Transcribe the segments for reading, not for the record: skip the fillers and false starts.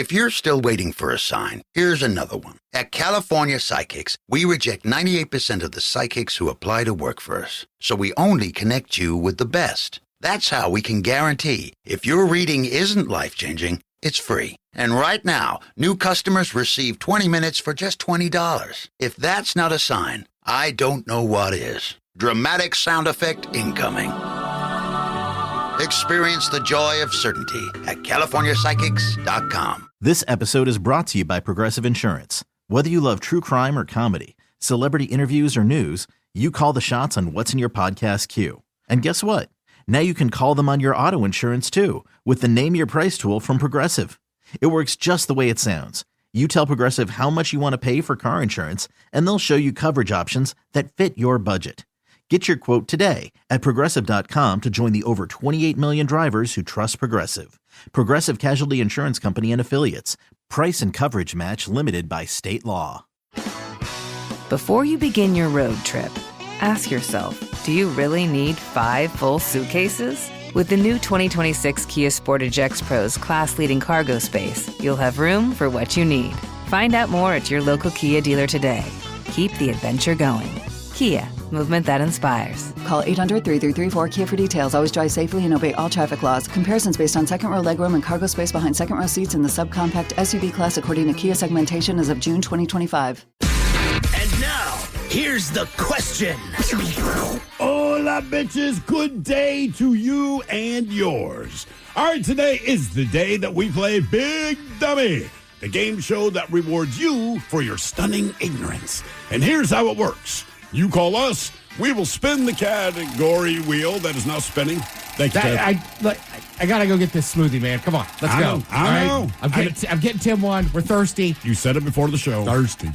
If you're still waiting for a sign, here's another one. At California Psychics, we reject 98% of the psychics who apply to work for us. So we only connect you with the best. That's how we can guarantee if your reading isn't life-changing, it's free. And right now, new customers receive 20 minutes for just $20. If that's not a sign, I don't know what is. Dramatic sound effect incoming. Experience the joy of certainty at CaliforniaPsychics.com. This episode is brought to you by Progressive Insurance. Whether you love true crime or comedy, celebrity interviews or news, you call the shots on what's in your podcast queue. And guess what? Now you can call them on your auto insurance too with the Name Your Price tool from Progressive. It works just the way it sounds. You tell Progressive how much you want to pay for car insurance, and they'll show you coverage options that fit your budget. Get your quote today at Progressive.com to join the over 28 million drivers who trust Progressive. Progressive Casualty Insurance Company and Affiliates. Price and coverage match limited by state law. Before you begin your road trip, ask yourself, do you really need 5 full suitcases? With the new 2026 Kia Sportage X-Pro's class-leading cargo space, you'll have room for what you need. Find out more at your local Kia dealer today. Keep the adventure going. Kia, movement that inspires. Call 800-3334-KIA for details. Always drive safely and obey all traffic laws. Comparisons based on second row legroom and cargo space behind second row seats in the subcompact SUV class according to Kia segmentation as of June 2025. And now, here's the question. Hola, bitches. Good day to you and yours. All right, today is the day that we play Big Dummy, the game show that rewards you for your stunning ignorance. And here's how it works. You call us, we will spin the category wheel that is now spinning. Thank you, I got to go get this smoothie, man. Come on, let's go. I know. I'm getting Tim one. We're thirsty. You said it before the show. Thirsty.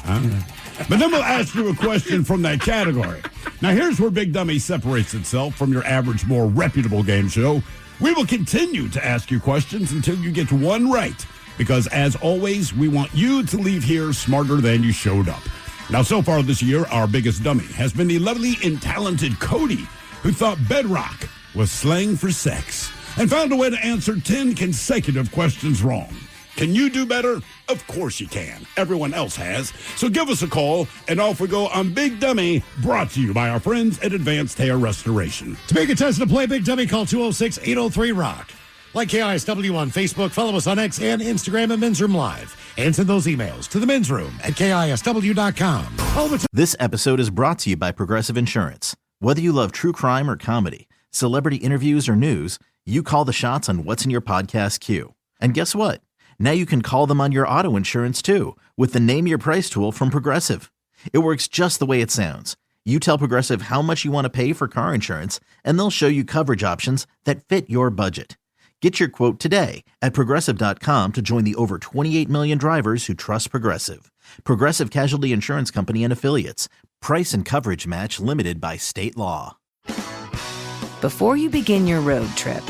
But then we'll ask you a question from that category. Now, here's where Big Dummy separates itself from your average, more reputable game show. We will continue to ask you questions until you get one right. Because, as always, we want you to leave here smarter than you showed up. Now, so far this year, our biggest dummy has been the lovely and talented Cody, who thought bedrock was slang for sex and found a way to answer 10 consecutive questions wrong. Can you do better? Of course you can. Everyone else has. So give us a call, and off we go on Big Dummy, brought to you by our friends at Advanced Hair Restoration. To make a test to play Big Dummy, call 206-803-ROCK. Like KISW on Facebook, follow us on X and Instagram at Men's Room Live. And send those emails to the Men's Room at KISW.com. This episode is brought to you by Progressive Insurance. Whether you love true crime or comedy, celebrity interviews or news, you call the shots on what's in your podcast queue. And guess what? Now you can call them on your auto insurance too with the Name Your Price tool from Progressive. It works just the way it sounds. You tell Progressive how much you want to pay for car insurance, and they'll show you coverage options that fit your budget. Get your quote today at Progressive.com to join the over 28 million drivers who trust Progressive. Progressive Casualty Insurance Company and Affiliates. Price and coverage match limited by state law. Before you begin your road trip,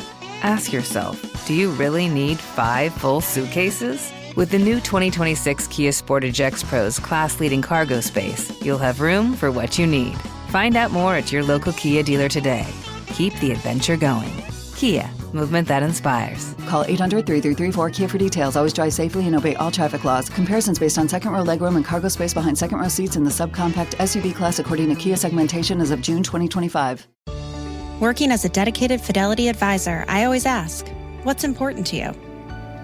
ask yourself, do you really need 5 full suitcases? With the new 2026 Kia Sportage X-Pro's class-leading cargo space, you'll have room for what you need. Find out more at your local Kia dealer today. Keep the adventure going. Kia, movement that inspires. Call 800-3334-KIA for details. Always drive safely and obey all traffic laws. Comparisons based on second row legroom and cargo space behind second row seats in the subcompact SUV class according to Kia segmentation as of June 2025. Working as a dedicated Fidelity advisor, I always ask, what's important to you?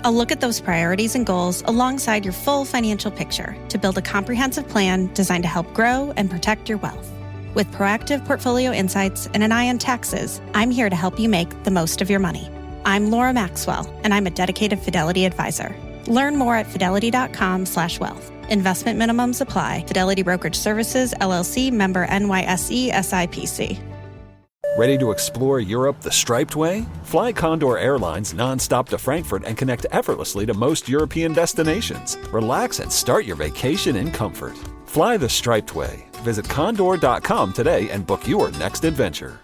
I'll look at those priorities and goals alongside your full financial picture to build a comprehensive plan designed to help grow and protect your wealth. With proactive portfolio insights and an eye on taxes, I'm here to help you make the most of your money. I'm Laura Maxwell, and I'm a dedicated Fidelity advisor. Learn more at fidelity.com/wealth. Investment minimums apply. Fidelity Brokerage Services, LLC, member NYSE, SIPC. Ready to explore Europe the striped way? Fly Condor Airlines nonstop to Frankfurt and connect effortlessly to most European destinations. Relax and start your vacation in comfort. Fly the striped way. Visit condor.com today and book your next adventure.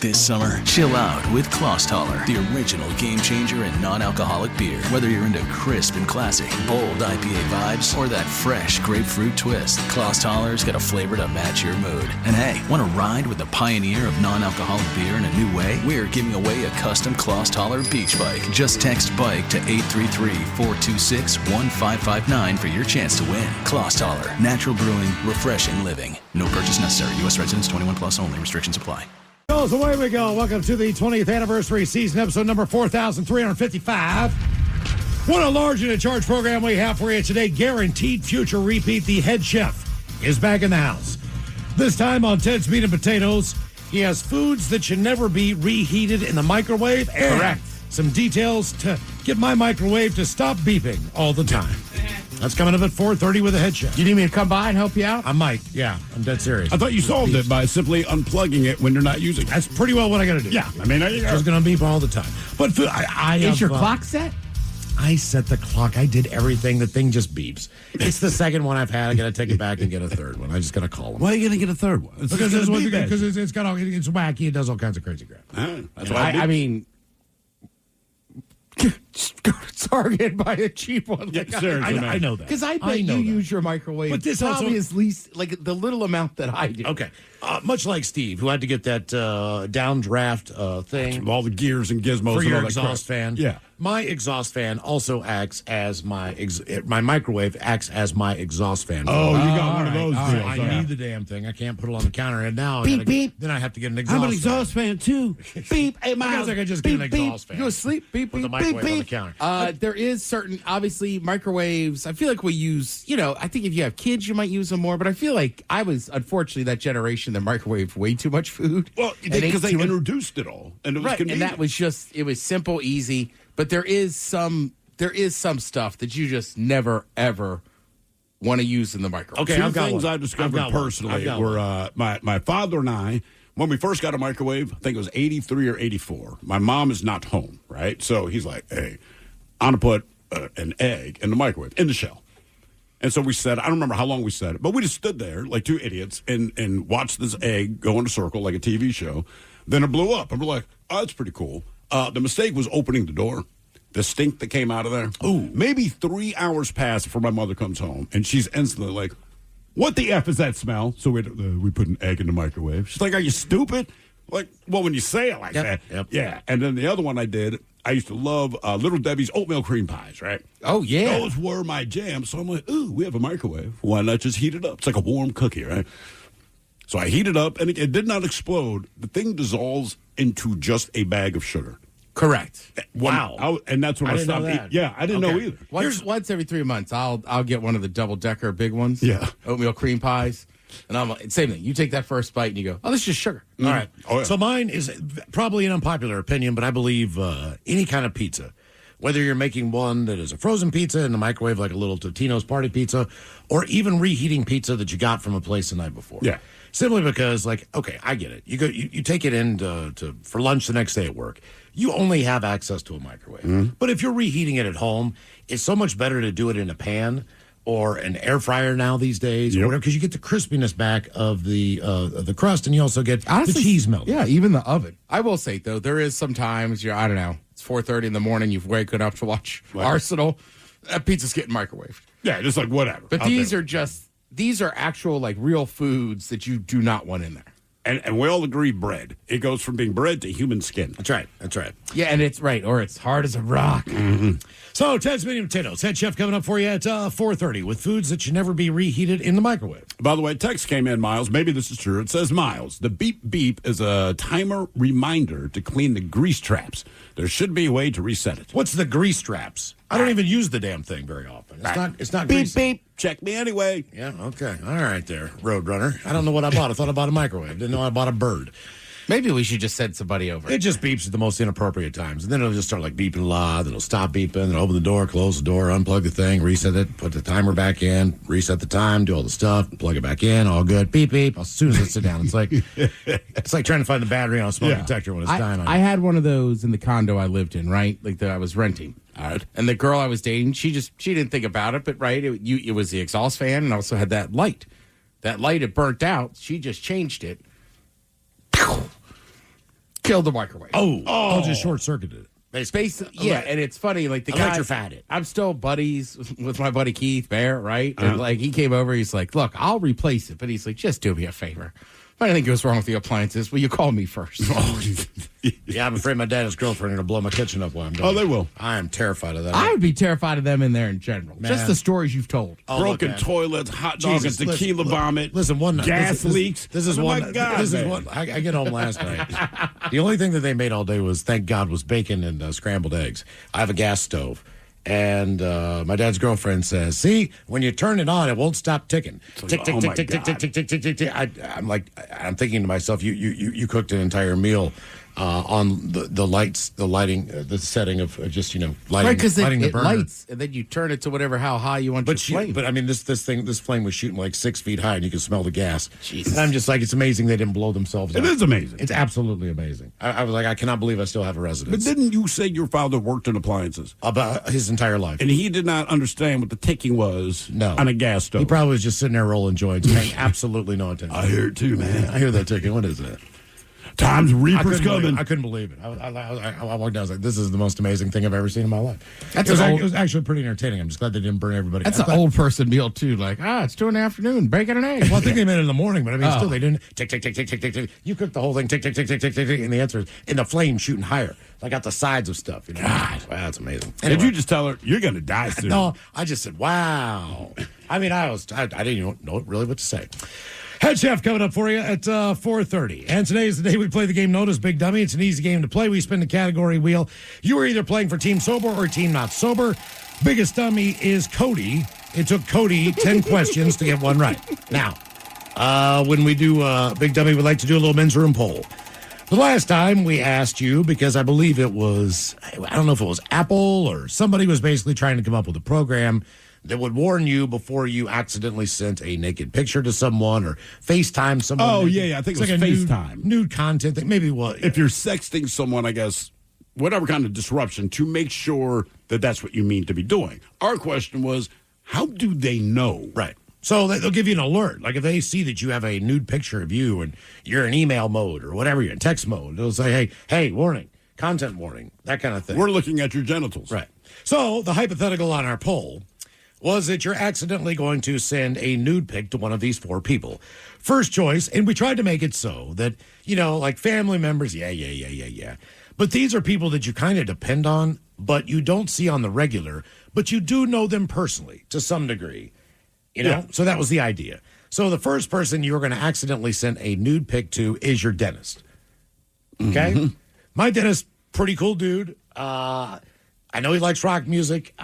This summer, chill out with Klosstaller, the original game changer in non-alcoholic beer. Whether you're into crisp and classic, bold IPA vibes, or that fresh grapefruit twist, Klosstaller's got a flavor to match your mood. And hey, want to ride with the pioneer of non-alcoholic beer in a new way? We're giving away a custom Klosstaller beach bike. Just text BIKE to 833-426-1559 for your chance to win. Klosstaller, natural brewing, refreshing living. No purchase necessary. U.S. residents 21 plus only. Restrictions apply. So away we go. Welcome to the 20th anniversary season, episode number 4,355. What a large and in charge program we have for you today. Guaranteed future repeat. The head chef is back in the house. This time on Ted's Meat and Potatoes, he has foods that should never be reheated in the microwave. And correct. Some details to get my microwave to stop beeping all the time. That's coming up at 4:30 with the head chef. You need me to come by and help you out? I might. Yeah, I'm dead serious. I thought you solved it by simply unplugging it when you're not using it. That's pretty well what I got to do. Yeah, I mean, it's going to beep all the time. But is your clock set? I set the clock. I did everything. The thing just beeps. It's the second one I've had. I got to take it back and get a third one. I just got to call them. Why are you going to get a third one? Because it's wacky. It does all kinds of crazy crap. That's why I mean, just go to Target and buy a cheap one. Yeah, seriously, I know that. Because I bet you use your microwave, but this probably is least like the little amount that I do. Okay, much like Steve, who had to get that downdraft thing, all the gears and gizmos for and your all that exhaust crap. fan. Yeah, my exhaust fan also acts as my microwave acts as my exhaust fan. Oh, you got one of those deals. I need the damn thing. I can't put it on the counter, and now beep beep. Then I have to get an exhaust. I'm an exhaust fan too. Beep. Hey, Miles. I could just get an exhaust fan. Go to sleep. Beep Put the beep microwave beep on the beep. counter. There is certain, obviously, microwaves. I feel like we use, I think if you have kids, you might use them more. But I feel like I was, unfortunately, that generation that microwaved way too much food. Well, because they introduced it all, and it was convenient. And that was just, it was simple, easy. But there is some stuff that you just never ever want to use in the microwave. Okay, two things I discovered personally were my father and I. When we first got a microwave, I think it was 83 or 84. My mom is not home, right? So he's like, hey, I'm going to put an egg in the microwave, in the shell. And so we said, I don't remember how long we said it, but we just stood there like two idiots and watched this egg go in a circle like a TV show. Then it blew up. And we're like, oh, that's pretty cool. The mistake was opening the door. The stink that came out of there. Ooh. Maybe 3 hours pass before my mother comes home, and she's instantly like, what the F is that smell? So we put an egg in the microwave. She's like, are you stupid? Like, well, when you say it like that. Yep. Yeah. And then the other one I used to love Little Debbie's oatmeal cream pies, right? Oh, yeah. Those were my jam. So I'm like, ooh, we have a microwave. Why not just heat it up? It's like a warm cookie, right? So I heat it up, and it did not explode. The thing dissolves into just a bag of sugar. Correct. Wow. And that's when I stopped eating. Yeah, I didn't know either. Once every 3 months, I'll get one of the double-decker big ones. Yeah. Oatmeal cream pies. And I'm like, same thing. You take that first bite and you go, oh, this is just sugar. All right. Oh, yeah. So mine is probably an unpopular opinion, but I believe any kind of pizza, whether you're making one that is a frozen pizza in the microwave like a little Totino's party pizza, or even reheating pizza that you got from a place the night before. Yeah. Simply because, like, okay, I get it. You take it in for lunch the next day at work. You only have access to a microwave. Mm-hmm. But if you're reheating it at home, it's so much better to do it in a pan or an air fryer now these days, or whatever, because you get the crispiness back of the crust, and you also get the cheese melt. Yeah, even the oven. I will say, though, there is sometimes, I don't know, it's 4:30 in the morning, you've waken up to watch Arsenal, that pizza's getting microwaved. Yeah, just like whatever. But these are actual, like, real foods that you do not want in there. And we all agree bread. It goes from being bread to human skin. That's right. Yeah, and it's right, or it's hard as a rock. Mm-hmm. So, Ted's Meat and Potatoes, head chef coming up for you at 4:30 with foods that should never be reheated in the microwave. By the way, text came in, Miles. Maybe this is true. It says, Miles, the beep beep is a timer reminder to clean the grease traps. There should be a way to reset it. What's the grease traps? I don't even use the damn thing very often. It's not beep greasy. beep. Check me anyway. Yeah, okay. All right there, Roadrunner. I don't know what I bought. I thought I bought a microwave. Didn't know I bought a bird. Maybe we should just send somebody over. It just beeps at the most inappropriate times. And then it'll just start like beeping a lot. Then it'll stop beeping. Then open the door, close the door, unplug the thing, reset it, put the timer back in, reset the time, do all the stuff, plug it back in, all good. Beep, beep. As soon as I sit down, it's like trying to find the battery on a smoke detector when it's dying on you. I had one of those in the condo I lived in, right? Like that I was renting. All right. And the girl I was dating, she didn't think about it, but right, it was the exhaust fan and also had that light. That light had burnt out. She just changed it. killed the microwave. Oh, just short circuited it. Space, yeah, and it's funny, like the guy. Electrified it. I'm still buddies with my buddy Keith Bear, right? And like he came over, he's like, "Look, I'll replace it," but he's like, "Just do me a favor. If anything goes wrong with the appliances, will you call me first?" Yeah, I'm afraid my dad and his girlfriend are going to blow my kitchen up while I'm done. Oh, they will. I am terrified of that. I would be terrified of them in there in general. Man. Just the stories you've told. Broken toilets, hot dogs, Jesus, tequila vomit. Listen, one night. gas leaks. This is Oh, one. my God, this is man. one. I get home last night. The only thing that they made all day was, thank God, was bacon and scrambled eggs. I have a gas stove. And my dad's girlfriend says, "See, when you turn it on, it won't stop ticking. Tick, tick, oh tick, my tick, tick, tick, tick, tick, tick, tick, tick." I'm thinking to myself, you cooked an entire meal on the lights, the lighting, the setting of just lighting, Right, because lighting it the burner. lights, and then you turn it to whatever how high you want your flame. But I mean, this flame was shooting like 6 feet high, and you could smell the gas. Jesus. And I'm just like, it's amazing they didn't blow themselves It up. is amazing. It's absolutely amazing. I was like, I cannot believe I still have a But residence. didn't you say your father worked in appliances? About his entire life. And he did not understand what the ticking was on a gas stove. He probably was just sitting there rolling joints, paying absolutely no attention. I hear it too, man. I hear that ticking. What is that? Time's Reaper's coming. I couldn't believe it. I walked down. I was like, this is the most amazing thing I've ever seen in my life. That's it was actually pretty entertaining. I'm just glad they didn't burn everybody. That's an old person meal too. Like, it's 2 in the afternoon, bacon and eggs. Well, I think they made it in the morning, but I mean, still, they didn't tick, tick, tick, tick, tick, tick, tick. You cooked the whole thing, tick, tick, tick, tick, tick, tick, tick, and the answer is in the flame shooting higher, like at the sides of stuff. God, wow, that's amazing. Did you just tell her you're going to die soon? No, I just said, wow. I mean, I didn't even know really what to say. Head Chef coming up for you at 4:30. And today is the day we play the game known as Big Dummy. It's an easy game to play. We spin the category wheel. You are either playing for Team Sober or Team Not Sober. Biggest dummy is Cody. It took Cody 10 questions to get one right. Now, when we do Big Dummy, we like to do a little men's room poll. The last time we asked you, because I believe it was, I don't know if it was Apple or somebody was basically trying to come up with a program that would warn you before you accidentally sent a naked picture to someone or FaceTime someone. Oh, naked. yeah. I think It's it was like a FaceTime. Nude content thing. Maybe what? If you're sexting someone, I guess, whatever kind of disruption, to make sure that that's what you mean to be doing. Our question was, how do they know? Right. So they'll give you an alert. Like if they see that you have a nude picture of you and you're in email mode or whatever, you're in text mode, they'll say, hey, warning, content warning, that kind of thing. We're looking at your genitals. Right. So the hypothetical on our poll was that you're accidentally going to send a nude pic to one of these 4 people. First choice, and we tried to make it so that, like family members, yeah. But these are people that you kind of depend on, but you don't see on the regular, but you do know them personally to some degree. Yeah. So that was the idea. So the first person you were going to accidentally send a nude pic to is your dentist. Okay? Mm-hmm. My dentist, pretty cool dude. I know he likes rock music.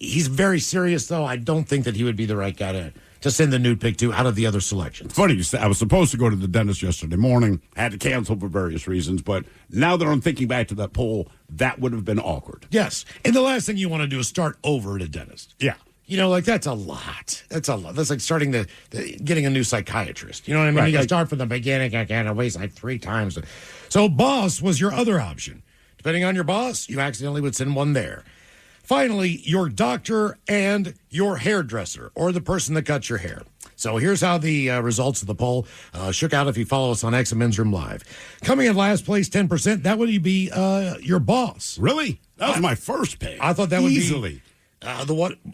He's very serious, though. I don't think that he would be the right guy to send the nude pic to out of the other selections. Funny you say, I was supposed to go to the dentist yesterday morning. I had to cancel for various reasons, but now that I'm thinking back to that poll, that would have been awkward. Yes. And the last thing you want to do is start over at a dentist. Yeah. That's a lot. That's a lot. That's like starting getting a new psychiatrist. You know what I mean? Right. You got to start from the beginning. I can't waste like 3 times. So boss was your other option. Depending on your boss, you accidentally would send one there. Finally, your doctor and your hairdresser or the person that cuts your hair. So here's how the results of the poll shook out if you follow us on X and Men's Room Live. Coming in last place, 10%, that would be your boss. Really? That was my first pick. I thought that would easily.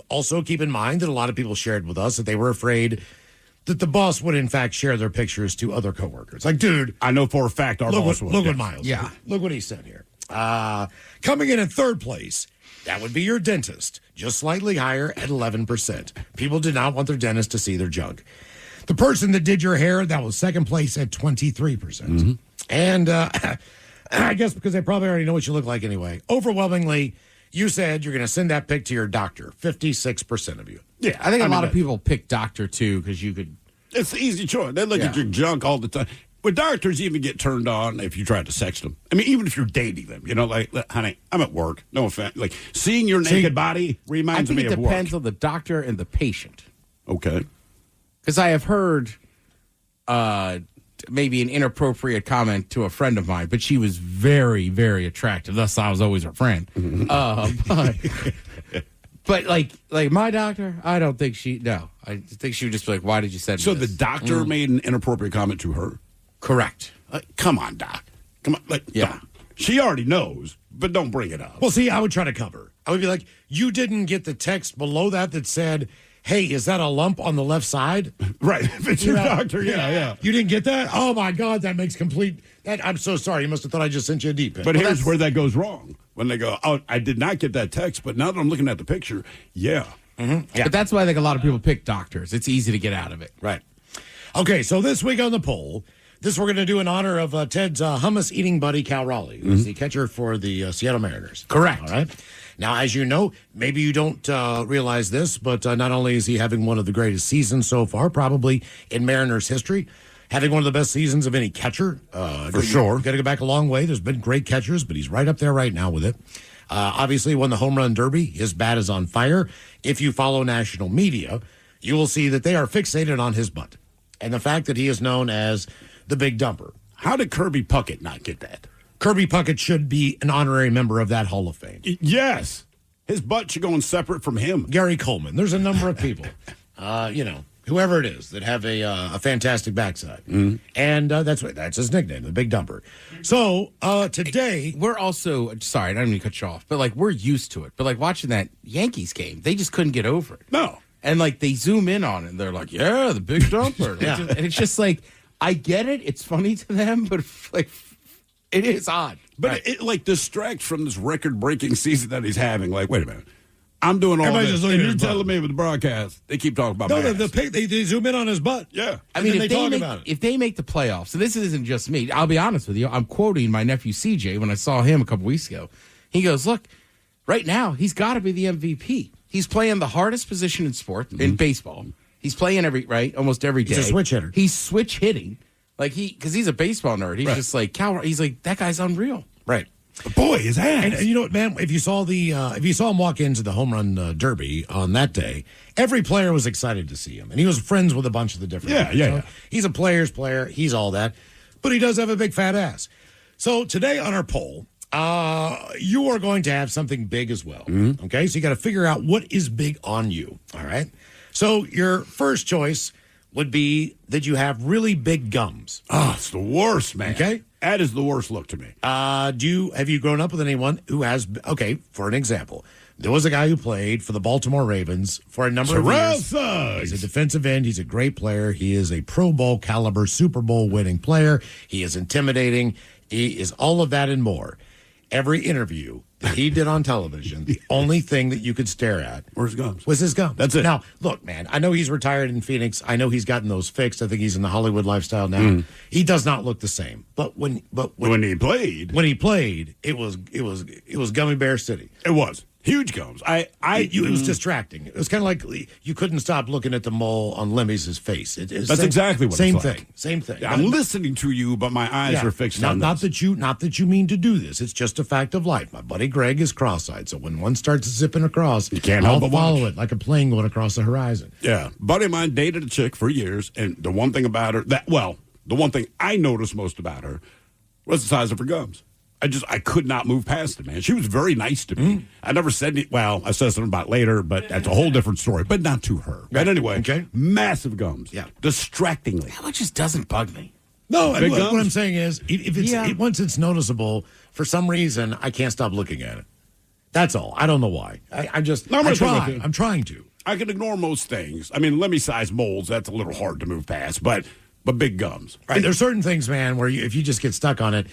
Also, keep in mind that a lot of people shared with us that they were afraid that the boss would, in fact, share their pictures to other coworkers. Like, dude. I know for a fact our boss would. Look what Miles did. Look what he said here. Coming in at third place, that would be your dentist, just slightly higher at 11%. People did not want their dentist to see their junk. The person that did your hair, that was second place at 23%. Mm-hmm. And I guess because they probably already know what you look like anyway. Overwhelmingly, you said you're going to send that pic to your doctor. 56% of you. Yeah, I think a lot of people pick doctor too because you could. It's the easy choice. They look at your junk all the time. But doctors even get turned on if you try to sext them. I mean, even if you're dating them, like, honey, I'm at work. No offense. Like, seeing your naked body reminds me of work. It depends on the doctor and the patient. Okay. Because I have heard maybe an inappropriate comment to a friend of mine, but she was very, very attractive. Thus, I was always her friend. But like my doctor, I don't think no. I think she would just be like, why did you send me So this? the doctor made an inappropriate comment to her? Correct. Come on, Doc. Come on, come on. She already knows, but don't bring it up. Well, see, I would try to cover. I would be like, you didn't get the text below that said, hey, is that a lump on the left side? Right. If it's your doctor, yeah. You didn't get that? Oh, my God, that makes complete... I'm so sorry. You must have thought I just sent you a deep hit. But here's where that goes wrong. When they go, oh, I did not get that text, but now that I'm looking at the picture, yeah. But that's why I think a lot of people pick doctors. It's easy to get out of it. Right. Okay, so this week on the poll, we're going to do in honor of Ted's hummus-eating buddy, Cal Raleigh, who's the catcher for the Seattle Mariners. Correct. All right. Now, as you know, maybe you don't realize this, but not only is he having one of the greatest seasons so far, probably in Mariners history, having one of the best seasons of any catcher. For sure. Got to go back a long way. There's been great catchers, but he's right up there right now with it. Obviously, won the home run derby. His bat is on fire. If you follow national media, you will see that they are fixated on his butt and the fact that he is known as the Big Dumper. How did Kirby Puckett not get that? Kirby Puckett should be an honorary member of that Hall of Fame. Yes. His butt should go in separate from him. Gary Coleman. There's a number of people, whoever it is, that have a fantastic backside. And that's his nickname, the Big Dumper. So today... We're also... Sorry, I don't mean to cut you off, but, we're used to it. But, watching that Yankees game, they just couldn't get over it. No. And, they zoom in on it, and they're like, yeah, the Big Dumper. Yeah. And it's just I get it. It's funny to them, but, it is odd. But it distracts from this record-breaking season that he's having. Wait a minute. I'm doing all Everybody's this, just looking and at you're his telling me with the broadcast, they keep talking about No, my the ass. pic, they zoom in on his butt. Yeah. I mean, they talk about it. If they make the playoffs, and this isn't just me, I'll be honest with you. I'm quoting my nephew CJ when I saw him a couple weeks ago. He goes, look, right now, he's got to be the MVP. He's playing the hardest position in sport, in baseball. He's playing almost every day. He's a switch hitter. He's switch hitting. Because he's a baseball nerd. He's just he's like, that guy's unreal. Right. Boy, his ass. And you know what, man? If you saw him walk into the home run derby on that day, every player was excited to see him, and he was friends with a bunch of the different. Yeah. He's a player's player. He's all that, but he does have a big fat ass. So today on our poll, you are going to have something big as well. Okay, so you got to figure out what is big on you. All right. So your first choice would be that you have really big gums. Oh, it's the worst, man. Okay. That is the worst look to me. Have you grown up with anyone who has, for an example, there was a guy who played for the Baltimore Ravens for a number of years. Suggs. He's a defensive end. He's a great player. He is a Pro Bowl caliber, Super Bowl winning player. He is intimidating. He is all of that and more. Every interview that he did on television, the only thing that you could stare at was his gums. That's it. Now, look, man, I know he's retired in Phoenix. I know he's gotten those fixed. I think he's in the Hollywood lifestyle now. He does not look the same. But when he played, it was Gummy Bear City. it was huge gums. It was distracting. It was kind of like you couldn't stop looking at the mole on Lemmy's face. That's exactly what same it's like. thing. Same thing. I'm listening to you, but my eyes are fixed on not this. that you mean to do this. It's just a fact of life. My buddy Greg is cross-eyed, so when one starts zipping across, you can't I'll help but follow watch it like a plane going across the horizon. Yeah, buddy of mine dated a chick for years, and the one thing about her the one thing I noticed most about her was the size of her gums. I could not move past it, man. She was very nice to me. I never said it. Well, I said something about it later, but that's a whole different story. But not to her. But anyway, massive gums. Yeah. Distractingly. That one just doesn't bug me. No, Big what gums? I'm saying is, once it's noticeable, for some reason, I can't stop looking at it. That's all. I don't know why. I'm trying to. I can ignore most things. I mean, Lemmy size molds, that's a little hard to move past, but big gums. Right. There's certain things, man, where if you just get stuck on it,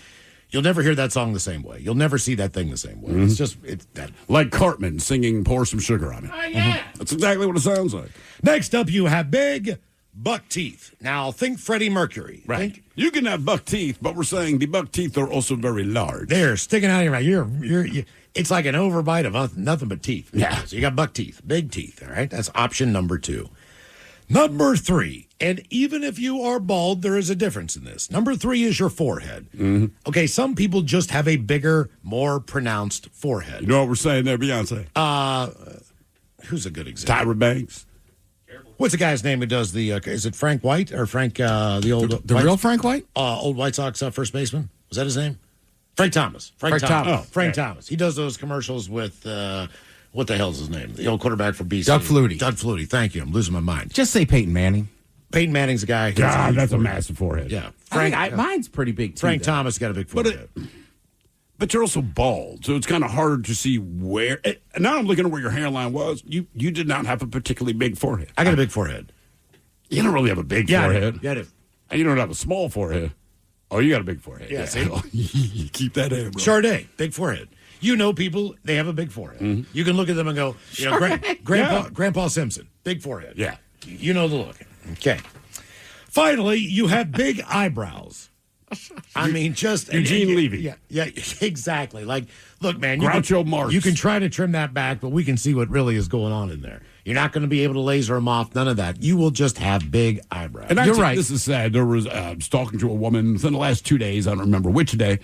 you'll never hear that song the same way. You'll never see that thing the same way. It's that. Like Cartman singing Pour Some Sugar on It. Oh, yeah. That's exactly what it sounds like. Next up, you have big buck teeth. Now, think Freddie Mercury. Right. You can have buck teeth, but we're saying the buck teeth are also very large. They're sticking out of your mouth. It's like an overbite of nothing but teeth. Yeah. So you got buck teeth, big teeth, all right? That's option number 2. Number 3, and even if you are bald, there is a difference in this. Number 3 is your forehead. Okay, some people just have a bigger, more pronounced forehead. You know what we're saying there, Beyonce? Who's a good example? Tyra Banks. What's the guy's name who does the? Is it Frank White or Frank the old real Frank White? Old White Sox first baseman. Was that his name? Frank Thomas. Frank Thomas. Oh, Frank Thomas. He does those commercials with what the hell's his name? The old quarterback for BC. Doug Flutie. Doug Flutie. Thank you. I'm losing my mind. Just say Peyton Manning. Peyton Manning's a guy. God, that's a massive forehead. Yeah. Mine's pretty big, too. Frank though. Thomas got a big forehead. But you're also bald, so it's kind of hard to see where. Now I'm looking at where your hairline was. You did not have a particularly big forehead. I got a big forehead. You don't really have a big forehead. Yeah, I do. And you don't have a small forehead. Oh, you got a big forehead. Yeah, see? You keep that in, bro. Charday, big forehead. You know people, they have a big forehead. Mm-hmm. You can look at them and go, Grandpa Simpson, big forehead. Yeah. You know the look. Okay. Finally, you have big eyebrows. I mean, just Eugene Levy. Yeah, exactly. Like, look, man, Groucho Marx. You can try to trim that back, but we can see what really is going on in there. You're not going to be able to laser them off. None of that. You will just have big eyebrows. And You're right. This is sad. There was I was talking to a woman within the last 2 days. I don't remember which day.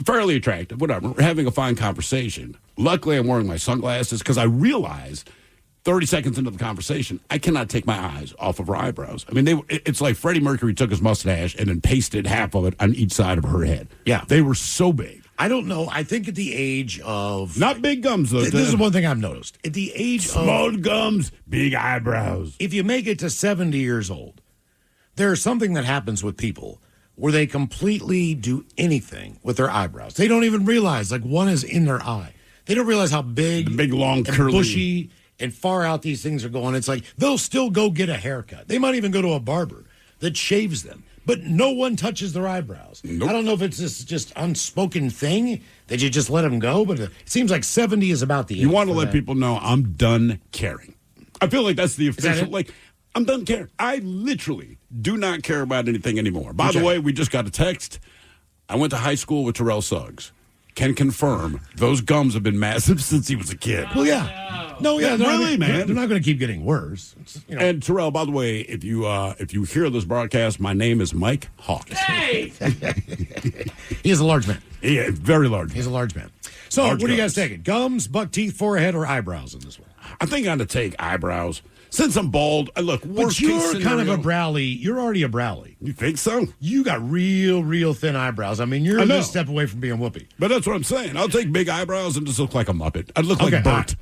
Fairly attractive, whatever. We're having a fine conversation. Luckily, I'm wearing my sunglasses because I realized 30 seconds into the conversation, I cannot take my eyes off of her eyebrows. I mean, it's like Freddie Mercury took his mustache and then pasted half of it on each side of her head. Yeah. They were so big. I don't know. I think at the age of... Not big gums, though. This is one thing I've noticed. At the age small of... gums, big eyebrows. If you make it to 70 years old, there's something that happens with people where they completely do anything with their eyebrows. They don't even realize, like, one is in their eye. They don't realize how big, the big, long, and curly, bushy, and far out these things are going. It's like they'll still go get a haircut. They might even go to a barber that shaves them, but no one touches their eyebrows. Nope. I don't know if it's this just unspoken thing that you just let them go, but it seems like 70 is about the age. You want to for let that. people know I'm done caring. I feel like that's the that official, it? like, I'm done caring. I literally do not care about anything anymore. By the way, we just got a text. I went to high school with Terrell Suggs. Can confirm those gums have been massive since he was a kid. Well, yeah. No, yeah, really, man. They're not going to keep getting worse. It's, And Terrell, by the way, if you hear this broadcast, my name is Mike Hawk. Hey! He is a large man. Yeah, very large. He's a large man. So, Large what are you guys gums. taking? Gums, buck teeth, forehead, or eyebrows in this one? I think I'm going to take eyebrows. Since I'm bald, look, But worst you're case kind of scenario- a browly. You're already a browly. You think so? You got real thin eyebrows. I mean, you're I know. just a step away from being Whoopi. But that's what I'm saying. I'll take big eyebrows and just look like a Muppet. I'd look Okay, like Bert.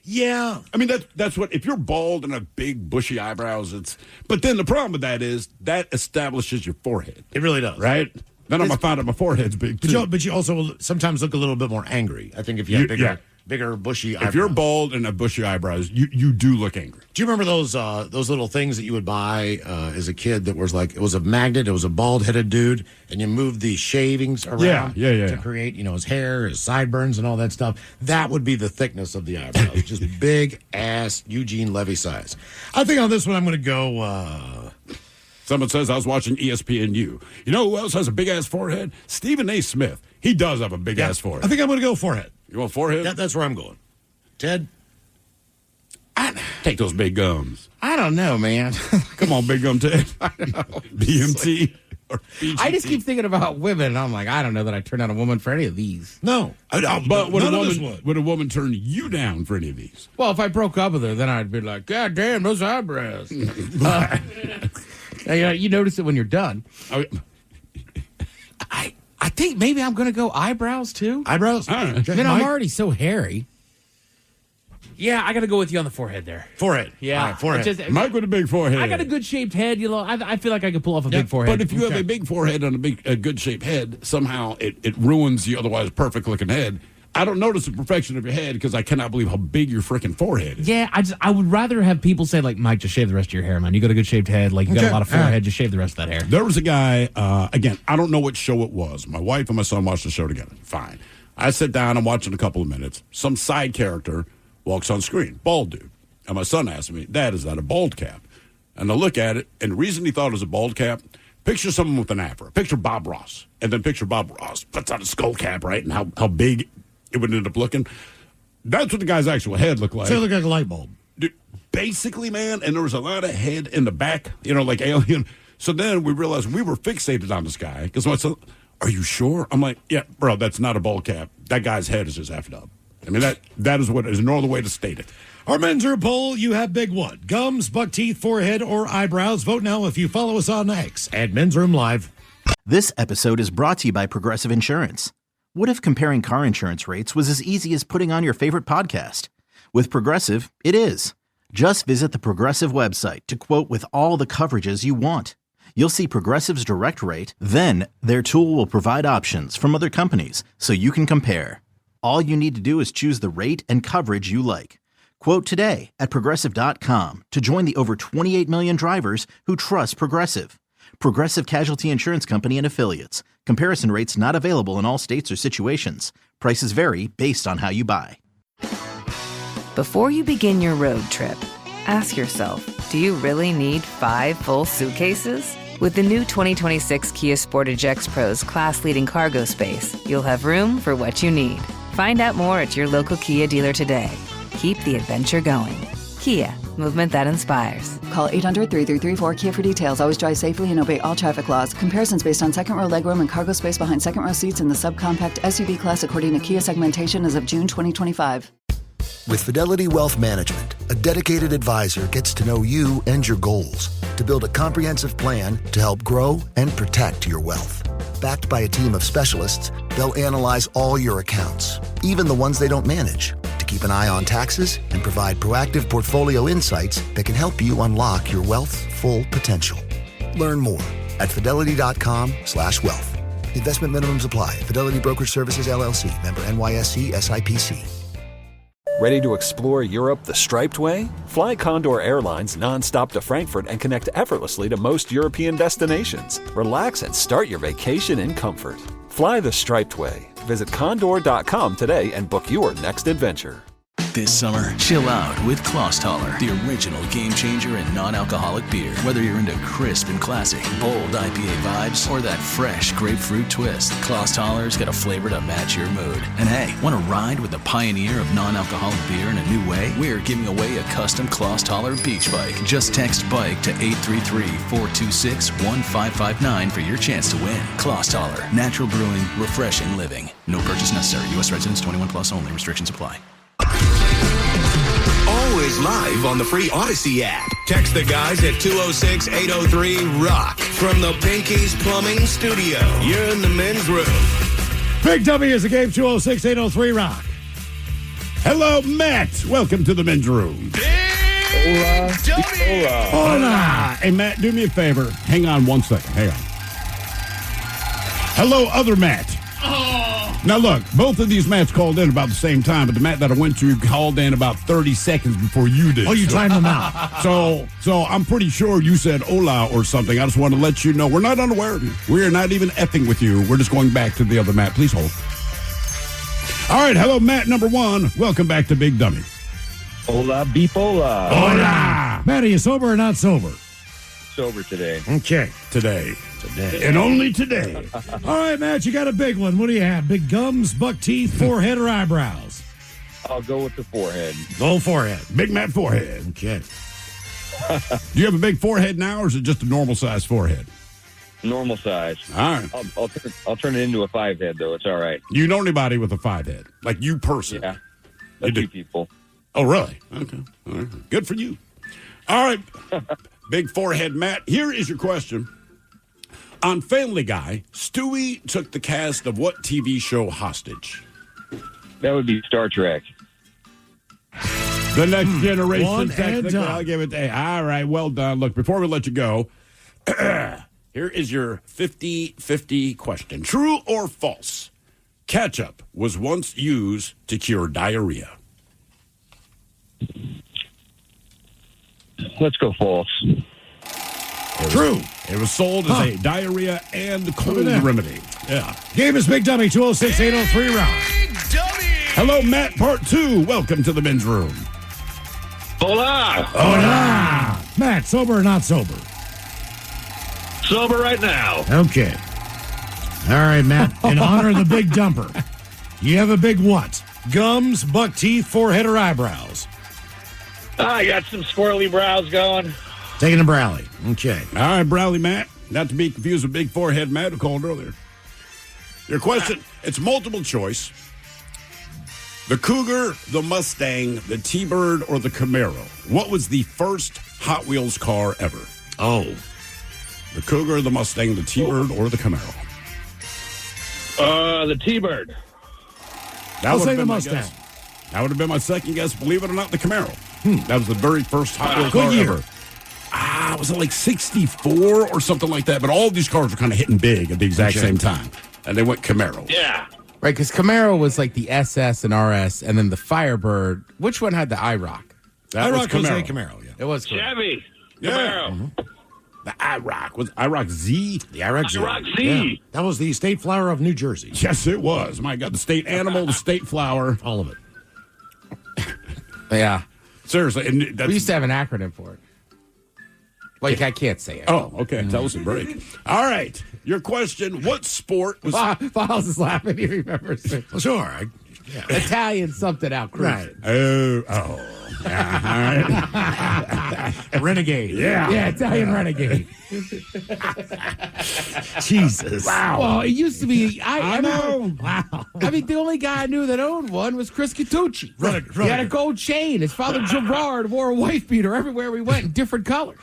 Yeah. I mean, that's what, if you're bald and have big, bushy eyebrows, it's, but then the problem with that is that establishes your forehead, It really does. right? Then I'm going to find out my forehead's big, too. But you also sometimes look a little bit more angry. I think if you have bigger, bushy eyebrows. If you're bald and have bushy eyebrows, you do look angry. Do you remember those little things that you would buy as a kid that was like, it was a magnet, it was a bald-headed dude, and you moved the shavings around to create, his hair, his sideburns, and all that stuff? That would be the thickness of the eyebrows. Just big-ass Eugene Levy size. I think on this one I'm going to go... Someone says I was watching ESPNU. You know who else has a big-ass forehead? Stephen A. Smith. He does have a big-ass forehead. I think I'm going to go forehead. You want forehead? That's where I'm going. Ted? Take those big gums. I don't know, man. Come on, big gum Ted. BMT. Or BGT. I just keep thinking about women, and I'm like, I don't know that I turned out a woman for any of these. No. But would none a of us woman would. would a woman turn you down for any of these? Well, if I broke up with her, then I'd be like, God damn, those eyebrows. You notice it when you're done. I think maybe I'm going to go eyebrows, too. Eyebrows? All right. Okay, Man, I'm Mike? already so hairy. Yeah, I got to go with you on the forehead there. Forehead. Yeah. All right, forehead. Just- Mike with a big forehead. I got a good shaped head. I feel like I could pull off a big forehead. But if you have a big forehead and a good shaped head, somehow it ruins the otherwise perfect looking head. I don't notice the perfection of your head because I cannot believe how big your freaking forehead is. Yeah, I would rather have people say, like, Mike, just shave the rest of your hair, man. You got a good shaped head. Like, you got a lot of forehead. Just shave the rest of that hair. There was a guy, again, I don't know what show it was. My wife and my son watched the show together. Fine. I sit down, I'm watching a couple of minutes. Some side character walks on screen, bald dude. And my son asked me, Dad, is that a bald cap? And I look at it, and the reason he thought it was a bald cap, picture someone with an afro. Picture Bob Ross. And then picture Bob Ross puts on a skull cap, right? And how big it would end up looking. That's what the guy's actual head looked like. So it looked like a light bulb. Dude, basically, man, and there was a lot of head in the back, like Alien. So then we realized we were fixated on this guy. Because I said, are you sure? I'm like, yeah, bro, that's not a bald cap. That guy's head is just effed up. I mean, that is what is no other way to state it. Our men's group poll, you have big one. Gums, buck teeth, forehead, or eyebrows. Vote now if you follow us on X at Men's Room Live. This episode is brought to you by Progressive Insurance. What if comparing car insurance rates was as easy as putting on your favorite podcast? With Progressive, it is. Just visit the Progressive website to quote with all the coverages you want. You'll see Progressive's direct rate, then their tool will provide options from other companies so you can compare. All you need to do is choose the rate and coverage you like. Quote today at Progressive.com to join the over 28 million drivers who trust Progressive. Progressive Casualty Insurance Company and Affiliates. Comparison rates not available in all states or situations. Prices vary based on how you buy. Before you begin your road trip, ask yourself, do you really need 5 full suitcases? With the new 2026 Kia Sportage X Pro's class-leading cargo space, you'll have room for what you need. Find out more at your local Kia dealer today. Keep the adventure going. Kia, movement that inspires. Call 800-3334-KIA for details. Always drive safely and obey all traffic laws. Comparisons based on second row legroom and cargo space behind second row seats in the subcompact SUV class according to Kia segmentation as of June 2025. With Fidelity Wealth Management, a dedicated advisor gets to know you and your goals to build a comprehensive plan to help grow and protect your wealth. Backed by a team of specialists, they'll analyze all your accounts, even the ones they don't manage, to keep an eye on taxes and provide proactive portfolio insights that can help you unlock your wealth's full potential. Learn more at fidelity.com/wealth. Investment minimums apply. Fidelity Brokerage Services, LLC. Member NYSE SIPC. Ready to explore Europe the striped way? Fly Condor Airlines nonstop to Frankfurt and connect effortlessly to most European destinations. Relax and start your vacation in comfort. Fly the striped way. Visit condor.com today and book your next adventure. This summer, chill out with Klosstaller, the original game changer in non-alcoholic beer. Whether you're into crisp and classic, bold IPA vibes, or that fresh grapefruit twist, Klosstaller's got a flavor to match your mood. And hey, want to ride with the pioneer of non-alcoholic beer in a new way? We're giving away a custom Klosstaller beach bike. Just text BIKE to 833-426-1559 for your chance to win. Klosstaller, natural brewing, refreshing living. No purchase necessary. U.S. residents 21 plus only. Restrictions apply. Always live on the free Odyssey app. Text the guys at 206-803-ROCK from the Pinky's Plumbing Studio. You're in the men's room. Big W is the game, 206-803-ROCK. Hello, Matt. Welcome to the men's room. Big W. Hola. Hey, Matt, do me a favor. Hang on 1 second. Hang on. Hello, other Matt. Now, look, both of these Matts called in about the same time, but the Matt that I went to called in about 30 seconds before you did. Oh, you timed them out. So I'm pretty sure you said hola or something. I just want to let you know we're not unaware of you. We are not even effing with you. We're just going back to the other Matt. Please hold. All right, hello, Matt number 1. Welcome back to Big Dummy. Hola, beep, hola. Hola. Matt, are you sober or not sober? Sober today. Okay. Today. And only today. All right, Matt, you got a big one. What do you have? Big gums, buck teeth, forehead, or eyebrows? I'll go with the forehead. Go forehead. Big Matt forehead. Okay. Do you have a big forehead now, or is it just a normal size forehead? Normal size. All right. I'll turn it into a 5-head, though. It's all right. You know anybody with a 5-head? Like you personally? Yeah. A few people. Oh, really? Okay. All right. Good for you. All right. Big forehead, Matt. Here is your question. On Family Guy, Stewie took the cast of what TV show hostage? That would be Star Trek. The Next Generation. One and done. I'll give it to you. All right, well done. Look, before we let you go, here is your 50-50 question. True or false? Ketchup was once used to cure diarrhea. Let's go false. True. It was sold as a diarrhea and cold remedy. Yeah. Game is Big Dummy, 206-803-ROCK. Hello, Matt, part 2. Welcome to the men's room. Hola. Hola. Matt, sober or not sober? Sober right now. Okay. All right, Matt, in honor of the big dumper, you have a big what? Gums, buck teeth, forehead, or eyebrows? I got some squirrely brows going. Taking a Browley. Okay. All right, Browley Matt. Not to be confused with Big Forehead Matt who called earlier. Your question, it's multiple choice. The Cougar, the Mustang, the T-Bird, or the Camaro? What was the first Hot Wheels car ever? Oh. The Cougar, the Mustang, the T-Bird, or the Camaro? The T-Bird. I'll say the Mustang. That would have been my second guess. Believe it or not, the Camaro. That was the very first Hot Wheel car ever. Was it like 64 or something like that? But all of these cars were kind of hitting big at the exact same time. And they went Camaro. Yeah. Right, because Camaro was like the SS and RS, and then the Firebird. Which one had the IROC? That was Camaro. Camaro, yeah. It was Camaro. Chevy. Yeah. Camaro. The IROC. Was IROC Z? The IROC Z. IROC Z. Yeah. That was the state flower of New Jersey. Yes, it was. My God, the state animal, the state flower. All of it. Yeah. Seriously. And We used to have an acronym for it. Like, I can't say it. Oh, okay. Tell us a break. All right. Your question, what sport was... Files is laughing. He remembers it. Well, sure. Italian something out. Right. Oh. Yeah, all right. Renegade. Yeah, Italian renegade. Jesus. Wow. Well, it used to be. I know. Wow. I mean, the only guy I knew that owned one was Chris Catucci. He had a gold chain. His father, Gerard, wore a wife beater everywhere we went in different colors.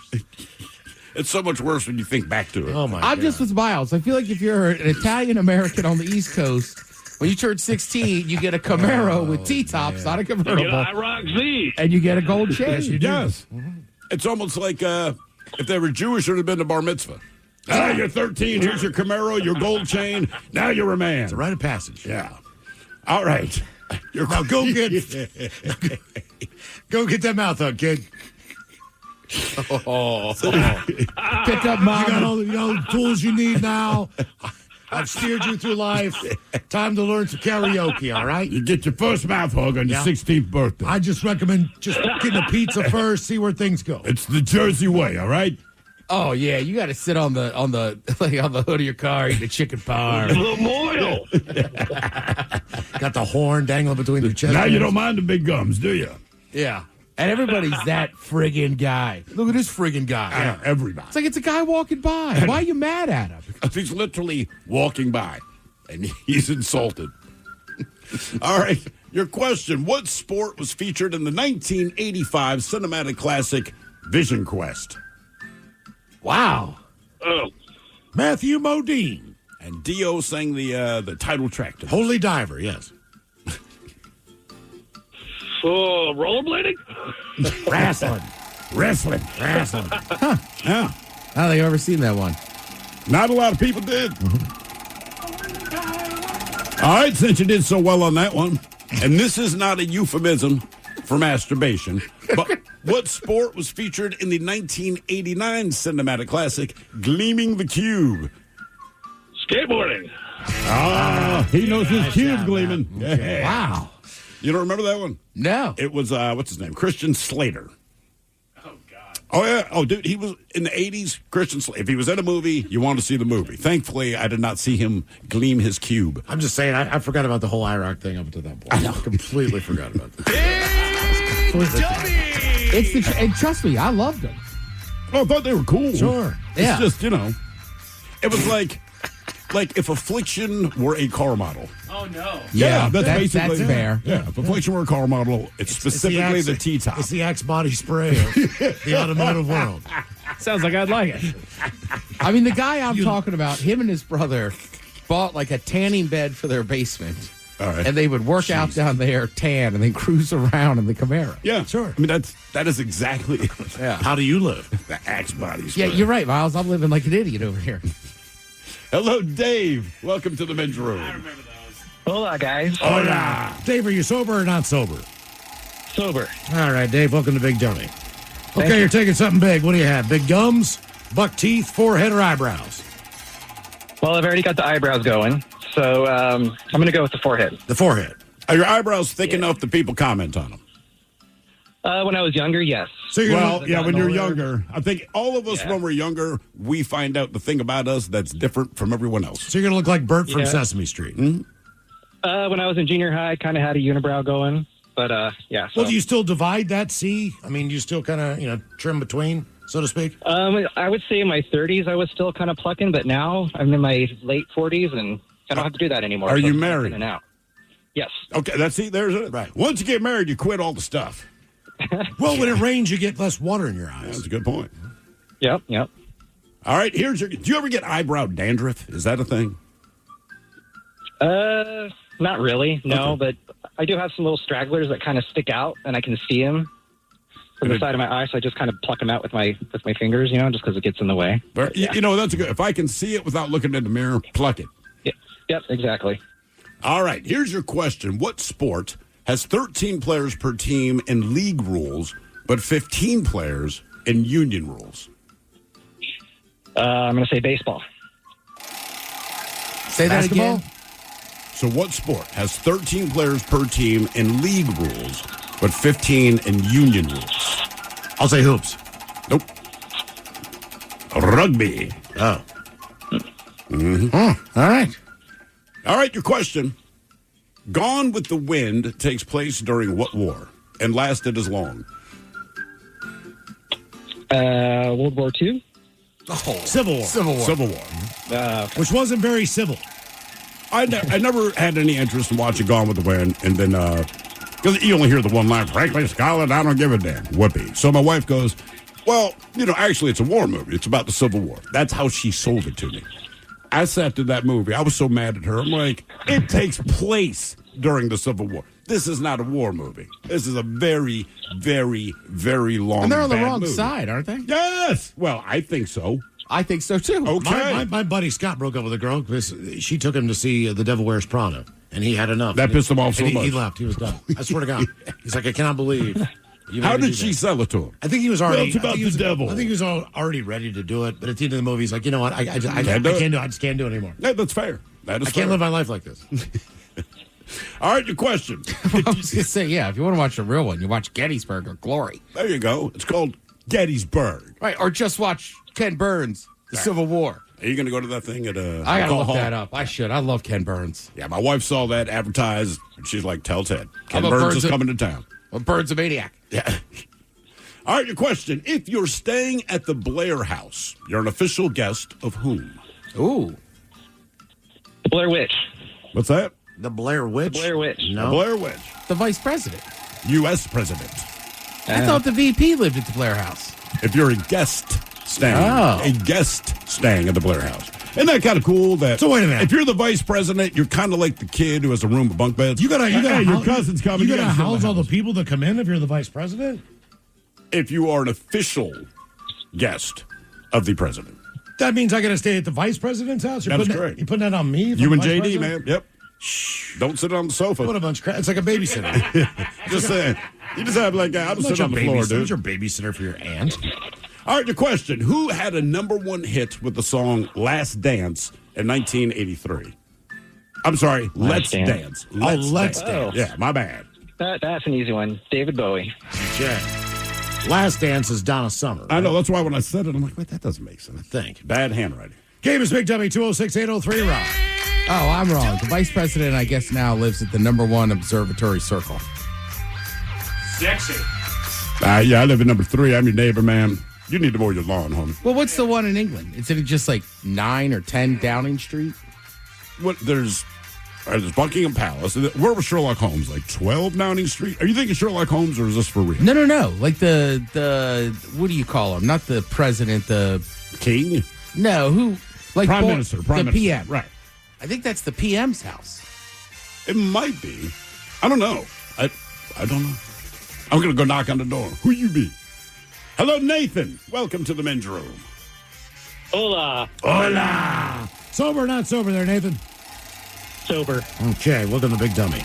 It's so much worse when you think back to it. Oh, my I'm God. just with Miles. I feel like if you're an Italian American on the East Coast, when you turn 16, you get a Camaro with T-tops, not a You get convertible, an IROC Z. and you get a gold chain. Yes, you do. Yes. It's almost like if they were Jewish, it would have been the bar mitzvah. You're 13. Here's your Camaro, your gold chain. Now you're a man. It's a rite of passage. Yeah. All right. Now go get that mouth hug, kid. Pick up You mom. got all the tools you need now. I've steered you through life. Time to learn some karaoke, all right? You get your first mouth hug on your 16th birthday. I just recommend just getting a pizza first, see where things go. It's the Jersey way, all right? Oh yeah, you got to sit on the hood of your car, eat the chicken parm. Lamoille. Got the horn dangling between your chest. Now you don't mind the big gums, do you? Yeah, and everybody's that friggin' guy. Look at this friggin' guy. Yeah, everybody. It's like it's a guy walking by. Why are you mad at him? He's literally walking by, and he's insulted. All right, your question. What sport was featured in the 1985 cinematic classic Vision Quest? Wow. Oh. Matthew Modine. And Dio sang the title track to this. Holy Diver, yes. Rollerblading? Wrestling. Huh. Yeah. I don't think I've ever seen that one. Not a lot of people did. All right, since you did so well on that one, and this is not a euphemism for masturbation, but what sport was featured in the 1989 cinematic classic Gleaming the Cube? Skateboarding. He knows his cube gleaming. Okay. Yeah. Wow. You don't remember that one? No. It was, what's his name? Christian Slater. Oh, yeah. Oh, dude, he was in the 80s. Christian Slater. If he was in a movie, you want to see the movie. Thankfully, I did not see him gleam his cube. I'm just saying, I forgot about the whole IROC thing up to that point. I know. Completely forgot about that. It's the and trust me, I loved them. Oh, I thought they were cool. Sure. Yeah. It's just, it was like if Affliction were a car model. Oh, no. Yeah, that's basically that's fair. Yeah, if Affliction were a car model, it's specifically the T-top. It's the Axe body spray of the automotive world. Sounds like I'd like it. I mean, the guy I'm talking about, him and his brother bought like a tanning bed for their basement. All right. And they would work out down there, tan, and then cruise around in the Camaro. Yeah, sure. I mean, that is exactly Yeah. How do you live? the Axe body spray. Yeah, you're right, Miles. I'm living like an idiot over here. Hello, Dave. Welcome to the men's room. Hola, guys. Hola. Dave, are you sober or not sober? Sober. All right, Dave, welcome to Big Dummy. Okay, you're taking something big. What do you have? Big gums, buck teeth, forehead, or eyebrows? Well, I've already got the eyebrows going, so I'm going to go with the forehead. The forehead. Are your eyebrows thick enough that people comment on them? When I was younger, yes. So you're when you're younger, I think all of us when we're younger, we find out the thing about us that's different from everyone else. So you're going to look like Bert from Yeah. Sesame Street. Mm-hmm. When I was in junior high, I kind of had a unibrow going, but yeah. So. Well, do you still divide that C? I mean, do you still kind of, trim between, so to speak? I would say in my 30s, I was still kind of plucking, but now I'm in my late 40s, and I don't have to do that anymore. Are so you I'm married? in and out. Yes. Okay, there's it. Right. Once you get married, you quit all the stuff. Well, when it rains, you get less water in your eyes. That's a good point. Yep. All right, do you ever get eyebrow dandruff? Is that a thing? Not really, no, but I do have some little stragglers that kind of stick out, and I can see them. from the side of my eye, so I just kind of pluck them out with my fingers, you know, just because it gets in the way. But, you know, that's a good. If I can see it without looking in the mirror, pluck it. Yep, exactly. All right, here's your question. What sport has 13 players per team in league rules, but 15 players in union rules? I'm going to say baseball. Say that Basketball? again. So what sport has 13 players per team in league rules, but 15 in union rules? I'll say hoops. Nope. Rugby. Oh. All right. All right, your question. Gone with the Wind takes place during what war and lasted as long? World War II? Oh, Civil War. Civil War. Which wasn't very civil. I never had any interest in watching Gone with the Wind, and then, because you only hear the one line, frankly, Scarlett, I don't give a damn. Whoopee. So my wife goes, well, you know, actually it's a war movie. It's about the Civil War. That's how she sold it to me. I sat through that movie. I was so mad at her. I'm like, it takes place during the Civil War. This is not a war movie. This is a very, very, very long And they're on the bad wrong movie. side, aren't they? Yes. Well, I think so. I think so, too. Okay. My buddy Scott broke up with a girl because she took him to see The Devil Wears Prada, and he had enough. That pissed him off so and much. He left. He was done. I swear to God. He's like, I cannot believe. you made How me do did she that. sell it to him? I think he was already. Well, it's about the devil. I think he was already ready to do it, but at the end of the movie, he's like, you know what? I can't do it. I just can't do it anymore. Yeah, that's fair. That is I fair. can't live my life like this. All right, your question. I was going to say, yeah, if you want to watch the real one, you watch Gettysburg or Glory. There you go. It's called Gettysburg. Right, or just watch Ken Burns, The Civil War. Are you going to go to that thing at I got to look that up. I should. I love Ken Burns. Yeah, my wife saw that advertised, and she's like, tell Ted. Ken I'm a Burns Burns is coming to town. A Burns a maniac. Yeah. All right, your question. If you're staying at the Blair House, you're an official guest of whom? Ooh. The Blair Witch. What's that? The Blair Witch? The Blair Witch. No. The Blair Witch. The vice president. U.S. president. I thought the VP lived at the Blair House. If you're a guest staying, Oh. a guest staying at the Blair House. Isn't that kind of cool? That So wait a minute. If you're the vice president, you're kind of like the kid who has a room of bunk beds. You gotta your cousin's coming. You gotta gotta fill house all the house. people that come in if you're the vice president? If you are an official guest of the president. That means I gotta stay at the vice president's house? That is You're correct. putting that on me? if You I'm and vice JD, president? man. Yep. Don't sit on the sofa. What a bunch of crap. It's like a babysitter. Just saying. You just have like, I'm not sitting on the floor, dude. your babysitter for your aunt. All right, your question. Who had a #1 hit with the song Last Dance in 1983? I'm sorry, Let's Dance. Let's Dance. Yeah, my bad. That's an easy one. David Bowie. Okay. Last Dance is Donna Summer. I know. That's why when I said it, I'm like, wait, that doesn't make sense. I think. Bad handwriting. Game is Big W 206-803 Rock. Oh, I'm wrong. The vice president, I guess, now lives at the #1 observatory circle. Sexy. Yeah, I live in #3. I'm your neighbor, man. You need to mow your lawn, homie. Well, what's the one in England? Is it just like 9 or 10 Downing Street? What? There's Buckingham Palace. Where was Sherlock Holmes? Like 12 Downing Street? Are you thinking Sherlock Holmes, or is this for real? No. Like the what do you call him? Not the president, the king? No, who? Like Prime Minister. the PM. Right. I think that's the PM's house. It might be. I don't know. I don't know. I'm going to go knock on the door. Who you be? Hello, Nathan. Welcome to the men's room. Hola. Hola. Sober or not sober there, Nathan? Sober. Okay, welcome to Big Dummy.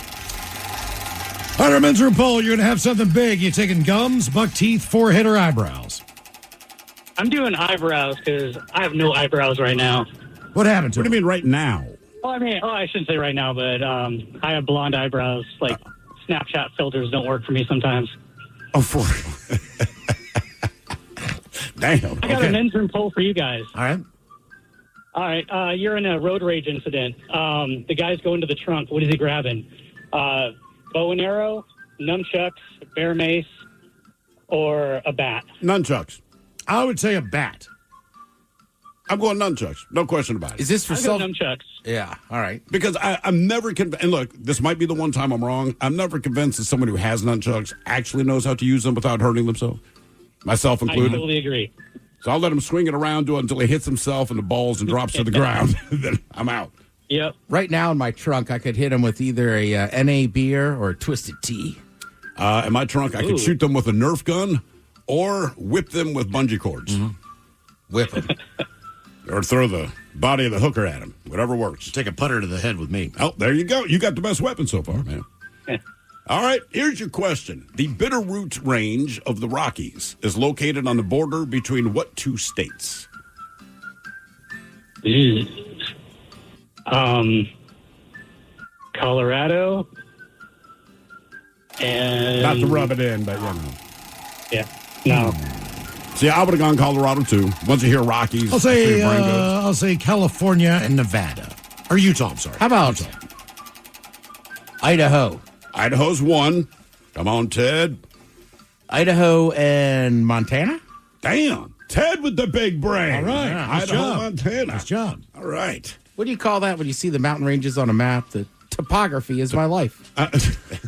On our men's room poll, you're going to have something big. You taking gums, buck teeth, forehead, or eyebrows? I'm doing eyebrows because I have no eyebrows right now. What happened to What do you mean right now? I shouldn't say right now, but I have blonde eyebrows. Like, Snapchat filters don't work for me sometimes. Oh, for Damn. I got a men's room poll for you guys. All right. All right. You're in a road rage incident. The guy's going to the trunk. What is he grabbing? Bow and arrow, nunchucks, bear mace, or a bat? Nunchucks. I would say a bat. I'm going nunchucks. No question about it. Is this for I go nunchucks. Yeah. All right. Because I'm never convinced. And look, this might be the one time I'm wrong. I'm never convinced that someone who has nunchucks actually knows how to use them without hurting themselves. Myself I included. totally agree. So I'll let him swing it around, do it until he hits himself in the balls and drops to the ground. Then I'm out. Yep. Right now in my trunk, I could hit him with either a NA beer or a Twisted Tea. In my trunk, I could shoot them with a Nerf gun or whip them with bungee cords. Whip them. Or throw the body of the hooker at him. Whatever works. Take a putter to the head with me. Oh, there you go. You got the best weapon so far, man. All right, here's your question. The Bitterroot Range of the Rockies is located on the border between what two states? Colorado and... Not to rub it in, but Yeah, no. See, I would have gone Colorado, too. Once you hear Rockies, I'll say California and Nevada. Or Utah, I'm sorry. How about Idaho? Idaho's one. Come on, Ted. Idaho and Montana? Damn. Ted with the big brain. All right. Yeah, Nice Idaho, job. Montana. Nice job. All right. What do you call that when you see the mountain ranges on a map? The topography is my life.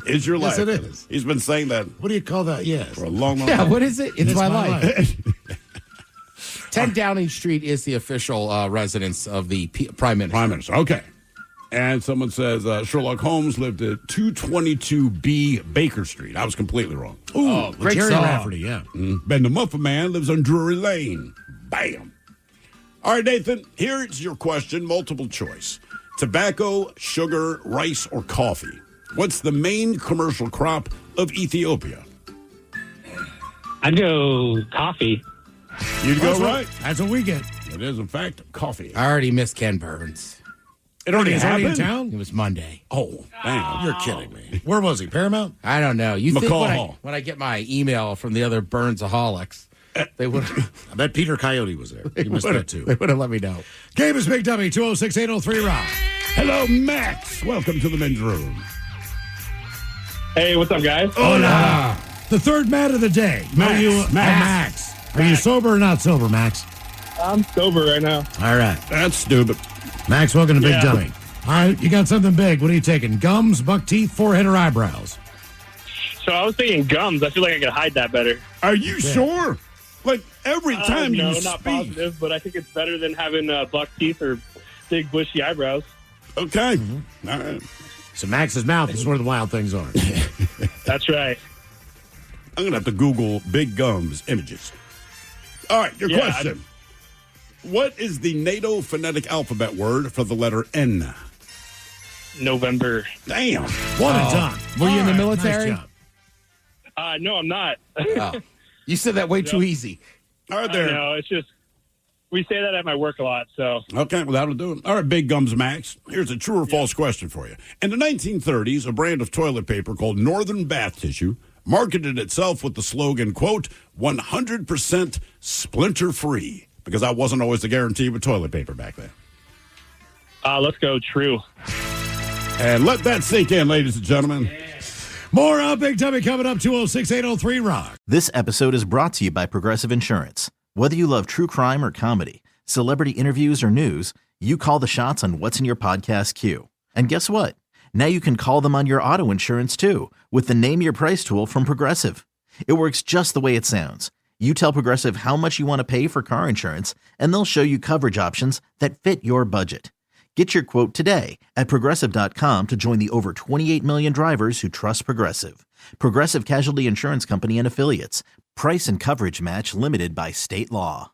Is your life. Yes, it is. He's been saying that What do you call that? Yes. for a long, long Yeah, time. what is it? It's my my life. 10 Downing Street is the official residence of the Prime Minister. Prime Minister. Okay. And someone says Sherlock Holmes lived at 222B Baker Street. I was completely wrong. Ooh, great Jerry song. Rafferty, yeah. Ben the Muffin Man lives on Drury Lane. Bam. All right, Nathan, here's your question, multiple choice. Tobacco, sugar, rice, or coffee? What's the main commercial crop of Ethiopia? I'd go coffee. You'd go right. That's what we get. It is, in fact, coffee. I already missed Ken Burns. It already He's already in happened? town? It was Monday. Oh, damn. You're kidding me. Where was he? Paramount? I don't know. You think McCall. when I get my email from the other Burnsaholics, they would I bet Peter Coyote was there. He missed that too. They would have let me know. Game is Big Dummy, 206-803-ROCK. Hello, Max. Welcome to the men's room. Hey, what's up, guys? Hola. The third man of the day. Max. Max. Are you sober or not sober, Max? I'm sober right now. All right. That's stupid. Max, welcome to Big Yeah. Dummy. All right, you got something big. What are you taking? Gums, buck teeth, forehead, or eyebrows? So I was thinking gums. I feel like I could hide that better. Are you sure? Like, every time no, you not speak. positive, but I think it's better than having buck teeth or big bushy eyebrows. Okay. All right. So Max's mouth is where the wild things are. That's right. I'm going to have to Google big gums images. All right, your Yeah, question. What is the NATO phonetic alphabet word for the letter N? November. Damn. One and done. Were you in the All right, military? Nice job. No, I'm not. Oh. You said that way too easy. All right, there. No, it's just we say that at my work a lot. So Okay, well, that'll do it. All right, Big Gums Max. Here's a true or false question for you. In the 1930s, a brand of toilet paper called Northern Bath Tissue marketed itself with the slogan, quote, 100% splinter-free, because that wasn't always the guarantee with toilet paper back then. let's go true. And let that sink in, ladies and gentlemen. More Big Dummy coming up, 206-803-ROCK. This episode is brought to you by Progressive Insurance. Whether you love true crime or comedy, celebrity interviews or news, you call the shots on what's in your podcast queue. And guess what? Now you can call them on your auto insurance too with the Name Your Price tool from Progressive. It works just the way it sounds. You tell Progressive how much you want to pay for car insurance, and they'll show you coverage options that fit your budget. Get your quote today at Progressive.com to join the over 28 million drivers who trust Progressive. Progressive Casualty Insurance Company and Affiliates. Price and coverage match limited by state law.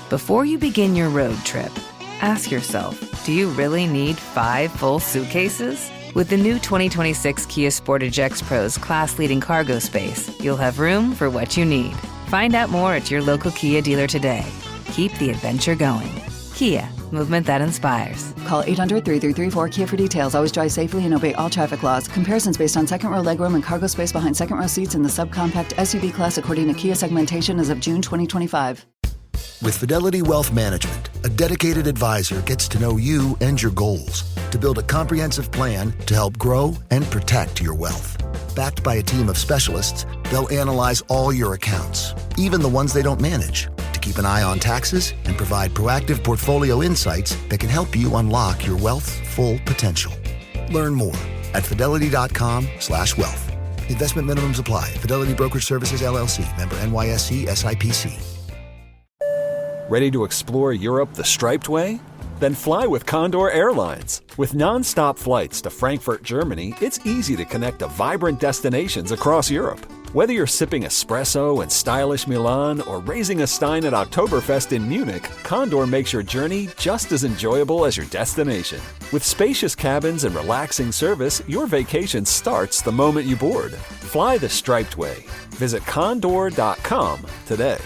Before you begin your road trip, ask yourself, do you really need 5 full suitcases? With the new 2026 Kia Sportage X Pro's class-leading cargo space, you'll have room for what you need. Find out more at your local Kia dealer today. Keep the adventure going. Kia, movement that inspires. Call 800-3334-KIA for details. Always drive safely and obey all traffic laws. Comparisons based on second row legroom and cargo space behind second row seats in the subcompact SUV class according to Kia segmentation as of June 2025. With Fidelity Wealth Management, a dedicated advisor gets to know you and your goals to build a comprehensive plan to help grow and protect your wealth. Backed by a team of specialists, they'll analyze all your accounts, even the ones they don't manage, to keep an eye on taxes and provide proactive portfolio insights that can help you unlock your wealth's full potential. Learn more at fidelity.com/wealth. Investment minimums apply. Fidelity Brokerage Services, LLC. Member NYSE SIPC. Ready to explore Europe the striped way? Then fly with Condor Airlines. With nonstop flights to Frankfurt, Germany, it's easy to connect to vibrant destinations across Europe. Whether you're sipping espresso in stylish Milan or raising a stein at Oktoberfest in Munich, Condor makes your journey just as enjoyable as your destination. With spacious cabins and relaxing service, your vacation starts the moment you board. Fly the striped way. Visit condor.com today.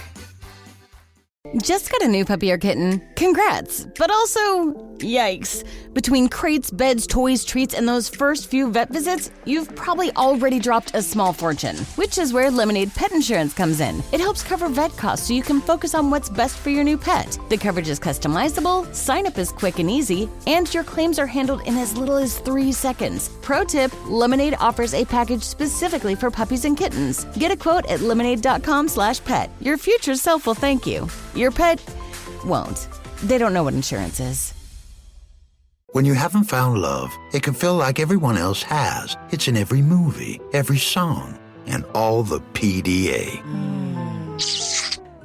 Just got a new puppy or kitten? Congrats! But also, yikes. Between crates, beds, toys, treats, and those first few vet visits, you've probably already dropped a small fortune, which is where Lemonade Pet Insurance comes in. It helps cover vet costs so you can focus on what's best for your new pet. The coverage is customizable, sign-up is quick and easy, and your claims are handled in as little as 3 seconds. Pro tip, Lemonade offers a package specifically for puppies and kittens. Get a quote at lemonade.com/pet. Your future self will thank you. Your pet won't. They don't know what insurance is. When you haven't found love, it can feel like everyone else has. It's in every movie, every song, and all the PDA.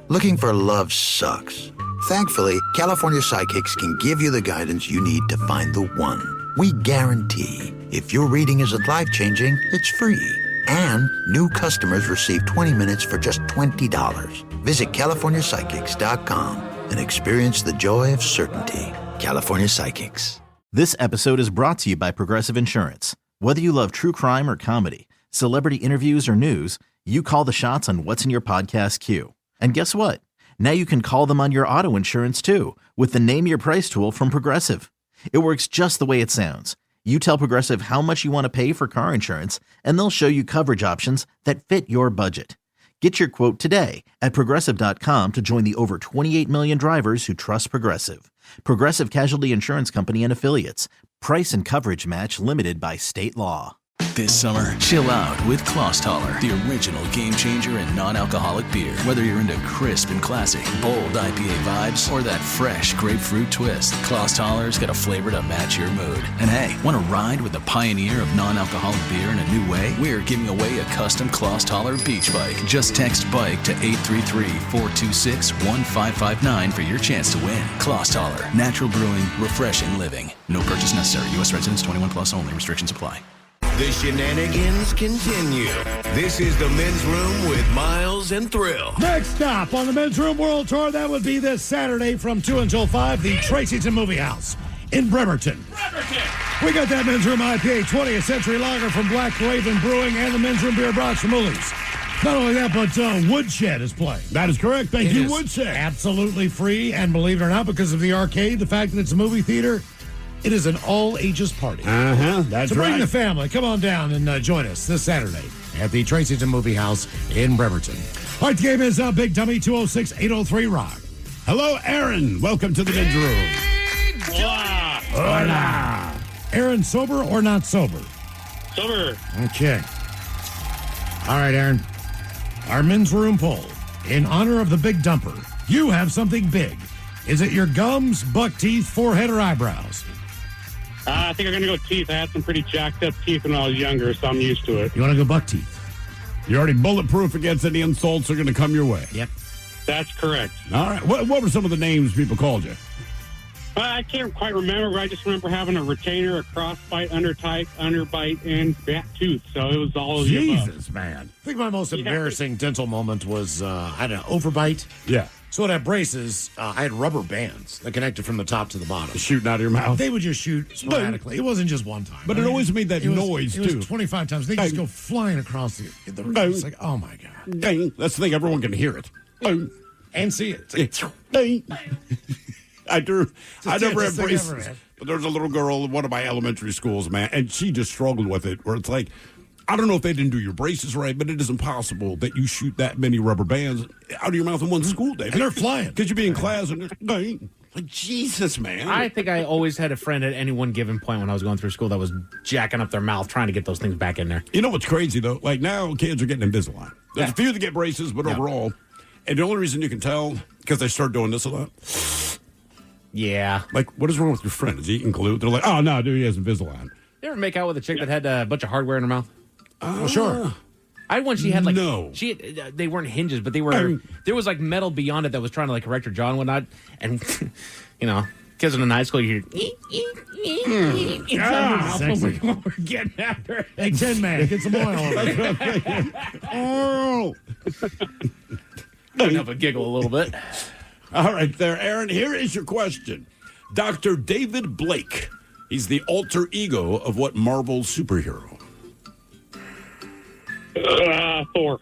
Looking for love sucks. Thankfully, California Psychics can give you the guidance you need to find the one. We guarantee if your reading isn't life-changing, it's free. And new customers receive 20 minutes for just $20. Visit CaliforniaPsychics.com and experience the joy of certainty. California Psychics. This episode is brought to you by Progressive Insurance. Whether you love true crime or comedy, celebrity interviews or news, you call the shots on what's in your podcast queue. And guess what? Now you can call them on your auto insurance too with the Name Your Price tool from Progressive. It works just the way it sounds. You tell Progressive how much you want to pay for car insurance, and they'll show you coverage options that fit your budget. Get your quote today at Progressive.com to join the over 28 million drivers who trust Progressive. Progressive Casualty Insurance Company and Affiliates. Price and coverage match limited by state law. This summer, chill out with Klosstaller, the original game changer in non-alcoholic beer. Whether you're into crisp and classic, bold IPA vibes, or that fresh grapefruit twist, Klosstaller's got a flavor to match your mood. And hey, want to ride with the pioneer of non-alcoholic beer in a new way? We're giving away a custom Klosstaller beach bike. Just text BIKE to 833-426-1559 for your chance to win. Klosstaller, natural brewing, refreshing living. No purchase necessary. U.S. residents 21 plus only. Restrictions apply. The shenanigans continue. This is the Men's Room with Miles and Thrill. Next stop on the Men's Room World Tour, that would be this Saturday from 2 until 5, the Tracy's Movie House in Bremerton. We got that Men's Room IPA 20th Century Lager from Black Raven Brewing and the Men's Room Beer Box from Woolies. Not only that, but Woodshed is playing. That is correct. Thank you, Woodshed. Absolutely free, and believe it or not, because of the arcade, the fact that it's a movie theater, it is an all-ages party. That's so bring right. the family. Come on down and join us this Saturday at the Tracy's Movie House in Bremerton. All right, the game is Big Dummy 206-803-ROCK. Hello, Aaron. Welcome to the Men's Room. Hola. Aaron, sober or not sober? Sober. Okay. All right, Aaron. Our Men's Room poll. In honor of the Big Dumper, you have something big. Is it your gums, buck teeth, forehead, or eyebrows? I think I'm going to go teeth. I had some pretty jacked up teeth when I was younger, so I'm used to it. You want to go buck teeth? You're already bulletproof against any insults that are going to come your way. Yep. That's correct. All right. What were some of the names people called you? I can't quite remember, but I just remember having a retainer, a crossbite, underbite, and bat tooth. So it was all of the above. Jesus, man. I think my most embarrassing dental moment was, I had an overbite. Yeah. So when I had braces, I had rubber bands that connected from the top to the bottom. Shooting out of your mouth? They would just shoot sporadically. It wasn't just one time. But it always made that noise, too. It was 25 times. They just go flying across the room. It's like, oh, my God. Dang. That's the thing. Everyone can hear it. And see it. I never had braces. Ever, but there was a little girl in one of my elementary schools, man, and she just struggled with it, where it's like, I don't know if they didn't do your braces right, but it is impossible that you shoot that many rubber bands out of your mouth in one school day. And they're flying. Because you'd be in class and they're like, Jesus, man. I think I always had a friend at any one given point when I was going through school that was jacking up their mouth trying to get those things back in there. You know what's crazy, though? Like, now kids are getting Invisalign. There's a few that get braces, but overall, and the only reason you can tell, because they start doing this a lot. Yeah. Like, what is wrong with your friend? Is he eating glue? They're like, oh, no, dude, he has Invisalign. You ever make out with a chick that had a bunch of hardware in her mouth? Well, sure. I had one. She had like they weren't hinges, but they were. There was like metal beyond it that was trying to like correct her jaw and whatnot. And Because in high school, you hear... Sexy. We're getting after Hey, Tin Man, get some oil over there. Oh. Couldn't help but giggle a little bit. All right there, Aaron. Here is your question. Dr. David Blake. He's the alter ego of what Marvel superhero? Thor.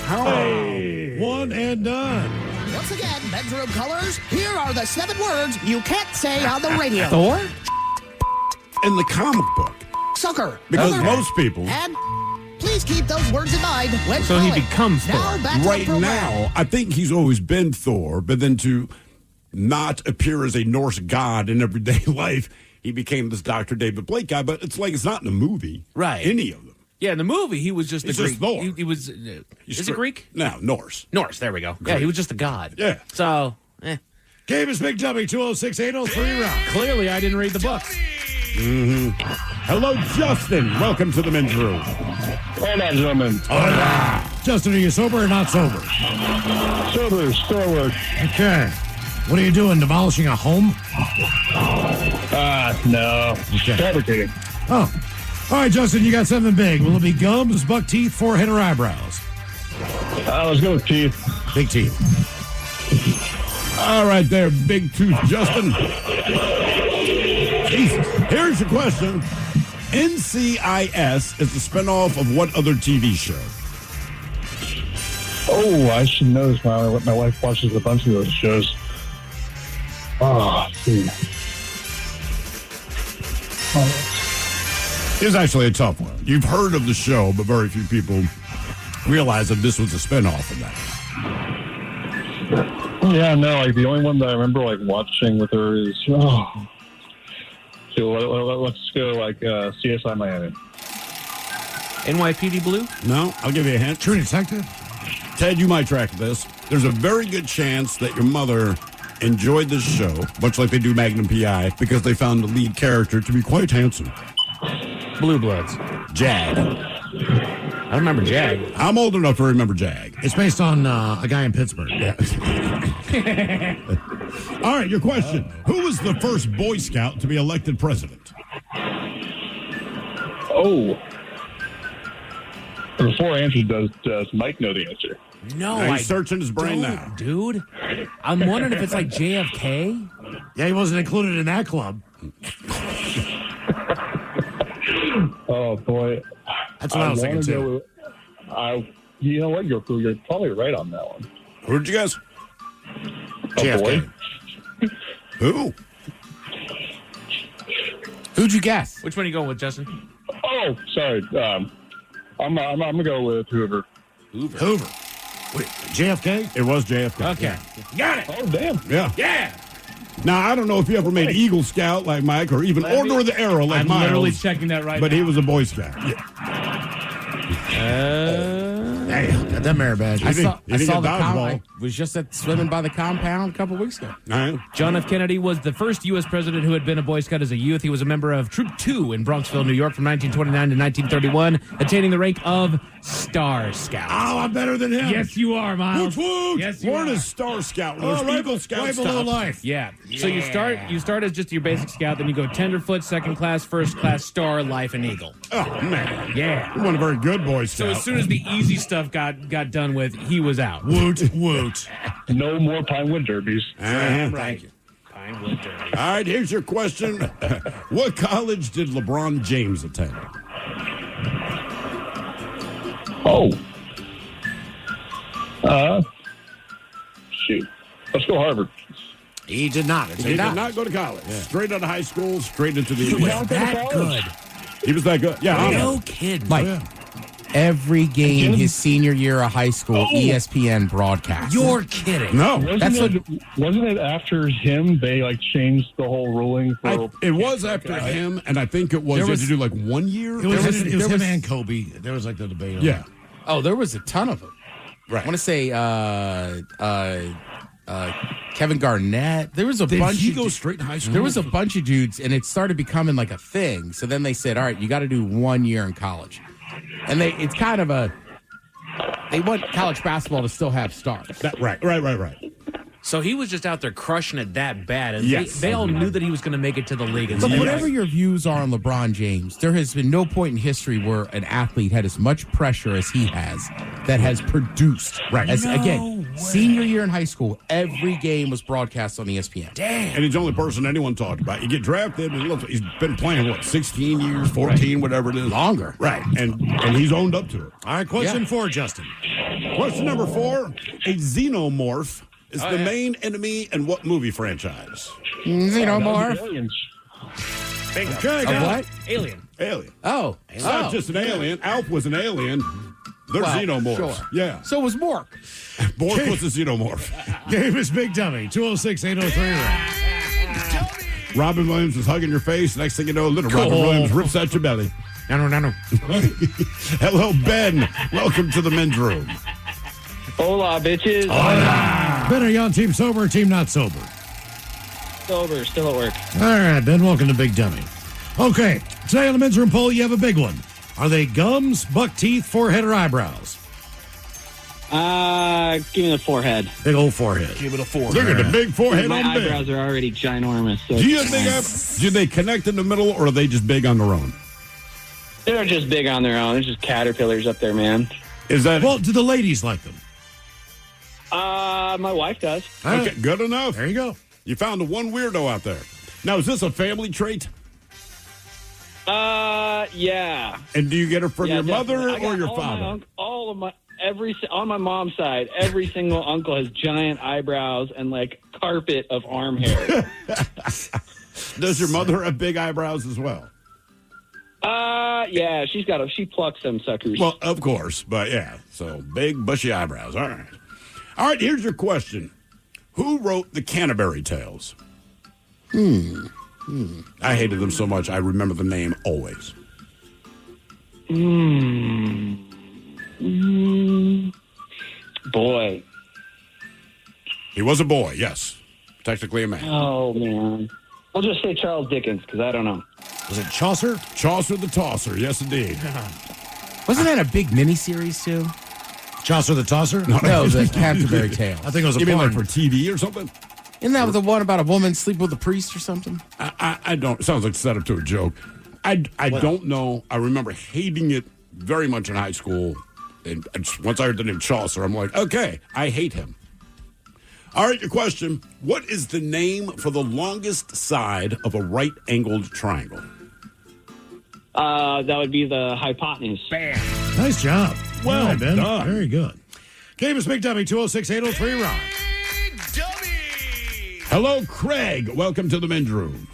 Hey. One and done. Once again, bedroom colors, here are the 7 words you can't say on the radio. Thor? In the comic book. Sucker. Because Other- most people... And please keep those words in mind when So he calling. becomes Now, Thor. back to the Right program. now, I think he's always been Thor, but then to not appear as a Norse god in everyday life, he became this Dr. David Blake guy, but it's like it's not in the movie. Right. Any of them. Yeah, in the movie, he was just He's a just Greek. Thor. He was... He's is it Greek? No, Norse. Norse, there we go. Yeah, Greek. he was just a god. Yeah. So, Game is Big Dummy, 206-803 round. clearly I didn't read the book. Mm-hmm. Hello, Justin. Welcome to the men's room. Hola, gentlemen. Justin, are you sober or not sober? Sober, still work. Okay. What are you doing, demolishing a home? No. Fabricating. Oh. All right, Justin, you got something big. Will it be gums, buck teeth, forehead, or eyebrows? Let's go with teeth. Big teeth. All right there, big tooth Justin. Jesus. Here's your question. NCIS is a spinoff of what other TV show? Oh, I should know this. My wife watches a bunch of those shows. Oh, see. It's actually a tough one. You've heard of the show, but very few people realize that this was a spinoff of that. Yeah, no, like the only one that I remember like watching with her is so let's go like CSI Miami. NYPD Blue? No, I'll give you a hint. True Detective? Ted, you might track this. There's a very good chance that your mother enjoyed this show, much like they do Magnum P.I., because they found the lead character to be quite handsome. Blue Bloods. Jag. I remember Jag. I'm old enough to remember Jag. It's based on a guy in Pittsburgh. Yeah. All right, your question. Who was the first Boy Scout to be elected president? Oh. Before I answer, does Mike know the answer? No, He's searching his brain now. Dude. I'm wondering if it's like JFK. Yeah, he wasn't included in that club. Oh, boy. That's what I was thinking, too. You know what? You're probably right on that one. Who did you guess? JFK. Who? Who'd you guess? Which one are you going with, Justin? Oh, sorry. I'm gonna go with Hoover. Hoover. Wait, JFK? It was JFK. Okay. Got it. Oh, damn. Yeah. Yeah. Now, I don't know if you ever made Eagle Scout like Mike or even Order of the Arrow like I'm Miles. literally checking that right But now. he was a Boy Scout. Yeah. Hey, got that merit badge. I saw get the dodgeball. I was just at swimming by the compound a couple weeks ago. All right. John F. Kennedy was the first U.S. president who had been a Boy Scout as a youth. He was a member of Troop 2 in Bronxville, New York from 1929 to 1931, attaining the rank of Star Scout. Oh, I'm better than him. Yes, you are, Miles. Woot woot. Yes, you Where are. does Star Scout? Oh, Where's right, Eagle Scout right below stop? life. Yeah. So you start as just your basic scout, then you go tenderfoot, second class, first class, star, life, and eagle. Oh, man. Yeah. You want a very good Boy So Scout. as soon as the easy stuff got done with, he was out. Woot, woot. No more Pinewood Derbies. Uh-huh. Right. Pinewood Derby. All right, here's your question. What college did LeBron James attend? Oh. Shoot. Let's go Harvard. He did not. He did not go to college. Straight out of high school, straight into the He was NBA. that good. He was that good. Yeah. No kidding. Mike, every game his senior year of high school, ESPN broadcast. You're kidding. No. Wasn't it after him they like changed the whole ruling for It was after him, and I think it was, There they was- had to do like 1 year. It was, There him was- and Kobe. There was like the debate on Yeah. Oh, there was a ton of them. Right. I want to say Kevin Garnett. There was a Did bunch. he of go du- straight to high school? There was a bunch of dudes, and it started becoming like a thing. So then they said, "All right, you got to do 1 year in college," and it's kind of they want college basketball to still have stars. Right. So he was just out there crushing it that bad. And Yes. they all knew that he was going to make it to the league. And Look, so whatever your views are on LeBron James, there has been no point in history where an athlete had as much pressure as he has that has produced. Right. Again, senior year in high school, every game was broadcast on ESPN. Damn. And he's the only person anyone talked about. You get drafted, and look, he's been playing, 16 years, 14, whatever it is. Longer. Right. And he's owned up to it. All right, question 4, Justin. Question number 4, a xenomorph is the main enemy in what movie franchise? Xenomorph. Okay, A got what? it. Alien. Alien. Oh. It's not just an alien. Alf was an alien. They're Well, xenomorphs. sure. Yeah. So was Mork. Bork was a xenomorph. Game is Big Dummy. 206-803. Robin Williams is hugging your face. Next thing you know, little Robin Williams rips out your belly. No. Hello, Ben. Welcome to the men's room. Hola, bitches. Ben, are you on team sober or team not sober? Sober, still at work. All right, Ben, welcome to Big Dummy. Okay, today on the men's room poll, you have a big one. Are they gums, buck teeth, forehead, or eyebrows? Give me the forehead. Big old forehead. Give it a 4. Look at the big forehead My on Ben. eyebrows are already ginormous. So Do you have big eyebrows? Do they connect in the middle, or are they just big on their own? they're just big on their own. They're just caterpillars up there, man. Is that Well, do the ladies like them? My wife does. okay? Good enough. There you go. You found the one weirdo out there. Now, is this a family trait? Yeah. And do you get it from Yeah, your mother definitely. I got or your all my father? all of my on my mom's side, every single uncle has giant eyebrows and like carpet of arm hair. Does your mother have big eyebrows as well? Yeah, she plucks them suckers. Well, of course, but yeah. So big, bushy eyebrows. All right. All right, here's your question. Who wrote the Canterbury Tales? I hated them so much, I remember the name always. Boy. He was a boy, yes. Technically a man. Oh, man. We'll just say Charles Dickens, because I don't know. Was it Chaucer? Chaucer the Tosser, yes, indeed. Wasn't that a big miniseries, too? Chaucer the Tosser? No, the Canterbury Tales. I think it was a You mean like porn. for TV or something? Isn't that the one about a woman sleep with a priest or something? I don't. It sounds like set up to a joke. I don't know. I remember hating it very much in high school. And once I heard the name Chaucer, I'm like, okay, I hate him. All right, your question. What is the name for the longest side of a right-angled triangle? That would be the hypotenuse. Bam. Nice job. Well All right, Ben. done. Very good. Game is Big Dummy, 206-803 Rock. Hello, Craig. Welcome to the men's room.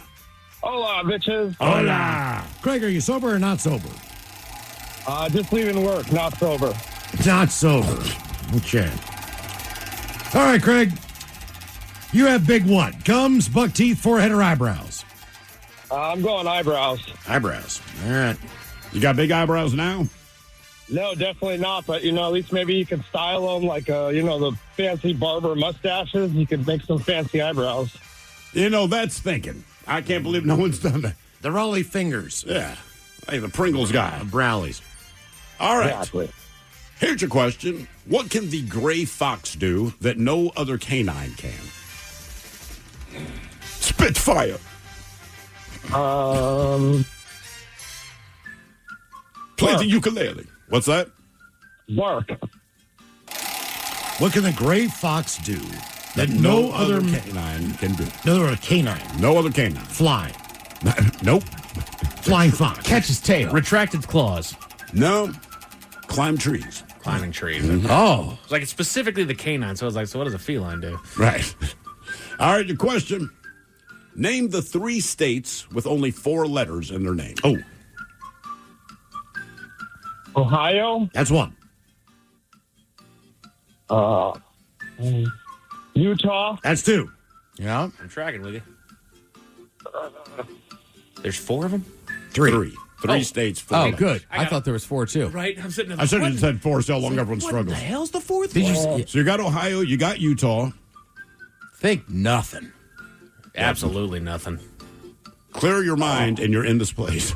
Hola, bitches. Hola. Craig, are you sober or not sober? Just leaving work, not sober. Not sober. Okay. All right, Craig. You have big what? Gums, buck teeth, forehead, or eyebrows? I'm going eyebrows. Eyebrows. All right. You got big eyebrows now? No, definitely not. But, at least maybe you can style them like, the fancy barber mustaches. You could make some fancy eyebrows. That's thinking. I can't believe no one's done that. The Raleigh fingers. Yeah. Hey, the Pringles guy. Browlies. All right. Exactly. Here's your question. What can the gray fox do that no other canine can? Spit fire. Play the ukulele. What's that? Bark. What can the gray fox do that no other canine can do? No other canine. No other canine. Fly. Nope. Flying fox. Catch his tail. Retract its claws. No. Climb trees. Climbing trees. Mm-hmm. Oh. It's like specifically the canine. So I was like, so what does a feline do? Right. All right, your question. Name the 3 states with only 4 letters in their name. Oh. Ohio. That's one. Utah. That's 2. Yeah. I'm tracking with you. There's 4 of them? 3. 3 states, 4 Oh, letters. good. I thought there was 4, too. Right? I'm sitting there. I should have said 4, so how long everyone What struggles. the hell's the 4th Did one? you So you got Ohio, you got Utah. think nothing? Absolutely nothing. Clear your mind, and you're in this place.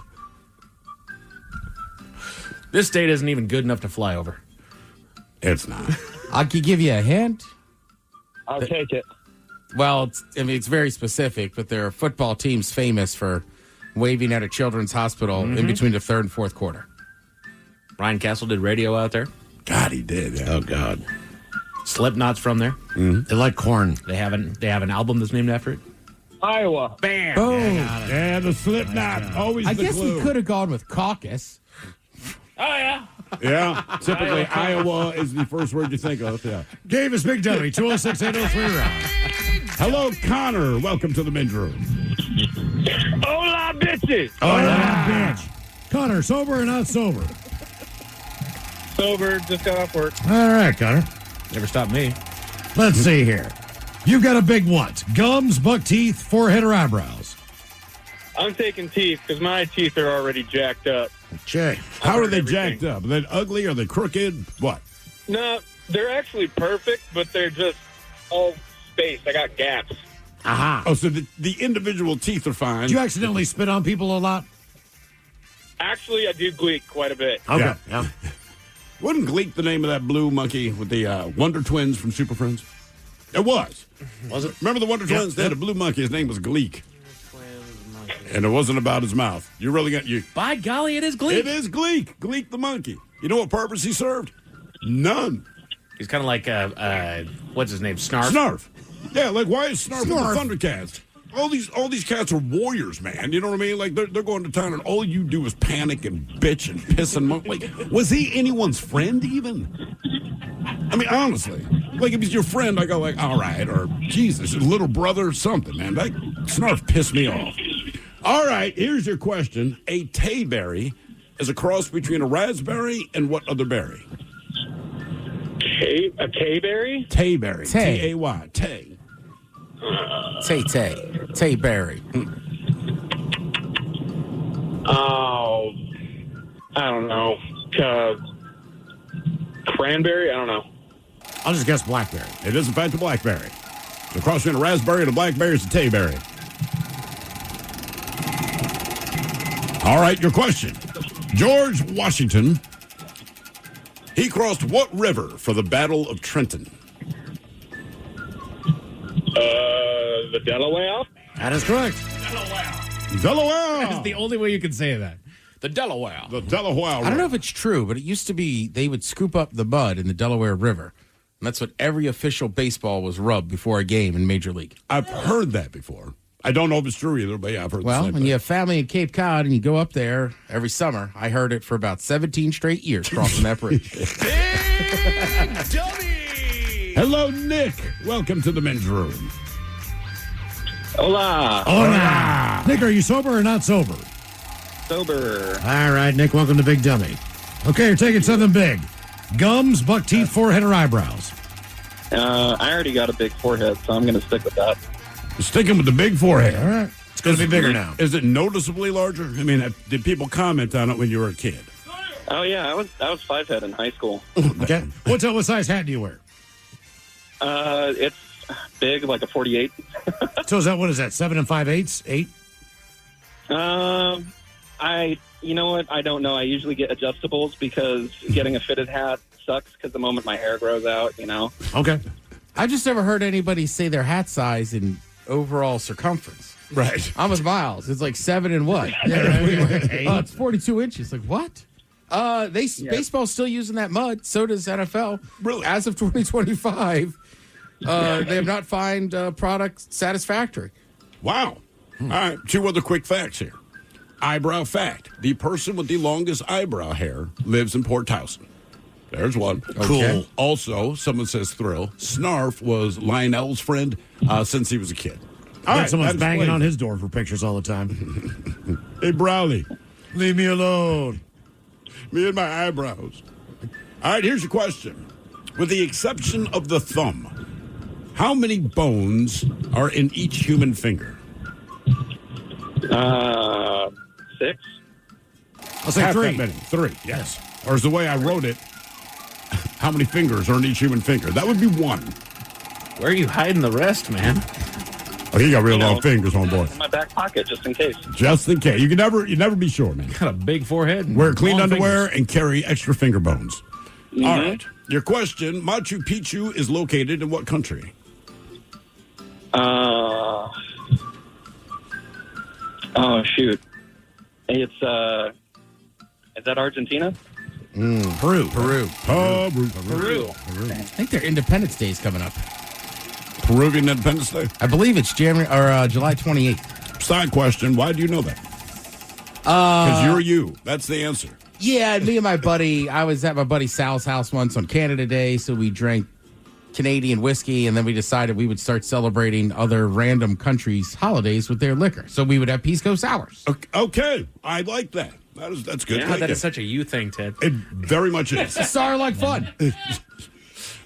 This state isn't even good enough to fly over. It's not. I could give you a hint. I'll take it. Well, it's very specific, but there are football teams famous for waving at a children's hospital in between the third and fourth quarter. Ryan Castle did radio out there. God, he did. Yeah. Oh, God. Slipknot's from there. They like corn. They have an album that's named after it. Iowa. Bam. Boom. Yeah, the Slipknot. Always I the guess clue. we could have gone with caucus. Oh, yeah. Yeah, typically Iowa is the first word you think of. Yeah. Game is Big Dummy, 206-803 Rock. Hello, Connor. Welcome to the men's room. Hola, bitches. Bitch. Connor, sober or not sober? Sober, just got off work. All right, Connor. Never stopped me. Let's see here. You've got a big what? Gums, buck teeth, forehead, or eyebrows? I'm taking teeth because my teeth are already jacked up. Okay. How are they jacked up? Are they ugly? Are they crooked? What? No, they're actually perfect, but they're just all spaced. I got gaps. Aha. Oh, so the individual teeth are fine. Do you accidentally spit on people a lot? Actually, I do gleek quite a bit. Okay. Yeah. Wasn't Gleek the name of that blue monkey with the Wonder Twins from Super Friends? It was. Was it? Remember the Wonder Twins? They had a blue monkey. His name was Gleek. And it wasn't about his mouth. You really got you. By golly, it is Gleek. It is Gleek. Gleek the monkey. You know what purpose he served? None. He's kind of like, what's his name? Snarf? Snarf. Yeah, like why is Snarf with the Thundercats? All these cats are warriors, man. You know what I mean? Like they're going to town, and all you do is panic and bitch and piss and like. Was he anyone's friend even? I mean, honestly, like if he's your friend, I go like, all right, or Jesus, his little brother, something, man. That Snarf pissed me off. All right, here's your question: a tayberry is a cross between a raspberry and what other berry? A K-berry? Tayberry. Tay. T-A-Y. Tay. Tayberry. Oh, I don't know. Cranberry? I don't know. I'll just guess blackberry. It is, in fact, a blackberry. The cross between a raspberry and a blackberry is a tayberry. All right, your question. George Washington, he crossed what river for the Battle of Trenton? The Delaware? That is correct. Delaware. That's the only way you can say that. The Delaware. The Delaware. I don't know if it's true, but it used to be they would scoop up the mud in the Delaware River. And that's what every official baseball was rubbed before a game in Major League. I've heard that before. I don't know if it's true either, but yeah, I've heard Well, the same when thing. you have family in Cape Cod and you go up there every summer, I heard it for about 17 straight years crossing that bridge. Hello, Nick. Welcome to the men's room. Hola. Hola. Nick, are you sober or not sober? Sober. All right, Nick, welcome to Big Dummy. Okay, you're taking something big. Gums, buck teeth, forehead, or eyebrows? I already got a big forehead, so I'm going to stick with that. Sticking with the big forehead. All right. It's going to be bigger now. Is it noticeably larger? I mean, did people comment on it when you were a kid? Oh yeah, I was 5'head in high school. Okay. What size hat do you wear? It's big, like a 48. So what is that? 7 5/8? 8? You know what? I don't know. I usually get adjustables because getting a fitted hat sucks because the moment my hair grows out, you know. Okay. I've just never heard anybody say their hat size in overall circumference. Right. I'm with Miles. It's like 7 and what? It's 42 inches. Like what? Baseball's still using that mud. So does NFL. Really? As of 2025, they have not found product satisfactory. Wow. All right, 2 other quick facts here. Eyebrow fact. The person with the longest eyebrow hair lives in Port Towson. There's one. Cool. Also, someone says thrill. Snarf was Lionel's friend since he was a kid. All right, someone's that banging explains on it. his door for pictures all the time. Hey, Browley. Leave me alone. Me and my eyebrows. All right, here's your question. With the exception of the thumb, how many bones are in each human finger? 6. I'll say Half 3. that many. 3, yes. Or is the way I wrote it, how many fingers are in each human finger? That would be 1. Where are you hiding the rest, man? Oh, he got real long fingers, homeboy. In my back pocket, just in case. Just in case. You never be sure, man. Got a big forehead. And Wear clean long underwear fingers. and carry extra finger bones. Mm-hmm. All right. Your question, Machu Picchu is located in what country? Oh, shoot. It's, is that Argentina? Peru. I think their Independence Day is coming up. Peruvian Independence Day? I believe it's July 28th. Side question, why do you know that? Because you're you. That's the answer. Yeah, me and my buddy, I was at my buddy Sal's house once on Canada Day, so we drank Canadian whiskey, and then we decided we would start celebrating other random countries' holidays with their liquor. So we would have Pisco Sours. Okay, I like that. That's good. Yeah, that is such a you thing, Ted. It very much is. Sour like fun.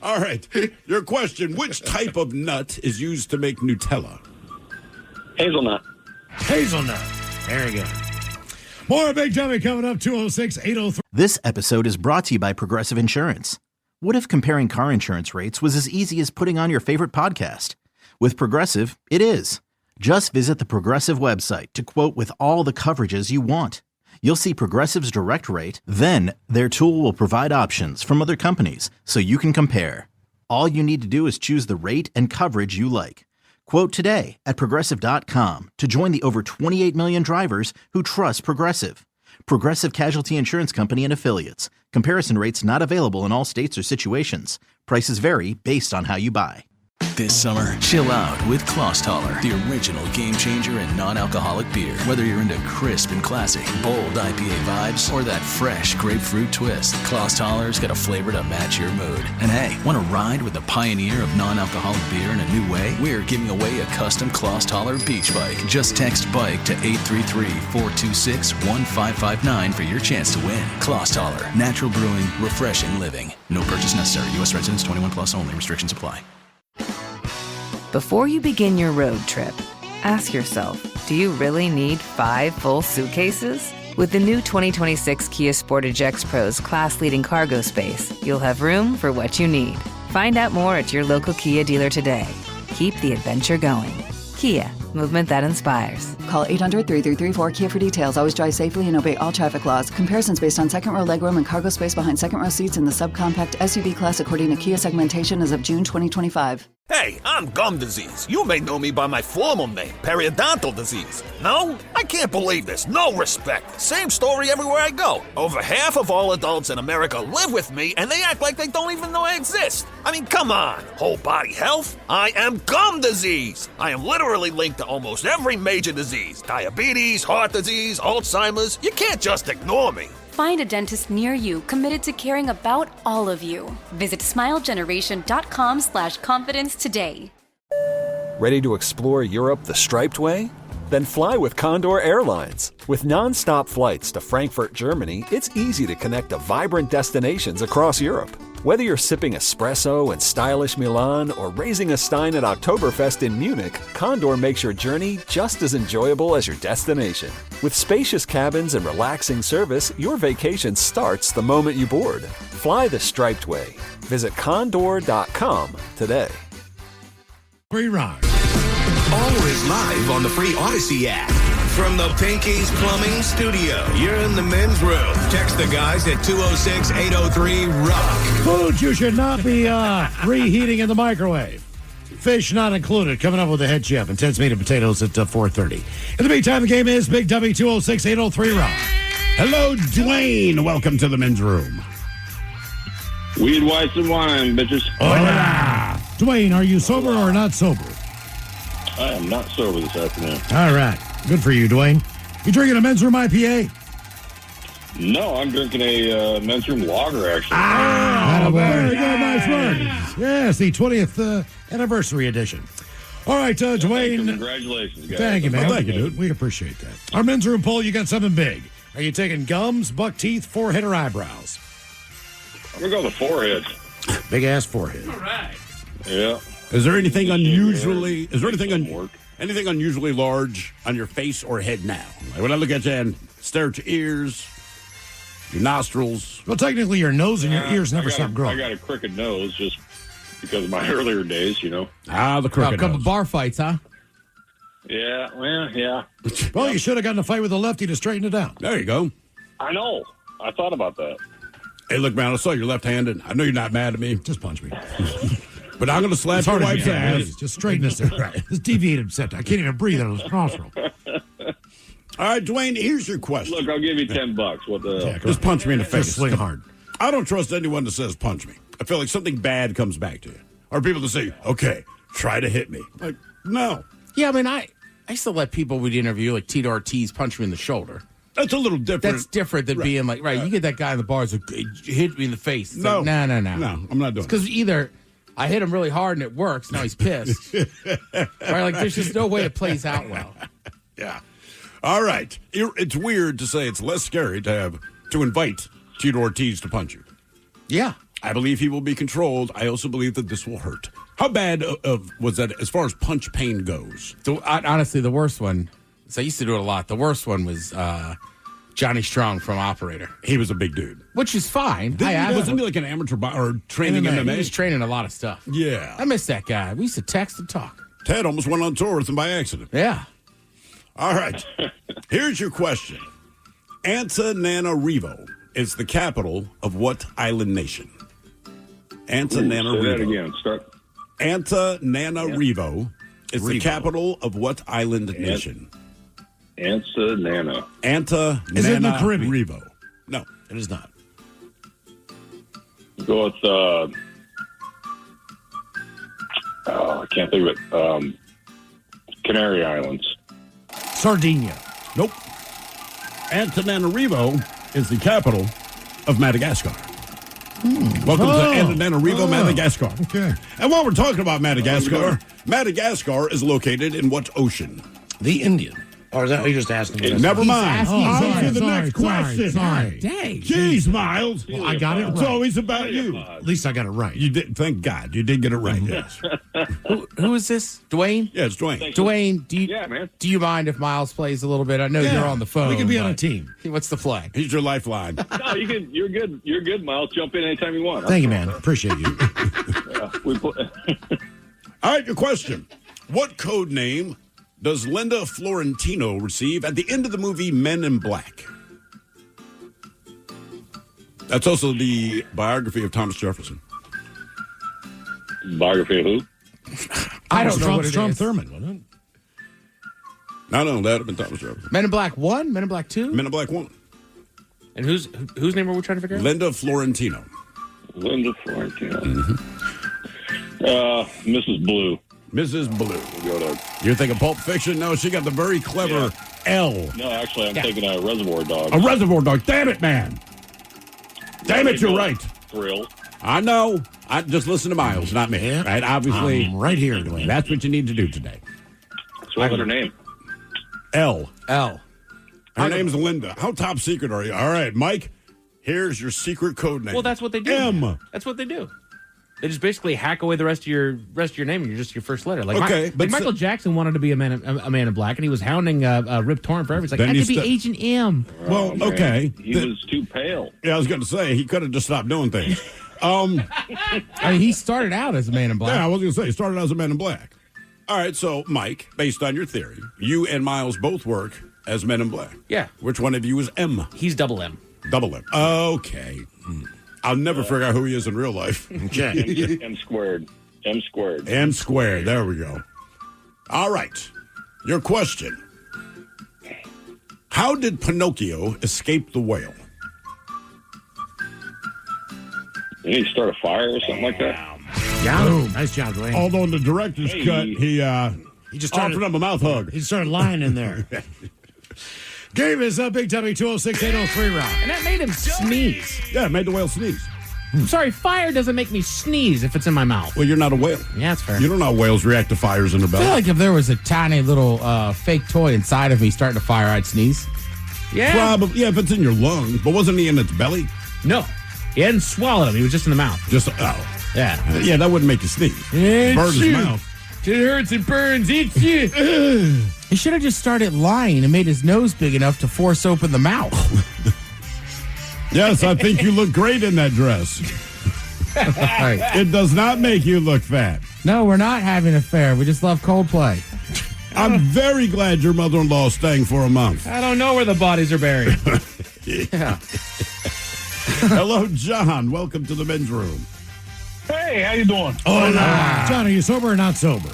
All right, your question, which type of nut is used to make Nutella? Hazelnut. There you go. More Big Dummy coming up, 206-803. This episode is brought to you by Progressive Insurance. What if comparing car insurance rates was as easy as putting on your favorite podcast? With Progressive, it is. Just visit the Progressive website to quote with all the coverages you want. You'll see Progressive's direct rate, then their tool will provide options from other companies so you can compare. All you need to do is choose the rate and coverage you like. Quote today at Progressive.com to join the over 28 million drivers who trust Progressive. Progressive Casualty Insurance Company and Affiliates. Comparison rates not available in all states or situations. Prices vary based on how you buy. This summer, chill out with Klosstaller, the original game changer in non-alcoholic beer. Whether you're into crisp and classic, bold IPA vibes, or that fresh grapefruit twist, Klosstaller's got a flavor to match your mood. And hey, want to ride with the pioneer of non-alcoholic beer in a new way? We're giving away a custom Klosstaller beach bike. Just text BIKE to 833-426-1559 for your chance to win. Klosstaller, natural brewing, refreshing living. No purchase necessary. U.S. residents 21 plus only. Restrictions apply. Before you begin your road trip, ask yourself, do you really need 5 full suitcases? With the new 2026 Kia Sportage X-Pro's class-leading cargo space, you'll have room for what you need. Find out more at your local Kia dealer today. Keep the adventure going. Kia, movement that inspires. Call 800-3334-KIA for details. Always drive safely and obey all traffic laws. Comparisons based on second row legroom and cargo space behind second row seats in the subcompact SUV class according to Kia segmentation as of June 2025. Hey, I'm gum disease. You may know me by my formal name, periodontal disease. No? I can't believe this. No respect. Same story everywhere I go. Over half of all adults in America live with me, and they act like they don't even know I exist. I mean, come on. Whole body health? I am gum disease. I am literally linked to almost every major disease. Diabetes, heart disease, Alzheimer's. You can't just ignore me. Find a dentist near you committed to caring about all of you. Visit smilegeneration.com/confidence today. Ready to explore Europe the striped way? Then fly with Condor Airlines. With non-stop flights to Frankfurt, Germany, it's easy to connect to vibrant destinations across Europe. Whether you're sipping espresso in stylish Milan or raising a stein at Oktoberfest in Munich, Condor makes your journey just as enjoyable as your destination. With spacious cabins and relaxing service, your vacation starts the moment you board. Fly the striped way. Visit condor.com today. Free rock. Always live on the free Odyssey app. From the Pinky's Plumbing Studio, you're in the men's room. Text the guys at 206-803-ROCK. Food you should not be reheating in the microwave. Fish not included. Coming up with the head chef and Ted's meat and potatoes at 4:30. In the meantime, the game is Big W 206-803-ROCK. Hello, Dwayne. Welcome to the men's room. Weed, whites, and wine, bitches. Hola. Dwayne, are you sober or not sober? I am not sober this afternoon. All right. Good for you, Dwayne. You drinking a men's room IPA? No, I'm drinking a men's room lager, actually. Very good. Nice words. Yes, the 20th anniversary edition. All right, Dwayne. Congratulations, guys. Thank you, man. Thank you, dude. We appreciate that. Our men's room poll, you got something big. Are you taking gums, buck teeth, forehead, or eyebrows? I'm going to go with the forehead. Big ass forehead. All right. Yeah. Is there anything unusually? Is there anything unusually large on your face or head now? Like when I look at you and stare at your ears, your nostrils. Well, technically, your nose and your ears never stop growing. I got a crooked nose just because of my earlier days, you know. The crooked A couple nose. bar fights, huh? Yeah, well, yeah. Well, you should have gotten a fight with a lefty to straighten it out. There you go. I know. I thought about that. Hey, look, man, I saw you're left-handed. I know you're not mad at me. Just punch me. But I'm going to slap It's your hard to wife's do. ass. Just straighten this out. Right. It's deviated septum. I can't even breathe out of this nostril. All right, Dwayne, here's your question. Look, I'll give you $10. What the hell? Just punch me in the face. Just swing hard. I don't trust anyone that says punch me. I feel like something bad comes back to you. Or people that say, okay, try to hit me. Like, no. Yeah, I mean, I used to let people we'd interview, like Tito Ortiz, punch me in the shoulder. That's a little different. That's different than being like, you get that guy in the bars who hit me in the face. It's No. like, no. No, I'm not doing it. Because either I hit him really hard and it works, now he's pissed. Right? Like, there's just no way it plays out well. Yeah. All right. It's weird to say it's less scary to invite Tito Ortiz to punch you. Yeah. I believe he will be controlled. I also believe that this will hurt. How bad was that as far as punch pain goes? Honestly, the worst one, so I used to do it a lot. The worst one was Johnny Strong from Operator. He was a big dude. Which is fine. Wasn't he like an amateur or training MMA? He was training a lot of stuff. Yeah. I miss that guy. We used to text and talk. Ted almost went on tour with him by accident. Yeah. All right. Here's your question. Antananarivo is the capital of what island nation? Antananarivo. Say that again. Start. Antananarivo is the capital of what island nation? Antananarivo. Is it in the Caribbean? No, it is not. Go with, I can't think of it. Canary Islands. Sardinia. Nope. Antananarivo is the capital of Madagascar. Welcome to Antananarivo, Madagascar. Okay. And while we're talking about Madagascar, Madagascar is located in what ocean? The Indian. Or is that you just asking me? Never mind. On to the next question. Sorry. Dang. Jeez, Miles. Well, I got it right. It's always about you. At least I got it right. You did. Thank God, you did get it right. Yes. Who is this? Dwayne? Yeah, it's Dwayne. Dwayne, man. do you mind if Miles plays a little bit? I know you're on the phone. We can be on a team. What's the flag? He's your lifeline. No, you can. You're good. You're good, Miles. Jump in anytime you want. Thank you, man. Appreciate you. All right, your question. What code name does Linda Florentino receive at the end of the movie Men in Black? That's also the biography of Thomas Jefferson. Biography of who? I don't know what it Strom is. Thurmond, wasn't it? No, that would have been Thomas Jefferson. Men in Black 1? Men in Black 2? Men in Black 1. And whose name are we trying to figure out? Linda Florentino. Linda Florentino. Mrs. Blue. Mrs. Blue. We'll go to. You're thinking Pulp Fiction? No, she got the very clever L. No, actually, I'm taking a Reservoir Dog. A Reservoir Dog. Damn it, man. Damn it, you're right. Thrill. I know. I just listen to Miles, not me. Right? Obviously, I'm right here, Dwayne. That's what you need to do today. So what was her name? L. L. Her name's Linda. How top secret are you? All right, Mike. Here's your secret code name. Well, that's what they do. M. That's what they do. They just basically hack away the rest of your name and you're just your first letter. Like, Okay, but Michael Jackson wanted to be a man in black, and he was hounding Rip Torn forever. He's like, Then I he could be st- Agent M. Well, man. okay. He was too pale. Yeah, I was going to say, he could have just stopped doing things. I mean, he started out as a Man in Black. Yeah, I was going to say, he started out as a Man in Black. All right, so, Mike, based on your theory, you and Miles both work as Men in Black. Yeah. Which one of you is M? He's double M. Double M. Okay. I'll never figure out who he is in real life. Okay. M squared. M squared. M squared. There we go. All right. Your question. How did Pinocchio escape the whale? Did he start a fire or something like that? Yeah. Boom. Nice job, Dwayne. Although in the director's cut, he just offered him a mouth hug. He started lying in there. Game is Big Dummy 206-803 round. And that made him sneeze. Yeah, it made the whale sneeze. Sorry, fire doesn't make me sneeze if it's in my mouth. Well, you're not a whale. Yeah, that's fair. You don't know how whales react to fires in their I belly. feel like if there was a tiny little fake toy inside of me starting to fire, I'd sneeze. Yeah. Probably. Yeah, if it's in your lung. But wasn't he in its belly? No. He hadn't swallowed him. He was just in the mouth. Just, Yeah. Yeah, that wouldn't make you sneeze. It's Burn his you. mouth. It hurts, it burns, it's you. He should have just started lying and made his nose big enough to force open the mouth. Yes, I think you look great in that dress. It does not make you look fat. No, we're not having an affair. We just love Coldplay. I'm very glad your mother-in-law is staying for a month. I don't know where the bodies are buried. Yeah. Hello, John. Welcome to the men's room. Hey, how you doing? Hola. John, are you sober or not sober?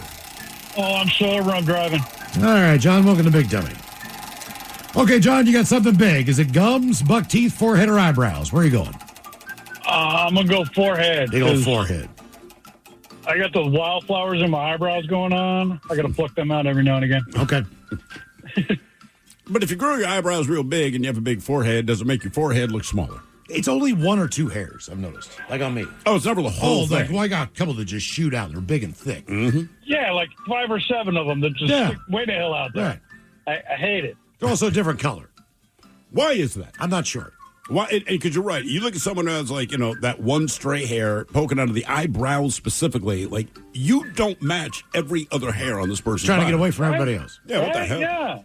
Oh, I'm sober. I'm driving. All right, John, welcome to Big Dummy. Okay, John, you got something big. Is it gums, buck teeth, forehead, or eyebrows? Where are you going? I'm going to go forehead. Big old forehead. I got those wildflowers in my eyebrows going on. I got to pluck them out every now and again. Okay. But if you grow your eyebrows real big and you have a big forehead, does it make your forehead look smaller? It's only 1 or 2 hairs, I've noticed. Like on me. Oh, it's never the whole thing. Well, I got a couple that just shoot out. They're big and thick. Mm-hmm. Yeah, like 5 or 7 of them that just stick way the hell out there. Right. I hate it. They're also a different color. Why is that? I'm not sure. Why? Because you're right. You look at someone who has, like, that one stray hair poking out of the eyebrows specifically. Like, you don't match every other hair on this person's Trying to body. get away from everybody else. Yeah, what the hell? Yeah.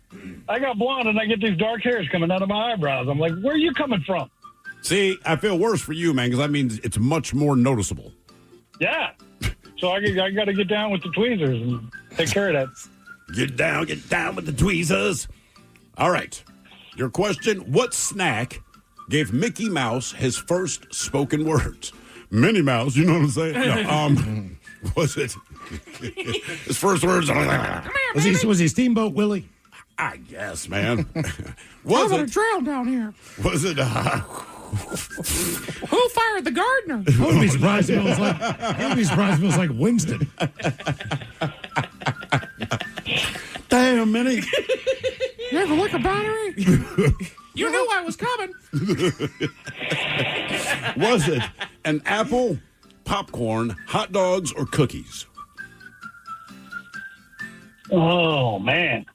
I got blonde and I get these dark hairs coming out of my eyebrows. I'm like, where are you coming from? See, I feel worse for you, man, because that means it's much more noticeable. Yeah. So I got to get down with the tweezers and take care of that. Get down with the tweezers. All right. Your question, what snack gave Mickey Mouse his first spoken words? Minnie Mouse, you know what I'm saying? No, was it his first words? Was he Steamboat Willie? I guess, man. I'm Was going to it? drown down here. Was it? Who fired the gardener? I wouldn't be surprised if it was like Winston. Damn, Minnie. You ever look a battery? You knew I was coming. Was it an apple, popcorn, hot dogs, or cookies? Oh, man.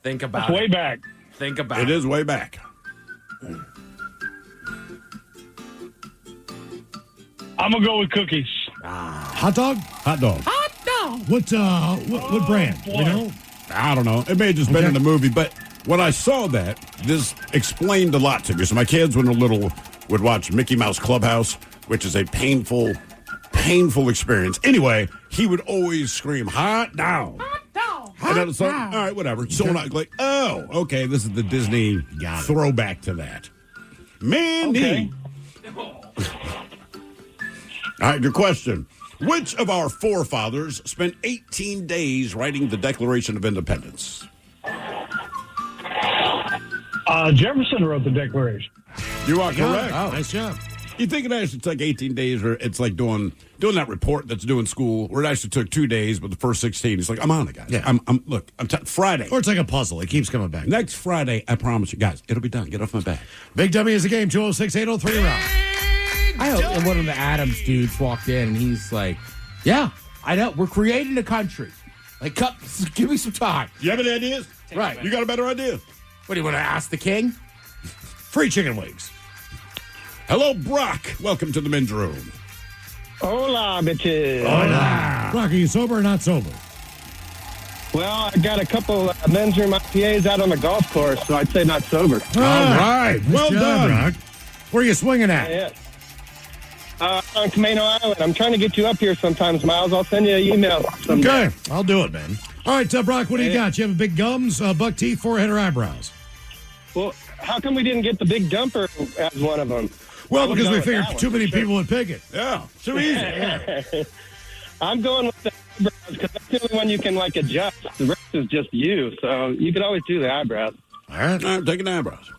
Think about That's way back. Think about It is way back. I'm going to go with cookies. Hot dog? Hot dog. Hot dog. What brand? Boy. You know? I don't know. It may have just been in the movie, but when I saw that, this explained a lot to me. So my kids, when they're little, would watch Mickey Mouse Clubhouse, which is a painful experience. Anyway, he would always scream, hot dog. Hot dog. And then it's like, all right, whatever. So when I like, oh, okay, this is the Disney throwback to that. Mandy. Okay. All right, your question. Which of our forefathers spent 18 days writing the Declaration of Independence? Jefferson wrote the Declaration. You are correct. Oh, nice job. You think it actually took 18 days, or it's like doing that report that's due in school, where it actually took 2 days, but the first 16, it's like, I'm on it, guys. Yeah. I'm Friday. Or it's like a puzzle. It keeps coming back. Next Friday, I promise you, guys, it'll be done. Get off my back. Big Dummy is the game. 206-803 round. I hope and one of the Adams dudes walked in and he's like, yeah, I know. We're creating a country. Like, give me some time. You have any ideas? Right. You got a better idea? What do you want to ask the king? Free chicken wings. Hello, Brock. Welcome to the men's room. Hola, bitches. Hola. Brock, are you sober or not sober? Well, I got a couple men's room IPAs out on the golf course, so I'd say not sober. All right. Well Nice job, done. Brock. Where are you swinging at? Yeah. On Camino Island. I'm trying to get you up here sometimes, Miles. I'll send you an email someday. Okay. I'll do it, man. All right, Brock, what do you got? You have a big gums, buck teeth, forehead, or eyebrows? Well, how come we didn't get the big dumper as one of them? Well, because we figured too many people would pick it. Yeah, too easy. I'm going with the eyebrows because that's the only one you can, adjust. The rest is just you, so you could always do the eyebrows. All right. I'm taking the eyebrows.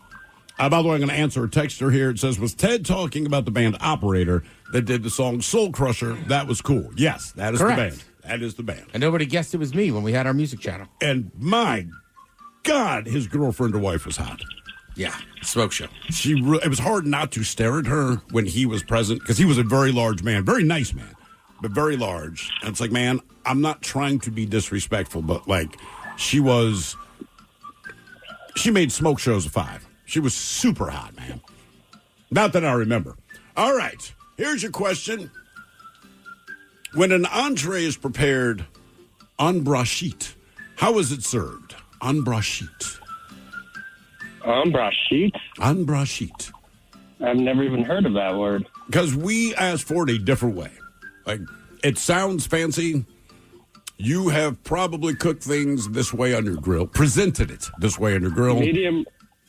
By the way, I'm going to answer a texter here. It says, was Ted talking about the band Operator that did the song Soul Crusher? That was cool. Yes, that is Correct. the band. That is the band. And nobody guessed it was me when we had our music channel. And my God, his girlfriend or wife was hot. Yeah, smoke show. It was hard not to stare at her when he was present because he was a very large man, very nice man, but very large. And it's like, man, I'm not trying to be disrespectful, but she made smoke shows a 5. She was super hot, man. Not that I remember. All right, here's your question. When an entree is prepared en brochette, how is it served? En brochette. En brochette? En brochette. I've never even heard of that word. Because we asked for it a different way. It sounds fancy. You have probably cooked things this way on your grill, presented it this way on your grill.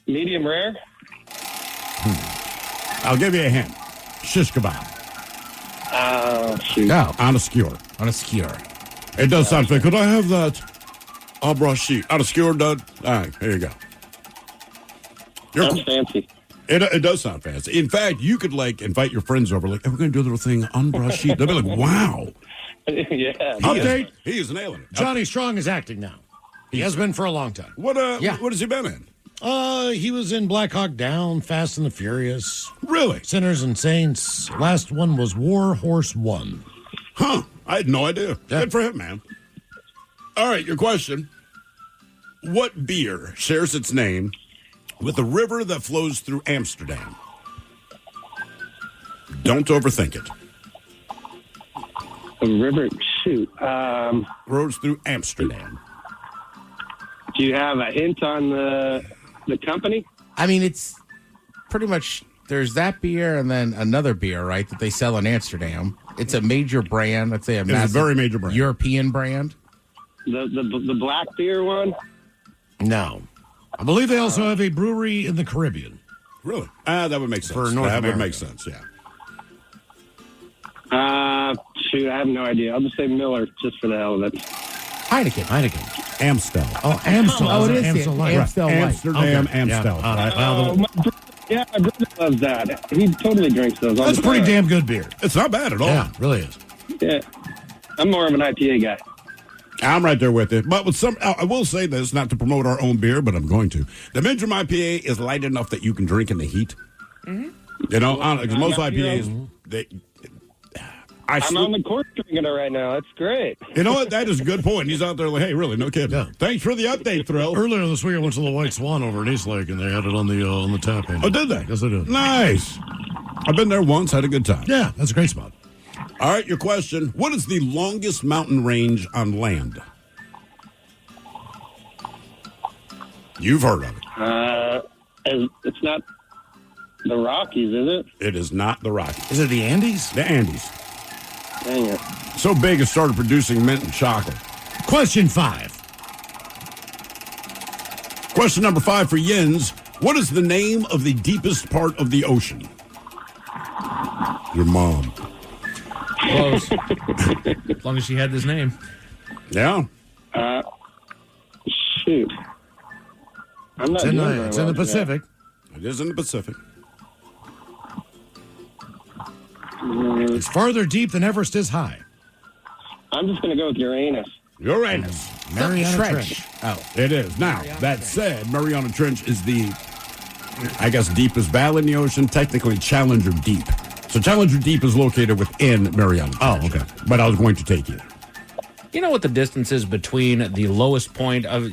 Medium rare? I'll give you a hint. Shish kebab. Shoot. No. On a skewer. On a skewer. It does sound fun. Could I have that abrashi on a skewer, Doug? All right, here you go. That's fancy. It does sound fancy. In fact, you could like invite your friends over, like, hey, we're going to do a little thing on brush. They'll be like, wow. Yeah. Update. He is nailing it. Johnny Strong is acting now. He has been for a long time. What has he been in? He was in Black Hawk Down, Fast and the Furious. Really? Sinners and Saints. Last one was War Horse 1. Huh. I had no idea. Yeah. Good for him, man. All right, your question. What beer shares its name with the river that flows through Amsterdam? Don't overthink it. A river, shoot. Flows through Amsterdam. Do you have a hint on the company? I mean, it's pretty much, there's that beer and then another beer, right, that they sell in Amsterdam. It's a major brand. I'd say It's a very major brand. European brand. The black beer one? No. I believe they also have a brewery in the Caribbean. Really? That would make sense. For North That America. would make sense, yeah. Shoot, I have no idea. I'll just say Miller, just for the hell of it. Heineken. Amstel. Oh, Amstel. Oh, it is Amstel Light. Amstel Light. Amsterdam, Okay. Amstel. Yeah. All right. Well, Yeah, my brother loves that. He totally drinks those. that's pretty damn good beer. It's not bad at all. Yeah, it really is. Yeah. I'm more of an IPA guy. I'm right there with you. But with some, I will say this, not to promote our own beer, but I'm going to. The Midrum IPA is light enough that you can drink in the heat. Mm-hmm. You know, because most IPAs, I'm on the court drinking it right now. That's great. You know what? That is a good point. He's out there like, hey, really, no kidding. Yeah. Thanks for the update, Thrill. Earlier this week, I went to the White Swan over in East Lake, and they had it on the tap. Oh, did they? Yes, they did. Nice. I've been there once, had a good time. Yeah, that's a great spot. All right, your question. What is the longest mountain range on land? You've heard of it. It's not the Rockies, is it? It is not the Rockies. Is it the Andes? The Andes. Dang it. So big it started producing mint and chocolate. Question 5. Question number 5 for Yins. What is the name of the deepest part of the ocean? Your mom. Close. As long as she had this name. Yeah. Shoot. I'm not doing very It's well in the today. Pacific. It is in the Pacific. It's farther deep than Everest is high. I'm just going to go with Uranus. Uranus. Mariana Trench. Oh, it is. Now, that said, Mariana Trench is the, I guess, deepest valley in the ocean, technically Challenger Deep. So Challenger Deep is located within Mariana Trench. Oh, okay. But I was going to take it. You know what the distance is between the lowest point of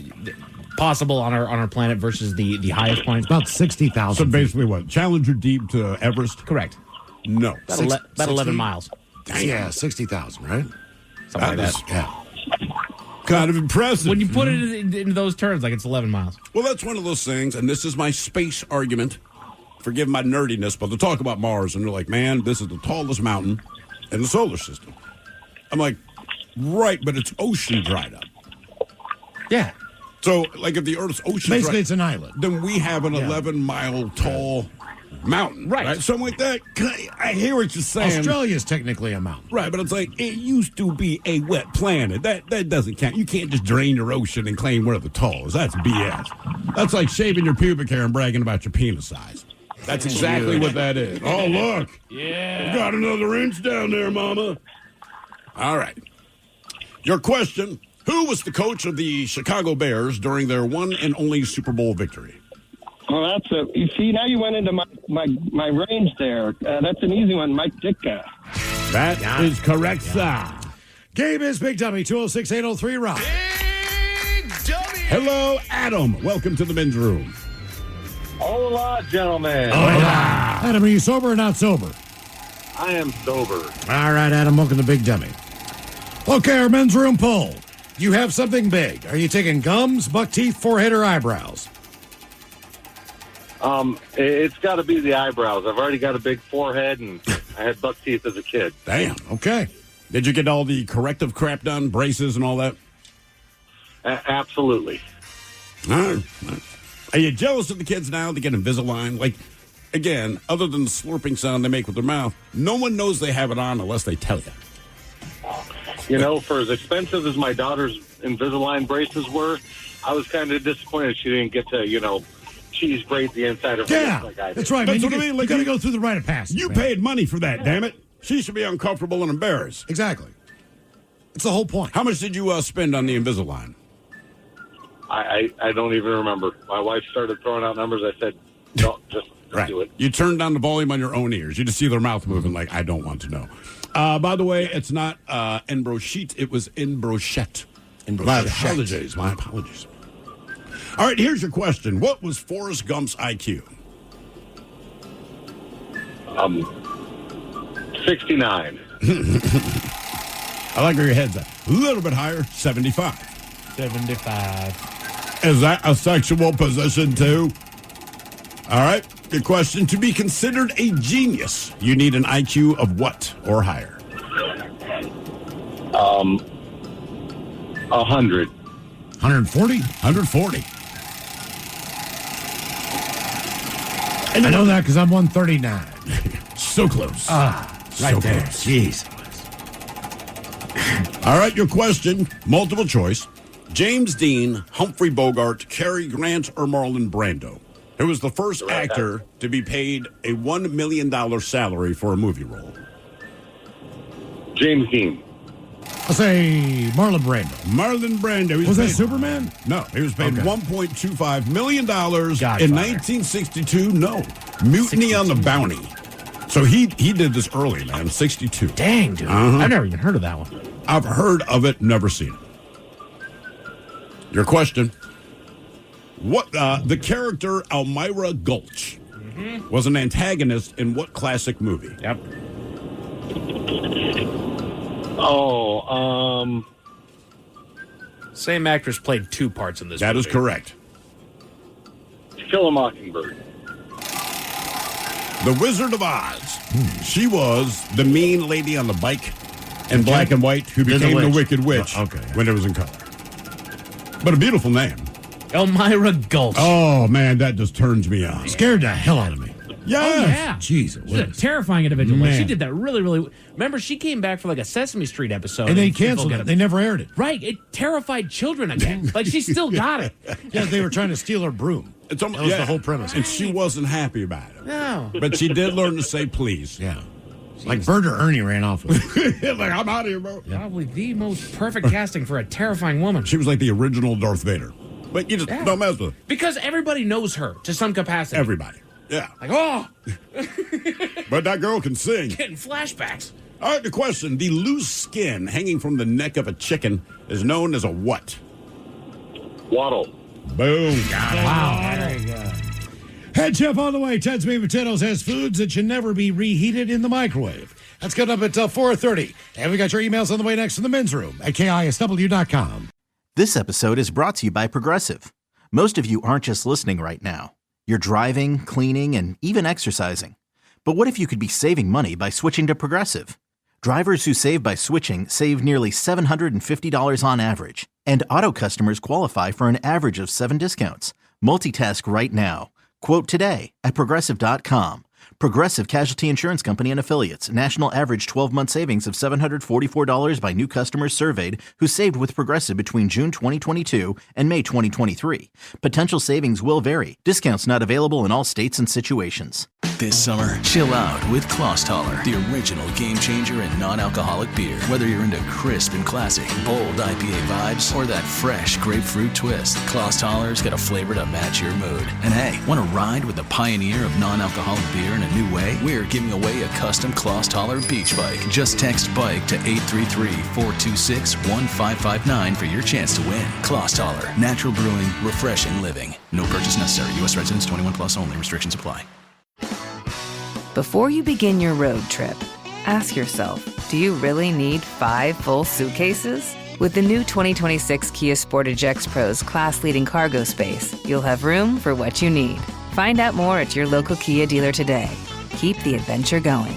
possible on our planet versus the highest point? About 60,000. So basically what? Challenger Deep to Everest? Correct. No. About 11 miles. Yeah, 60,000, right? Something like that. Yeah. Kind of impressive. When you put it in those terms, like it's 11 miles. Well, that's one of those things, and this is my space argument. Forgive my nerdiness, but they'll talk about Mars, and they're like, man, this is the tallest mountain in the solar system. I'm like, right, but it's ocean dried up. Yeah. So, like, if the Earth's ocean Basically, it's an island. then we have an 11-mile tall mountain. Right. Something like that. I hear what you're saying. Australia's technically a mountain. Right, but it's like, it used to be a wet planet. That doesn't count. You can't just drain your ocean and claim we're the tallest. That's BS. That's like shaving your pubic hair and bragging about your penis size. That's exactly what that is. Oh, look. Yeah. You got another inch down there, mama. All right. Your question, who was the coach of the Chicago Bears during their one and only Super Bowl victory? Well, that's a. You see, now you went into my range there. That's an easy one, Mike Ditka. That is correct, sir. Game is Big Dummy, 206-803-ROCK. Hello, Adam. Welcome to the men's room. Hola, gentlemen. Adam, are you sober or not sober? I am sober. All right, Adam, welcome to Big Dummy. Okay, our men's room poll. You have something big. Are you taking gums, buck teeth, forehead, or eyebrows? It's got to be the eyebrows. I've already got a big forehead, and I had buck teeth as a kid. Damn. Okay. Did you get all the corrective crap done, braces and all that? Absolutely. All right. Are you jealous of the kids now? They get Invisalign. Like, again, other than the slurping sound they make with their mouth, no one knows they have it on unless they tell you. You know, for as expensive as my daughter's Invisalign braces were, I was kind of disappointed she didn't get to, cheese grate the inside of her lips like I did. That's right, man. You got to go through the rite of passage. You man. paid money for that, damn it. She should be uncomfortable and embarrassed. Exactly. It's the whole point. How much did you spend on the Invisalign? I don't even remember. My wife started throwing out numbers. I said, no, just do it. You turned down the volume on your own ears. You just see their mouth moving like, I don't want to know. By the way, it's not en brochette. It was en brochette. My apologies. All right, here's your question. What was Forrest Gump's IQ? 69. I like where your head's at. A little bit higher, 75. 75. Is that a sexual position, too? All right. Good question. To be considered a genius, you need an IQ of what or higher? 100. 140? 140. And I know that because I'm 139. So close. Right there. Close. Jeez. All right, your question, multiple choice. James Dean, Humphrey Bogart, Cary Grant, or Marlon Brando? Who was the first actor to be paid a $1 million salary for a movie role? James Dean. I'll say Marlon Brando. Marlon Brando. Was that Superman? No, he was paid $1.25 million Godfather. in 1962. No, Mutiny on the Bounty. So he did this early, man, 62. Dang, dude. I've never even heard of that one. I've heard of it, never seen it. Your question. What the character Elmira Gulch was an antagonist in what classic movie? Yep. Same actress played two parts in this movie. That is correct. Kill a Mockingbird. The Wizard of Oz. She was the mean lady on the bike in black and white who became the Wicked Witch when it was in color. But a beautiful name. Elmira Gulch. Oh, man, that just turns me on. Scared the hell out of me. Yes. Oh, yeah. Jesus. She's a terrifying individual. Like, Man. she did that really. Remember, she came back for like a Sesame Street episode. And they canceled it. They never aired it. Right. It terrified children again. Like, she still got it. Yeah, they were trying to steal her broom. It's almost, That was the whole premise. And she wasn't happy about it. No. But she did learn to say please. Yeah. Like Bert or Ernie ran off with it. Like, I'm out of here, bro. Probably the most perfect casting for a terrifying woman. She was like the original Darth Vader. But you just don't mess with her. Because everybody knows her to some capacity. Everybody. Yeah. Like, oh! But that girl can sing. Getting flashbacks. All right, the question. The loose skin hanging from the neck of a chicken is known as a what? Waddle. Boom. Wow. Very good. Head chef on the way. Ted's Meat Potatoes has foods that should never be reheated in the microwave. That's coming up at 4:30. And we got your emails on the way next to the men's room at KISW.com. This episode is brought to you by Progressive. Most of you aren't just listening right now. You're driving, cleaning, and even exercising. But what if you could be saving money by switching to Progressive? Drivers who save by switching save nearly $750 on average. And auto customers qualify for an average of 7 discounts. Multitask right now. Quote today at Progressive.com. Progressive Casualty Insurance Company and Affiliates. National average 12-month savings of $744 by new customers surveyed who saved with Progressive between June 2022 and May 2023. Potential savings will vary. Discounts not available in all states and situations. This summer, chill out with Klosstaller, the original game changer in non-alcoholic beer. Whether you're into crisp and classic, bold IPA vibes, or that fresh grapefruit twist, Klosstaller's got a flavor to match your mood. And hey, want to ride with the pioneer of non-alcoholic beer in a new way? We're giving away a custom Klosstaller beach bike. Just text BIKE to 833-426-1559 for your chance to win. Klosstaller, natural brewing, refreshing living. No purchase necessary. U.S. residents 21 plus only. Restrictions apply. Before you begin your road trip, ask yourself, do you really need 5 full suitcases? With the new 2026 Kia Sportage X-Pro's class-leading cargo space, you'll have room for what you need. Find out more at your local Kia dealer today. Keep the adventure going.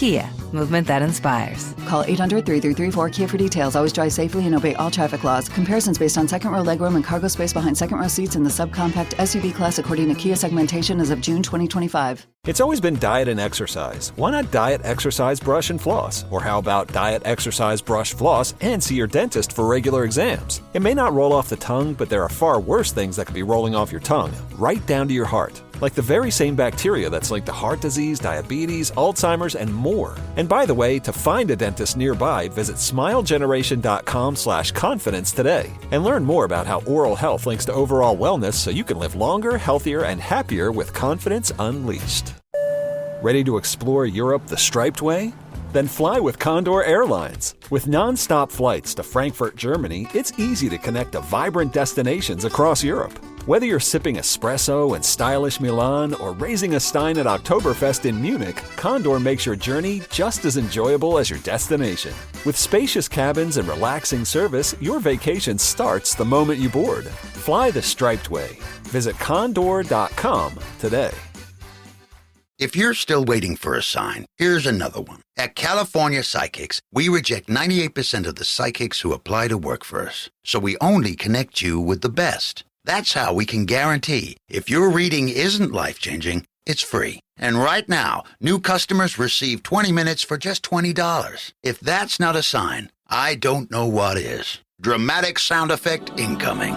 Kia, movement that inspires. Call 800-3334-KIA for details. Always drive safely and obey all traffic laws. Comparisons based on second row legroom and cargo space behind second row seats in the subcompact SUV class according to Kia segmentation as of June 2025. It's always been diet and exercise. Why not diet, exercise, brush, and floss? Or how about diet, exercise, brush, floss, and see your dentist for regular exams? It may not roll off the tongue, but there are far worse things that could be rolling off your tongue, right down to your heart. Like the very same bacteria that's linked to heart disease, diabetes, Alzheimer's, and more. And by the way, to find a dentist nearby, visit smilegeneration.com/confidence today and learn more about how oral health links to overall wellness so you can live longer, healthier, and happier with confidence unleashed. Ready to explore Europe the striped way? Then fly with Condor Airlines. With non-stop flights to Frankfurt, Germany, it's easy to connect to vibrant destinations across Europe. Whether you're sipping espresso in stylish Milan or raising a stein at Oktoberfest in Munich, Condor makes your journey just as enjoyable as your destination. With spacious cabins and relaxing service, your vacation starts the moment you board. Fly the striped way. Visit condor.com today. If you're still waiting for a sign, here's another one. At California Psychics, we reject 98% of the psychics who apply to work for us. So we only connect you with the best. That's how we can guarantee if your reading isn't life-changing, it's free. And right now, new customers receive 20 minutes for just $20. If that's not a sign, I don't know what is. Dramatic sound effect incoming.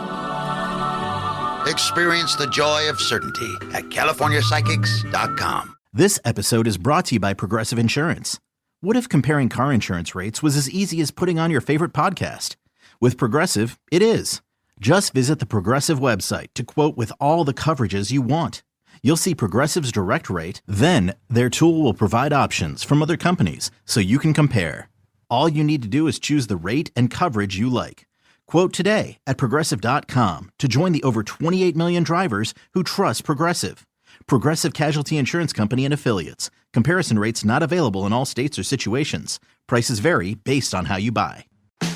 Experience the joy of certainty at CaliforniaPsychics.com. This episode is brought to you by Progressive Insurance. What if comparing car insurance rates was as easy as putting on your favorite podcast? With Progressive, it is. Just visit the Progressive website to quote with all the coverages you want. You'll see Progressive's direct rate, then their tool will provide options from other companies so you can compare. All you need to do is choose the rate and coverage you like. Quote today at Progressive.com to join the over 28 million drivers who trust Progressive. Progressive Casualty Insurance Company and Affiliates. Comparison rates not available in all states or situations. Prices vary based on how you buy.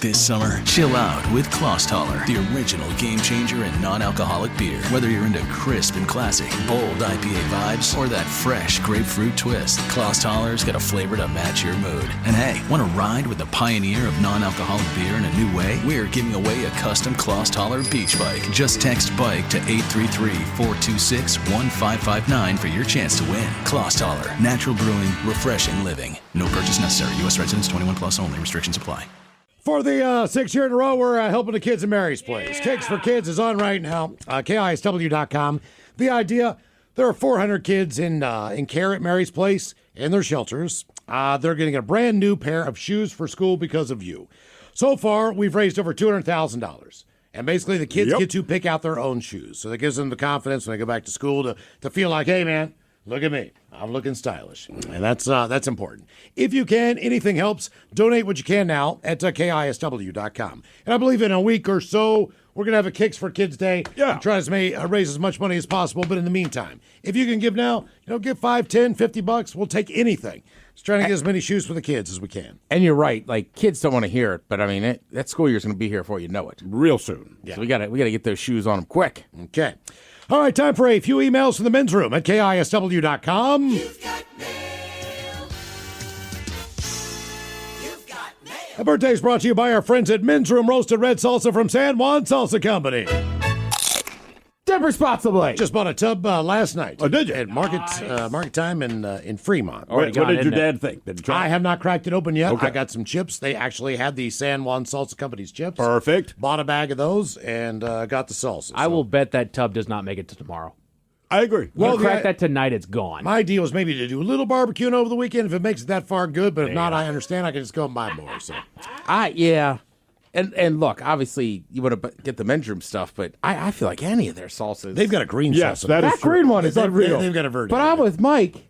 This summer, chill out with Klosstaller, the original game changer in non-alcoholic beer. Whether you're into crisp and classic, bold IPA vibes, or that fresh grapefruit twist, Klosstaller's got a flavor to match your mood. And hey, want to ride with the pioneer of non-alcoholic beer in a new way? We're giving away a custom Klosstaller beach bike. Just text BIKE to 833-426-1559 for your chance to win. Klosstaller, natural brewing, refreshing living. No purchase necessary. U.S. residents 21 plus only. Restrictions apply. For the 6th year in a row, we're helping the kids in Mary's Place. Kicks for Kids is on right now. KISW.com. The idea, there are 400 kids in care at Mary's Place in their shelters. They're getting a brand new pair of shoes for school because of you. So far, we've raised over $200,000. And basically, the kids get to pick out their own shoes. So that gives them the confidence when they go back to school to feel like, hey, man, look at me. I'm looking stylish. And that's important. If you can, anything helps. Donate what you can now at KISW.com. And I believe in a week or so, we're going to have a Kicks for Kids Day. Yeah. Try to raise as much money as possible. But in the meantime, if you can give now, give $5, $10, $50. We'll take anything. Just trying to get as many shoes for the kids as we can. And you're right. Like, kids don't want to hear it, but I mean, that school year's going to be here before you know it. Real soon. Yeah. So we got to get those shoes on them quick. Okay. All right, time for a few emails from the men's room at KISW.com. The birthday is brought to you by our friends at Men's Room Roasted Red Salsa from San Juan Salsa Company. Dip responsibly. Just bought a tub last night. Oh, did you? At Market Time in Fremont. What did your dad think? Did you try? I have not cracked it open yet. Okay. I got some chips. They actually had the San Juan Salsa Company's chips. Perfect. Bought a bag of those and got the salsa. I will bet that tub does not make it to tomorrow. I agree. Well, crack that tonight, it's gone. My deal is maybe to do a little barbecuing over the weekend. If it makes it that far, good. But if not, I understand. I can just go and buy more. So, yeah. And look, obviously, you want to get the men's room stuff, but I feel like any of their salsas. They've got a green salsa. That green one is unreal. They've got a verdict. But I'm with Mike.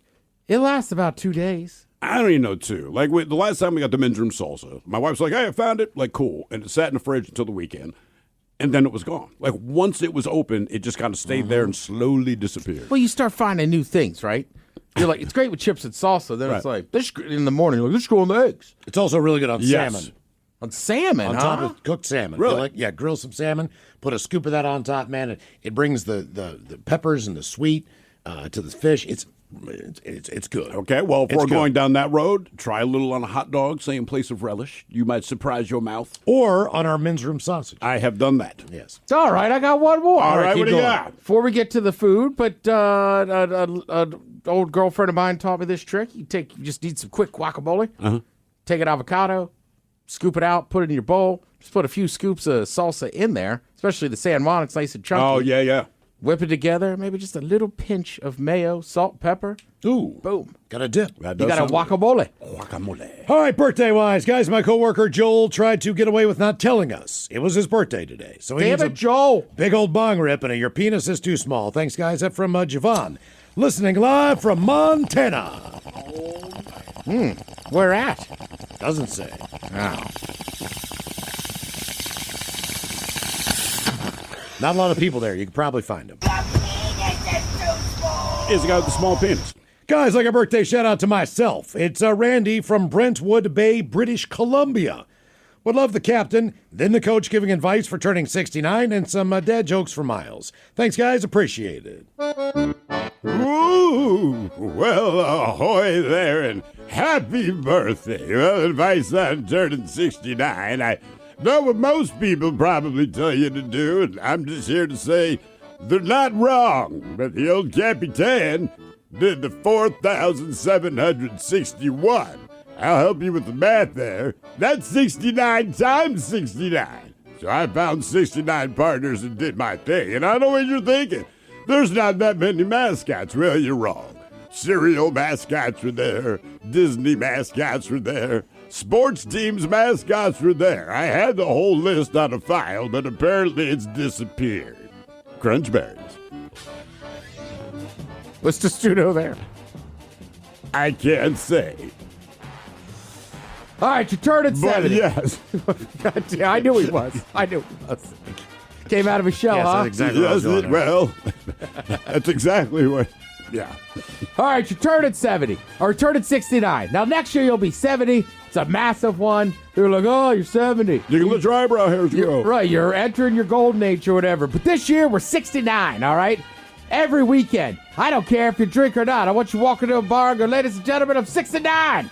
It lasts about 2 days. I don't even know, too. Like, the last time we got the men's room salsa, my wife's like, hey, I found it. Like, cool. And it sat in the fridge until the weekend. And then it was gone. Like, once it was open, it just kind of stayed there and slowly disappeared. Well, you start finding new things, right? You're like, it's great with chips and salsa. Then it's like, in the morning, you're like, let's go on the eggs. It's also really good on salmon. On salmon, on top of cooked salmon. Really? Grill some salmon, put a scoop of that on top, man. It brings the peppers and the sweet to the fish. It's good. Okay, well, if It's we're good. going down that road, try a little on a hot dog, say in place of relish. You might surprise your mouth. Or on our men's room sausage. I have done that. Yes. All right, I got one more. All right, keep what do you going. got? Before we get to the food, but an old girlfriend of mine taught me this trick. You just need some quick guacamole. Uh-huh. Take an avocado, scoop it out, put it in your bowl. Just put a few scoops of salsa in there, especially the San Juan. It's nice and chunky. Oh, yeah. Whip it together. Maybe just a little pinch of mayo, salt, pepper. Ooh. Boom. Got a dip. You got a guacamole. Guacamole. All right, birthday-wise, guys, my coworker Joel tried to get away with not telling us it was his birthday today. So he Damn needs it, Joel. big old bong rip and your penis is too small. Thanks, guys. That's from Javon. Listening live from Montana. Where at? Doesn't say. Oh. Not a lot of people there. You can probably find them. Is the guy with the small penis. Guys, like a birthday shout out to myself. It's Randy from Brentwood Bay, British Columbia. Would love the captain, then the coach giving advice for turning 69, and some dad jokes for Miles. Thanks, guys. Appreciate it. Ooh, well, ahoy there, and happy birthday. Well, if my son turning 69, I know what most people probably tell you to do, and I'm just here to say they're not wrong. But the old Capitan did the 4,761. I'll help you with the math there. That's 69 times 69. So I found 69 partners and did my thing. And I know what you're thinking. There's not that many mascots. Well, you're wrong. Cereal mascots were there. Disney mascots were there. Sports teams mascots were there. I had the whole list on a file, but apparently it's disappeared. Crunchberries. What's the studio there? I can't say. All right, you turned at But 70. yes. Yeah, I knew he was. Came out of a shell, Yes, huh? that's exactly what I was Yes, doing there. well, that's exactly what. Yeah. All right, you turn at 70 or turn at 69. Now, next year you'll be 70. It's a massive one. They're like, oh, you're 70. You can let your eyebrow hairs grow. Right, you're entering your golden age or whatever. But this year we're 69, all right? Every weekend. I don't care if you drink or not. I want you walking to a bar and go, ladies and gentlemen, I'm 69.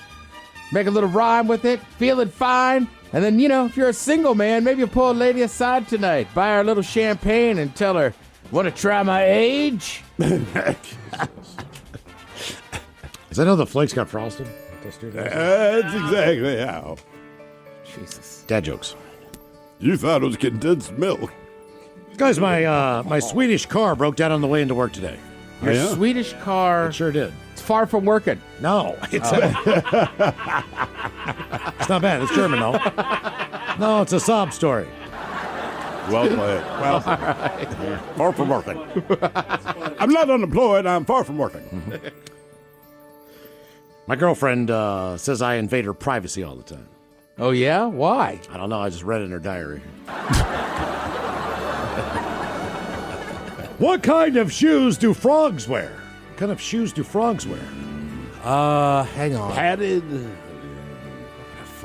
Make a little rhyme with it, feeling fine. And then, if you're a single man, maybe you'll pull a lady aside tonight, buy her a little champagne and tell her, want to try my age? Is that how the flakes got frosted? That's exactly how. Jesus. Dad jokes. You thought it was condensed milk. Guys, my Swedish car broke down on the way into work today. Your Swedish car. It sure did. It's far from working. No, it's it's not bad. It's German, though. No, it's a sob story. Well played. Well, far from working. I'm not unemployed. I'm far from working. My girlfriend says I invade her privacy all the time. Oh, yeah? Why? I don't know. I just read it in her diary. What kind of shoes do frogs wear? What kind of shoes do frogs wear? Hang on. Padded.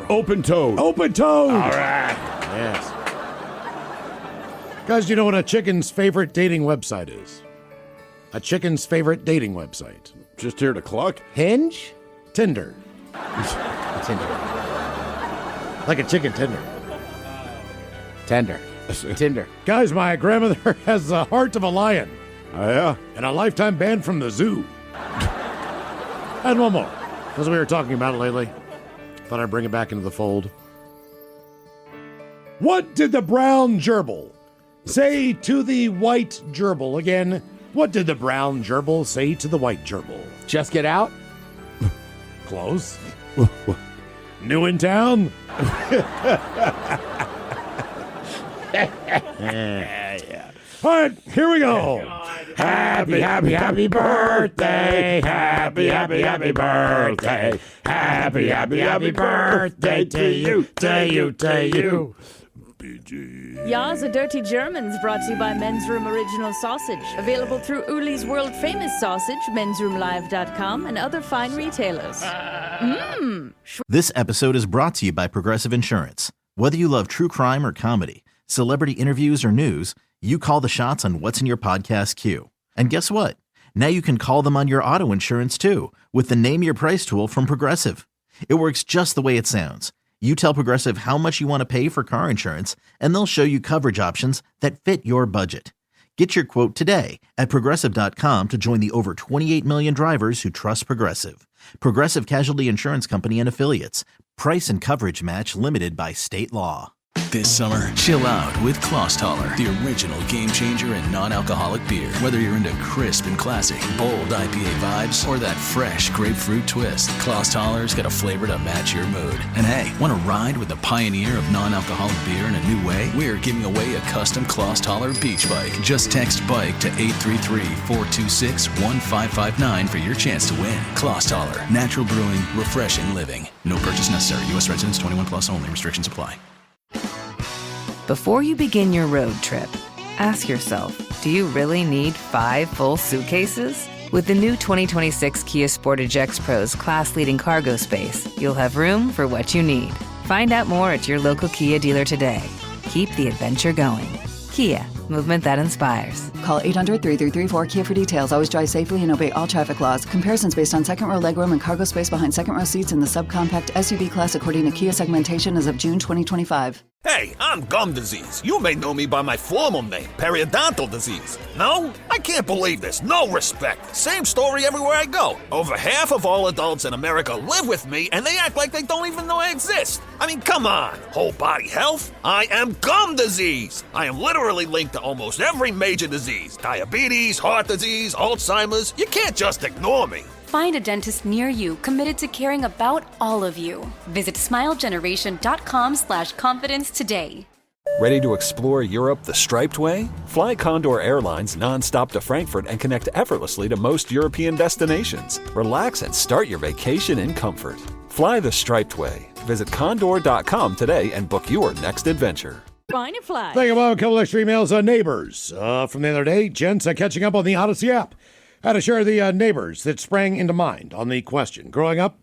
Open-toed. Open-toed. All right. Yes. Guys, do you know what a chicken's favorite dating website is? A chicken's favorite dating website. Just here to cluck? Hinge? Tinder. Tinder. Like a chicken tender. Tinder. Guys, my grandmother has the heart of a lion. Oh, yeah? And a lifetime ban from the zoo. And one more. Because we were talking about it lately. Thought I'd bring it back into the fold. What did the brown gerbil say to the white gerbil? Again, what did the brown gerbil say to the white gerbil? Just get out? Close. New in town? Yeah. All right, here we go. Happy, happy, happy birthday. Happy, happy, happy birthday. Happy, happy, happy birthday to you, to you, to you. Ya's a Dirty Germans brought to you by Men's Room Original Sausage. Available through Uli's world famous sausage, mensroomlive.com, and other fine retailers. This episode is brought to you by Progressive Insurance. Whether you love true crime or comedy, celebrity interviews or news, you call the shots on what's in your podcast queue. And guess what? Now you can call them on your auto insurance too with the Name Your Price tool from Progressive. It works just the way it sounds. You tell Progressive how much you want to pay for car insurance, and they'll show you coverage options that fit your budget. Get your quote today at Progressive.com to join the over 28 million drivers who trust Progressive. Progressive Casualty Insurance Company and Affiliates. Price and coverage match limited by state law. This summer, chill out with Klosstaller, the original game changer in non-alcoholic beer. Whether you're into crisp and classic, bold IPA vibes, or that fresh grapefruit twist, Klosstaller's got a flavor to match your mood. And hey, want to ride with the pioneer of non-alcoholic beer in a new way? We're giving away a custom Klosstaller beach bike. Just text BIKE to 833-426-1559 for your chance to win. Klosstaller, natural brewing, refreshing living. No purchase necessary. U.S. residents 21 plus only. Restrictions apply. Before you begin your road trip, ask yourself, do you really need 5 full suitcases? With the new 2026 Kia Sportage X Pro's class-leading cargo space, you'll have room for what you need. Find out more at your local Kia dealer today. Keep the adventure going. Kia, movement that inspires. Call 800-3334-KIA for details. Always drive safely and obey all traffic laws. Comparisons based on second row legroom and cargo space behind second row seats in the subcompact SUV class according to Kia segmentation as of June 2025. Hey, I'm gum disease. You may know me by my formal name, periodontal disease. No? I can't believe this. No respect. Same story everywhere I go. Over half of all adults in America live with me, and they act like they don't even know I exist. I mean, come on. Whole body health? I am gum disease. I am literally linked to almost every major disease. Diabetes, heart disease, Alzheimer's. You can't just ignore me. Find a dentist near you committed to caring about all of you. Visit smilegeneration.com/confidence today. Ready to explore Europe the striped way? Fly Condor Airlines nonstop to Frankfurt and connect effortlessly to most European destinations. Relax and start your vacation in comfort. Fly the striped way. Visit condor.com today and book your next adventure. Fine and fly. Thank you, Bob. A couple extra emails on neighbors from the other day. Gents, catching up on the Odyssey app. How to share the neighbors that sprang into mind on the question. Growing up,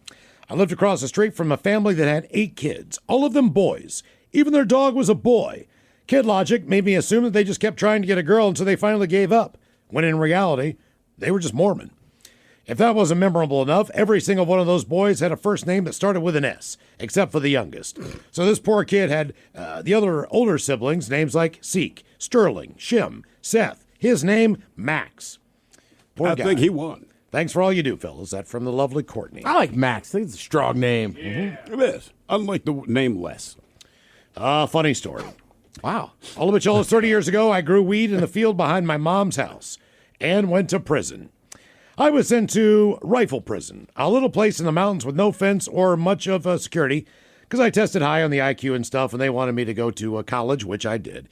I lived across the street from a family that had 8 kids, all of them boys. Even their dog was a boy. Kid logic made me assume that they just kept trying to get a girl until they finally gave up, when in reality, they were just Mormon. If that wasn't memorable enough, every single one of those boys had a first name that started with an S, except for the youngest. So this poor kid had the other older siblings, names like Seek, Sterling, Shim, Seth. His name, Max. Poor guy. Think he won. Thanks for all you do, fellas. That from the lovely Courtney. I like Max. I think it's a strong name. Mm-hmm. It is. Unlike the name Les. Funny story. Wow. All of which almost 30 years ago, I grew weed in the field behind my mom's house and went to prison. I was sent to Rifle Prison, a little place in the mountains with no fence or much of security, because I tested high on the IQ and stuff, and they wanted me to go to college, which I did.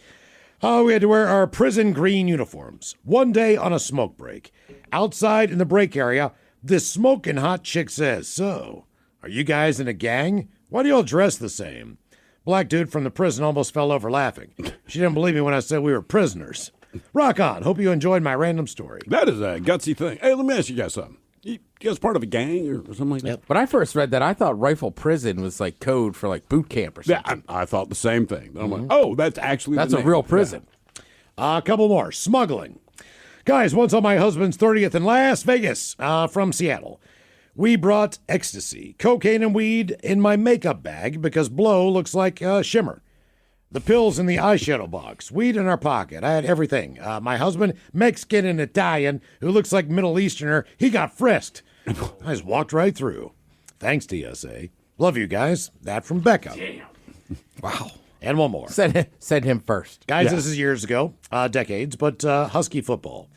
We had to wear our prison green uniforms. One day on a smoke break, outside in the break area, this smoking hot chick says, "So, are you guys in a gang? Why do you all dress the same?" Black dude from the prison almost fell over laughing. She didn't believe me when I said we were prisoners. Rock on. Hope you enjoyed my random story. That is a gutsy thing. Hey, let me ask you guys something. You guys part of a gang or something like that? Yep. When I first read that, I thought Rifle Prison was like code for like boot camp or something. Yeah, I thought the same thing. But I'm like, oh, that's actually that's the a name. real prison. A couple more. Smuggling. Guys, once on my husband's 30th in Las Vegas from Seattle, we brought ecstasy, cocaine, and weed in my makeup bag because blow looks like shimmer. The pills in the eyeshadow box, weed in our pocket. I had everything. My husband, Mexican and Italian, who looks like Middle Easterner, he got frisked. I just walked right through. Thanks, TSA. Love you guys. That from Becca. Damn. Wow. And one more. Send him first. Guys, This is years ago, decades, but Husky football.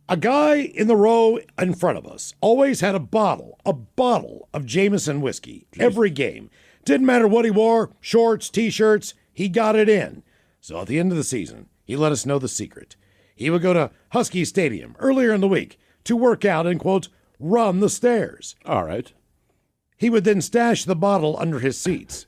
A guy in the row in front of us always had a bottle of Jameson whiskey every game. Didn't matter what he wore, shorts, T-shirts, he got it in. So at the end of the season, he let us know the secret. He would go to Husky Stadium earlier in the week to work out and, quote, run the stairs. All right. He would then stash the bottle under his seats.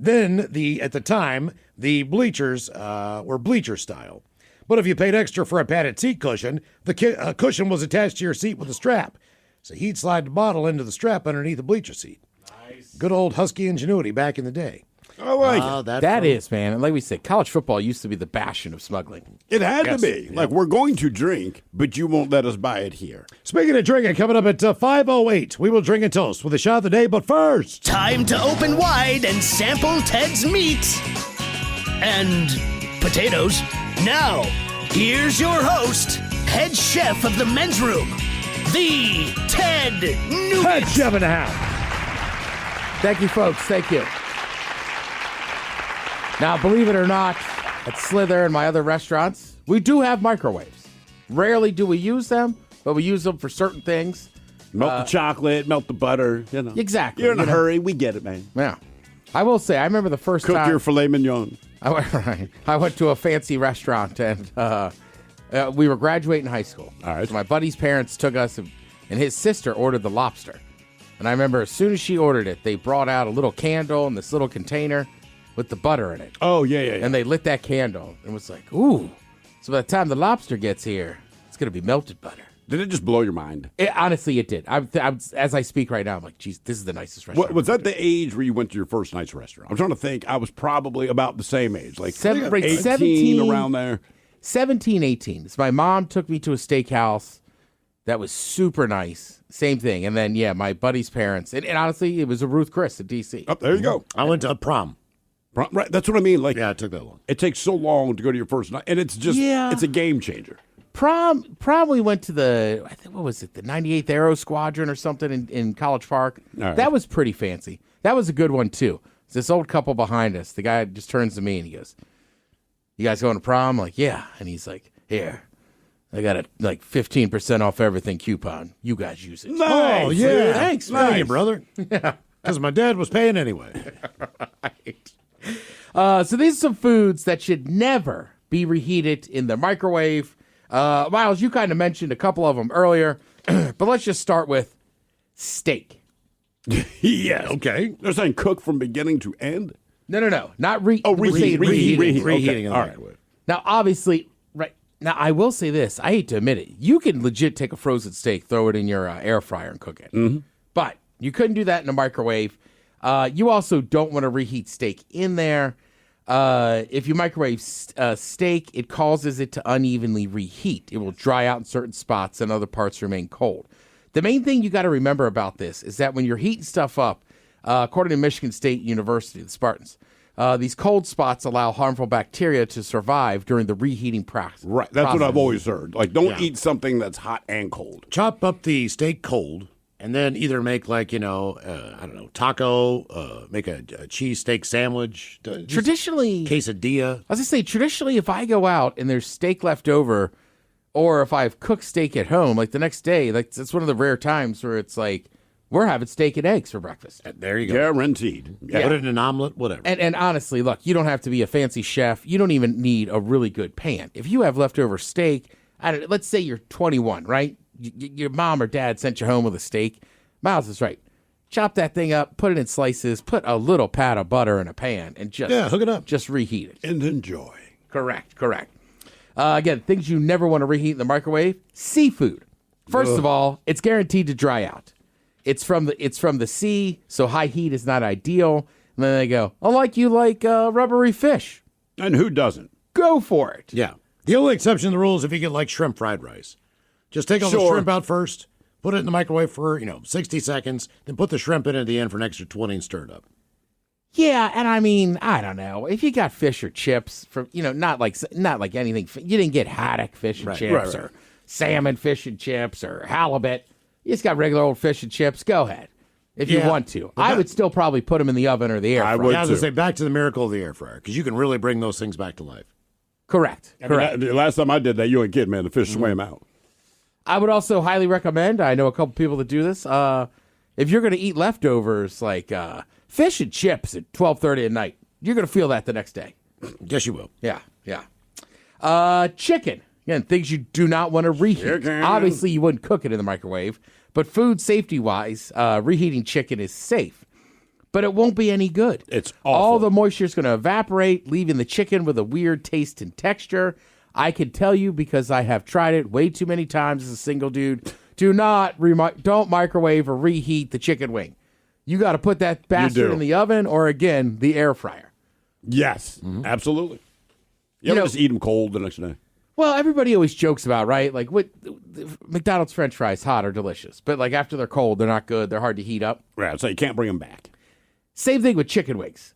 Then, at the time, the bleachers were bleacher style. But if you paid extra for a padded seat cushion, the cushion was attached to your seat with a strap. So he'd slide the bottle into the strap underneath the bleacher seat. Nice. Good old Husky ingenuity back in the day. I like it. That is, man. And like we said, college football used to be the bastion of smuggling. It had Yes. to be. Yeah. Like, we're going to drink, but you won't let us buy it here. Speaking of drinking, coming up at 5:08, we will drink and toast with a shot of the day. But first, Time to open wide and sample Ted's meat and potatoes. Now, here's your host, head chef of the men's room, the Ted Nugent. Head chef in the house. Thank you, folks. Thank you. Now, believe it or not, at Slither and my other restaurants, we do have microwaves. Rarely do we use them, but we use them for certain things. Melt the chocolate, melt the butter, Exactly. You're in a hurry. We get it, man. Yeah. I will say, I remember the first Cook time. your filet mignon. I went to a fancy restaurant, and we were graduating high school. All right. So my buddy's parents took us, and his sister ordered the lobster. And I remember as soon as she ordered it, they brought out a little candle in this little container with the butter in it. Oh, yeah. And they lit that candle and was like, ooh. So by the time the lobster gets here, it's going to be melted butter. Did it just blow your mind? Honestly, it did. As I speak right now, I'm like, geez, this is the nicest restaurant. Was that the age where you went to your first nice restaurant? I'm trying to think. I was probably about the same age, like 18, 17, around there. 17, 18. So my mom took me to a steakhouse that was super nice. Same thing. And then, yeah, my buddy's parents. And honestly, it was a Ruth Chris at D.C. Oh, there you go. I went to a prom. Right, that's what I mean. Like, yeah, it took that long. It takes so long to go to your first night, and it's just, it's a game changer. Prom we went to the, I think, what was it, the 98th Aero Squadron or something in College Park. Right. That was pretty fancy. That was a good one, too. It's this old couple behind us. The guy just turns to me and he goes, you guys going to prom? I'm like, yeah. And he's like, here, I got a 15% off everything coupon. You guys use it. Nice. Oh, yeah. Thanks, Thank man. you, brother. Yeah. Because my dad was paying anyway. Right. So these are some foods that should never be reheated in the microwave. Miles, you kind of mentioned a couple of them earlier, but let's just start with steak. Yes. Okay. They're saying cook from beginning to end? No. Not reheating. Reheating. All right. Now, obviously, right now, I will say this. I hate to admit it. You can legit take a frozen steak, throw it in your air fryer and cook it. Mm-hmm. But you couldn't do that in a microwave. You also don't want to reheat steak in there. If you microwave steak, it causes it to unevenly reheat. It will dry out in certain spots and other parts remain cold. The main thing you got to remember about this is that when you're heating stuff up, according to Michigan State University, the Spartans, these cold spots allow harmful bacteria to survive during the reheating process. Right. That's what I've always heard. Like, don't eat something that's hot and cold. Chop up the steak cold. And then either make I don't know, taco, make a cheesesteak sandwich. Traditionally, quesadilla. I was going to say, traditionally, if I go out and there's steak left over, or if I've cooked steak at home, like the next day, like that's one of the rare times where it's like, we're having steak and eggs for breakfast. There you go. Guaranteed. Yeah. Put it in an omelet, whatever. And honestly, look, you don't have to be a fancy chef. You don't even need a really good pan. If you have leftover steak, let's say you're 21, right? Your mom or dad sent you home with a steak. Miles is right. Chop that thing up, put it in slices, put a little pat of butter in a pan, and just hook it up. Just reheat it. And enjoy. Correct. Again, things you never want to reheat in the microwave. Seafood. First of all, it's guaranteed to dry out. It's from the sea, so high heat is not ideal. And then they go, you like rubbery fish. And who doesn't? Go for it. Yeah. The only exception to the rule is if you get like shrimp fried rice. Just take all the shrimp out first, put it in the microwave for 60 seconds, then put the shrimp in at the end for an extra 20 and stir it up. Yeah, and I mean, I don't know. If you got fish or chips from, not like anything, you didn't get haddock fish and chips or salmon fish and chips or halibut. You just got regular old fish and chips. Go ahead if you want to. I would still probably put them in the oven or the air fryer. I was going to say back to the miracle of the air fryer because you can really bring those things back to life. Correct. The last time I did that, you ain't kidding, man. The fish swam out. I would also highly recommend, I know a couple people that do this, if you're going to eat leftovers like fish and chips at 12:30 at night, you're going to feel that the next day. Yes, you will. Yeah. Chicken. Again, things you do not want to reheat. Chicken. Obviously, you wouldn't cook it in the microwave, but food safety-wise, reheating chicken is safe. But it won't be any good. It's awful. All the moisture is going to evaporate, leaving the chicken with a weird taste and texture. I can tell you because I have tried it way too many times as a single dude. Don't microwave or reheat the chicken wing. You got to put that bastard in the oven or, again, the air fryer. Yes, absolutely. You ever just eat them cold the next day? Well, everybody always jokes about, right? Like, what McDonald's French fries, hot are delicious, but like after they're cold, they're not good. They're hard to heat up. Right, so you can't bring them back. Same thing with chicken wings.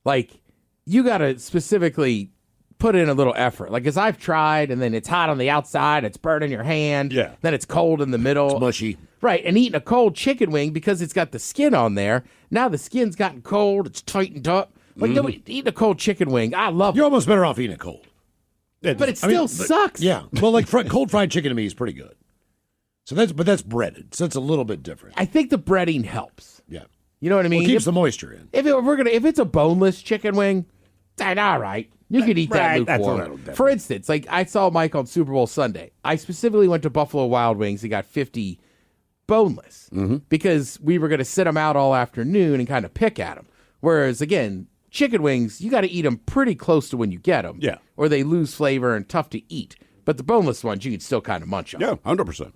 Like, you got to specifically put in a little effort. Like, as I've tried, and then it's hot on the outside, it's burning your hand. Yeah. Then it's cold in the middle. It's mushy. Right, and eating a cold chicken wing because it's got the skin on there. Now the skin's gotten cold. It's tightened up. Like, no, eating a cold chicken wing, I love You're it. almost better off eating it cold. But it still sucks. Yeah. Well, like cold fried chicken to me is pretty good. So that's breaded. So it's a little bit different. I think the breading helps. Yeah. You know what I mean? Well, it keeps the moisture in. If it's a boneless chicken wing, then all right. You could eat that Right, that's a lukewarm. little different. For instance, like I saw Mike on Super Bowl Sunday. I specifically went to Buffalo Wild Wings and got 50 boneless because we were going to sit them out all afternoon and kind of pick at them. Whereas, again, chicken wings, you got to eat them pretty close to when you get them. Yeah. Or they lose flavor and tough to eat. But the boneless ones, you can still kind of munch on. Yeah, 100%.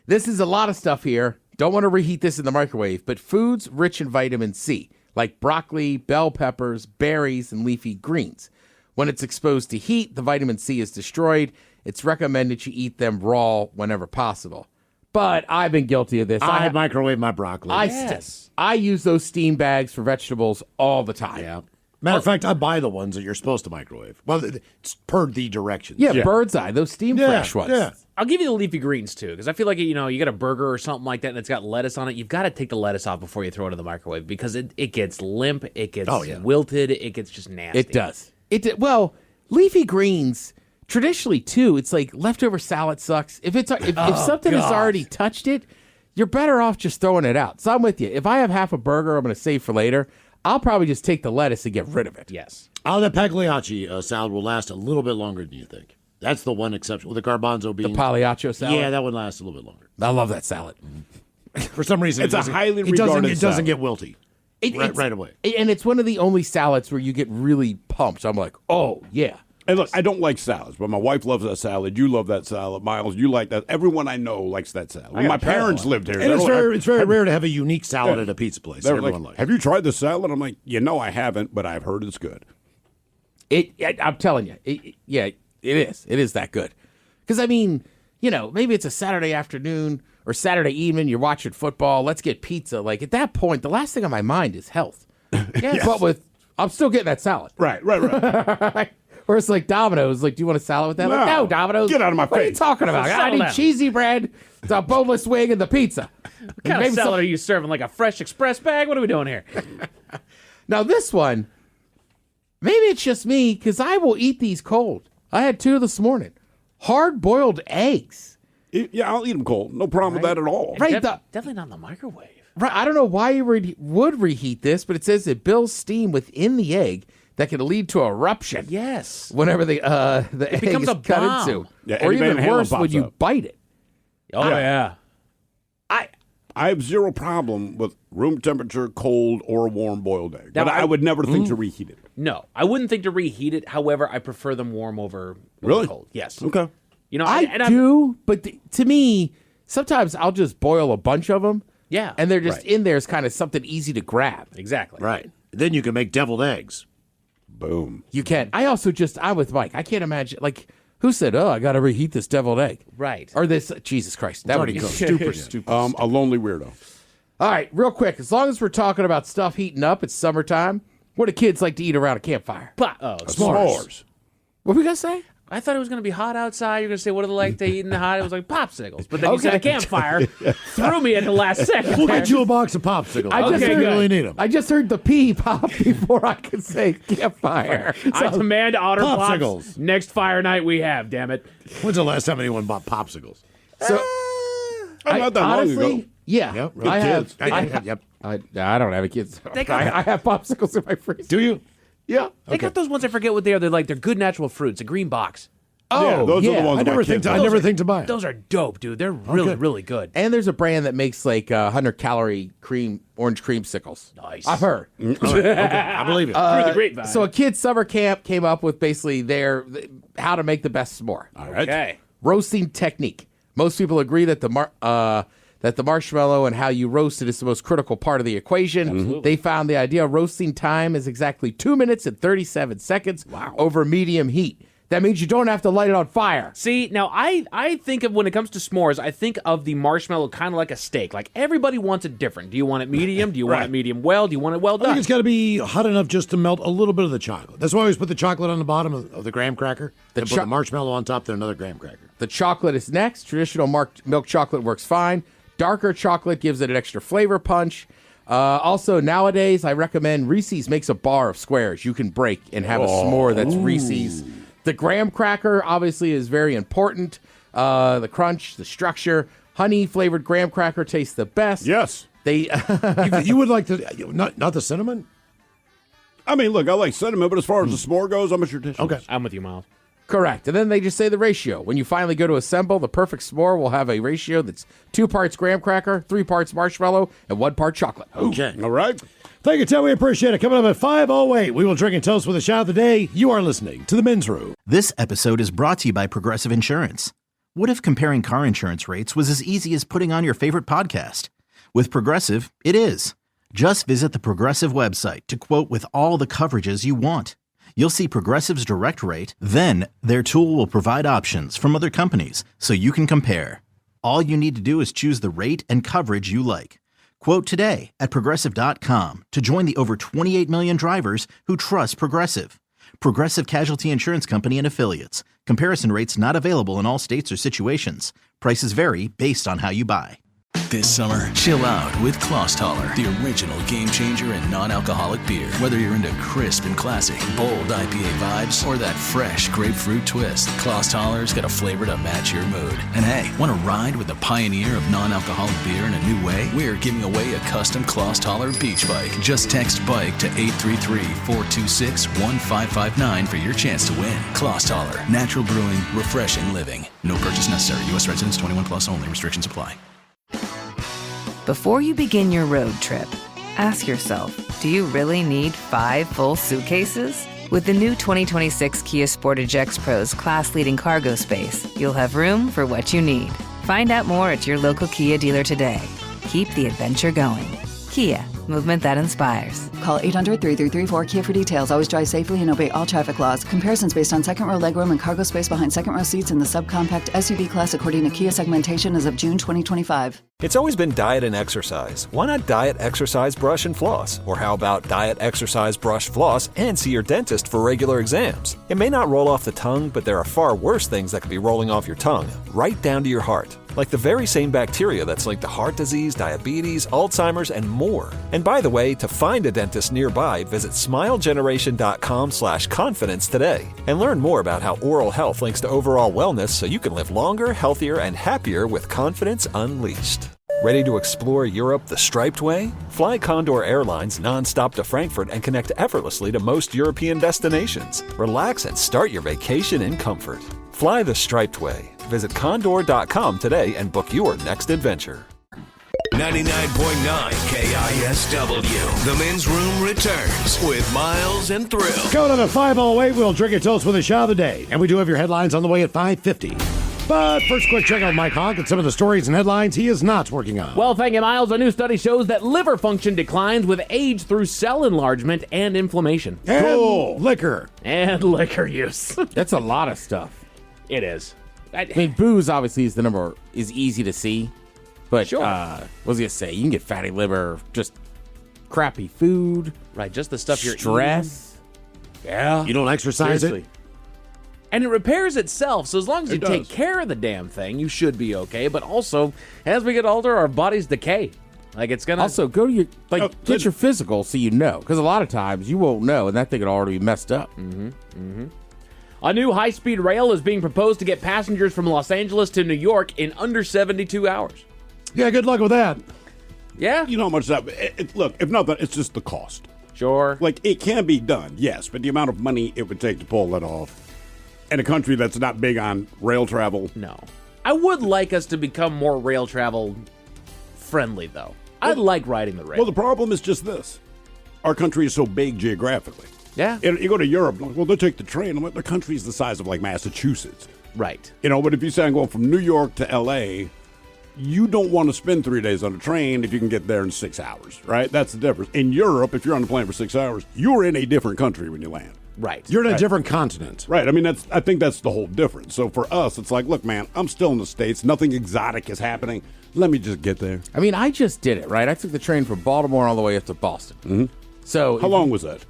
This is a lot of stuff here. Don't want to reheat this in the microwave, but foods rich in vitamin C, like broccoli, bell peppers, berries, and leafy greens. When it's exposed to heat, the vitamin C is destroyed. It's recommended you eat them raw whenever possible. But I've been guilty of this. I microwave my broccoli. I use those steam bags for vegetables all the time. Yeah. Matter of fact, I buy the ones that you're supposed to microwave. Well, it's per the directions. Yeah, Bird's Eye, those steam fresh ones. Yeah. I'll give you the leafy greens too, because I feel like you get a burger or something like that, and it's got lettuce on it. You've got to take the lettuce off before you throw it in the microwave because it gets limp, it gets wilted, it gets just nasty. It does. Well, leafy greens traditionally too. It's like leftover salad sucks. If something has already touched it, you're better off just throwing it out. So I'm with you. If I have half a burger, I'm going to save for later. I'll probably just take the lettuce and get rid of it. Yes. The Pagliacci salad will last a little bit longer than you think. That's the one exception with the garbanzo beans. The Pagliaccio salad? Yeah, that one lasts a little bit longer. I love that salad. For some reason, It's a highly regarded it doesn't salad. get wilty right away. And it's one of the only salads where you get really pumped. I'm like, oh, yeah. And look, I don't like salads, but my wife loves that salad. You love that salad. Miles, you like that. Everyone I know likes that salad. When my parents lived here. And it's very rare to have a unique salad at a pizza place. They were Everyone like, likes. have you tried the salad? I'm like, I haven't, but I've heard it's good. I'm telling you, it is. It is that good. Because, I mean, maybe it's a Saturday afternoon or Saturday evening, you're watching football, let's get pizza. Like, at that point, the last thing on my mind is health. Yes. But I'm still getting that salad. Right. Or it's like Domino's, like, do you want a salad with that? Like, no, Domino's. Get out of my What are you face. talking about? I need cheesy bread, a boneless wing, and the pizza. What kind of salad are you serving? Like a fresh express bag? What are we doing here? Now, this one, maybe it's just me, because I will eat these cold. I had 2 this morning. Hard-boiled eggs. Yeah, I'll eat them cold. No problem with that at all. Right. Definitely not in the microwave. Right. I don't know why you would reheat this, but it says it builds steam within the egg that can lead to eruption. Yes. Whenever the egg becomes is a cut bomb. into. Yeah, Or Eddie Van even Halen worse, when pops you up. bite it. Oh, yeah. I have zero problem with room temperature, cold, or warm boiled egg. But I would never think to reheat it. No, I wouldn't think to reheat it. However, I prefer them warm over Really? cold. Yes. Okay. I do, but to me, sometimes I'll just boil a bunch of them. Yeah. And they're just in there as kind of something easy to grab. Exactly. Right. Then you can make deviled eggs. Boom. You can. I'm with Mike. I can't imagine, like, who said, I got to reheat this deviled egg? Right. Or this, Jesus Christ. That would be stupid. A lonely weirdo. All right, real quick. As long as we're talking about stuff heating up, it's summertime. What do kids like to eat around a campfire? S'mores. What we going to say? I thought it was going to be hot outside. You're going to say, what do they like to eat in the hot? It was like popsicles. But then you said a campfire. Threw me at the last second. We'll get you a box of popsicles. I just really need them. I just heard the pee pop before I could say campfire. I demand Otter Pops. Popsicles. Next fire night we have, damn it. When's the last time anyone bought popsicles? So, not that long honestly, ago. yeah. Yep, I have. kids. I don't have a kid. So I have popsicles in my freezer. Do you? Yeah. They got those ones, I forget what they are. They're good natural fruits, a green box. Oh, those are the ones I never think to buy it. Those are dope, dude. They're really, really good. And there's a brand that makes like 100-calorie orange creamsicles. Nice. I've heard. I believe it. Through the grapevine. So a kid's summer camp came up with basically how to make the best s'more. All right. Okay. Roasting technique. Most people agree that the that the marshmallow and how you roast it is the most critical part of the equation. Absolutely. They found the ideal roasting time is exactly 2 minutes and 37 seconds over medium heat. That means you don't have to light it on fire. See, now I think of when it comes to s'mores, I think of the marshmallow kind of like a steak. Like everybody wants it different. Do you want it medium? Do you want it medium well? Do you want it well I done? think it's got to be hot enough just to melt a little bit of the chocolate. That's why I always put the chocolate on the bottom of the graham cracker. Then put the marshmallow on top, then another graham cracker. The chocolate is next. Traditional milk chocolate works fine. Darker chocolate gives it an extra flavor punch. Also, nowadays, I recommend Reese's makes a bar of squares you can break and have a s'more that's Reese's. The graham cracker, obviously, is very important. The crunch, the structure. Honey-flavored graham cracker tastes the best. Yes. They you would like the, not the cinnamon? I mean, look, I like cinnamon, but as far as the s'more goes, I'm a traditionalist. Okay. I'm with you, Miles. Correct. And then they just say the ratio. When you finally go to assemble, the perfect s'more will have a ratio that's 2 parts graham cracker, 3 parts marshmallow, and 1 part chocolate. Okay. All right. Thank you, Tim. We appreciate it. Coming up at 5:08, we will drink and toast with a shot of the day. You are listening to The Men's Room. This episode is brought to you by Progressive Insurance. What if comparing car insurance rates was as easy as putting on your favorite podcast? With Progressive, it is. Just visit the Progressive website to quote with all the coverages you want. You'll see Progressive's direct rate, then their tool will provide options from other companies so you can compare. All you need to do is choose the rate and coverage you like. Quote today at Progressive.com to join the over 28 million drivers who trust Progressive. Progressive Casualty Insurance Company and Affiliates. Comparison rates not available in all states or situations. Prices vary based on how you buy. This summer, chill out with Klosstaller, the original game changer in non-alcoholic beer. Whether you're into crisp and classic, bold IPA vibes, or that fresh grapefruit twist, Klosstaller's got a flavor to match your mood. And hey, want to ride with the pioneer of non-alcoholic beer in a new way? We're giving away a custom Klosstaller beach bike. Just text BIKE to 833-426-1559 for your chance to win. Klosstaller, natural brewing, refreshing living. No purchase necessary. U.S. residents 21 plus only. Restrictions apply. Before you begin your road trip, ask yourself, do you really need 5 full suitcases? With the new 2026 Kia Sportage X-Pro's class-leading cargo space, you'll have room for what you need. Find out more at your local Kia dealer today. Keep the adventure going. Kia, movement that inspires. Call 800-3334-KIA for details. Always drive safely and obey all traffic laws. Comparisons based on second row legroom and cargo space behind second row seats in the subcompact SUV class according to Kia segmentation as of June 2025. It's always been diet and exercise. Why not diet, exercise, brush, and floss? Or how about diet, exercise, brush, floss, and see your dentist for regular exams? It may not roll off the tongue, but there are far worse things that could be rolling off your tongue, right down to your heart. Like the very same bacteria that's linked to heart disease, diabetes, Alzheimer's, and more. And by the way, to find a dentist nearby, visit smilegeneration.com/confidence today. And learn more about how oral health links to overall wellness so you can live longer, healthier, and happier with confidence unleashed. Ready to explore Europe the striped way? Fly Condor Airlines nonstop to Frankfurt and connect effortlessly to most European destinations. Relax and start your vacation in comfort. Fly the striped way. Visit condor.com today and book your next adventure. 99.9 KISW. The Men's Room returns with Miles and Thrill. Coming up at 5:08, we'll drink and toast with a shot of the day. And we do have your headlines on the way at 5:50. But first, quick check out Mike Honk and some of the stories and headlines he is not working on. Well, thank you, Miles. A new study shows that liver function declines with age through cell enlargement and inflammation. And liquor. And liquor use. That's a lot of stuff. It is. I mean, booze obviously is is easy to see. But Sure. what was I gonna say? You can get fatty liver, just crappy food. Right, just the stuff you're stress. Yeah. You don't exercise Seriously. And it repairs itself, so as long as you It take does. care of the damn thing, you should be okay. But also, as we get older, our bodies decay. Like, it's gonna... Also, go to your, get your physical so you know. Because a lot of times you won't know, and that thing will already be messed up. A new high-speed rail is being proposed to get passengers from Los Angeles to New York in under 72 hours. Yeah, good luck with that. Yeah? You know how much that... look, if nothing, it's just the cost. Sure. Like, it can be done, yes, but the amount of money it would take to pull it off in a country that's not big on rail travel. No. I would like us to become more rail travel friendly, though. I'd like riding the rail. Well, the problem is just this. Our country is so big geographically. Yeah. You go to Europe, well, they take the train. I'm like, the country's the size of, like, Massachusetts. Right. You know, but if you say I'm going from New York to L.A., you don't want to spend 3 days on a train if you can get there in 6 hours, right? That's the difference. In Europe, if you're on the plane for 6 hours, you're in a different country when you land. Right. You're in a different continent. Right. I mean, I think that's the whole difference. So for us, it's like, look, man, I'm still in the States. Nothing exotic is happening. Let me just get there. I mean, I just did it, right? I took the train from Baltimore all the way up to Boston. Mm-hmm. So how long was that?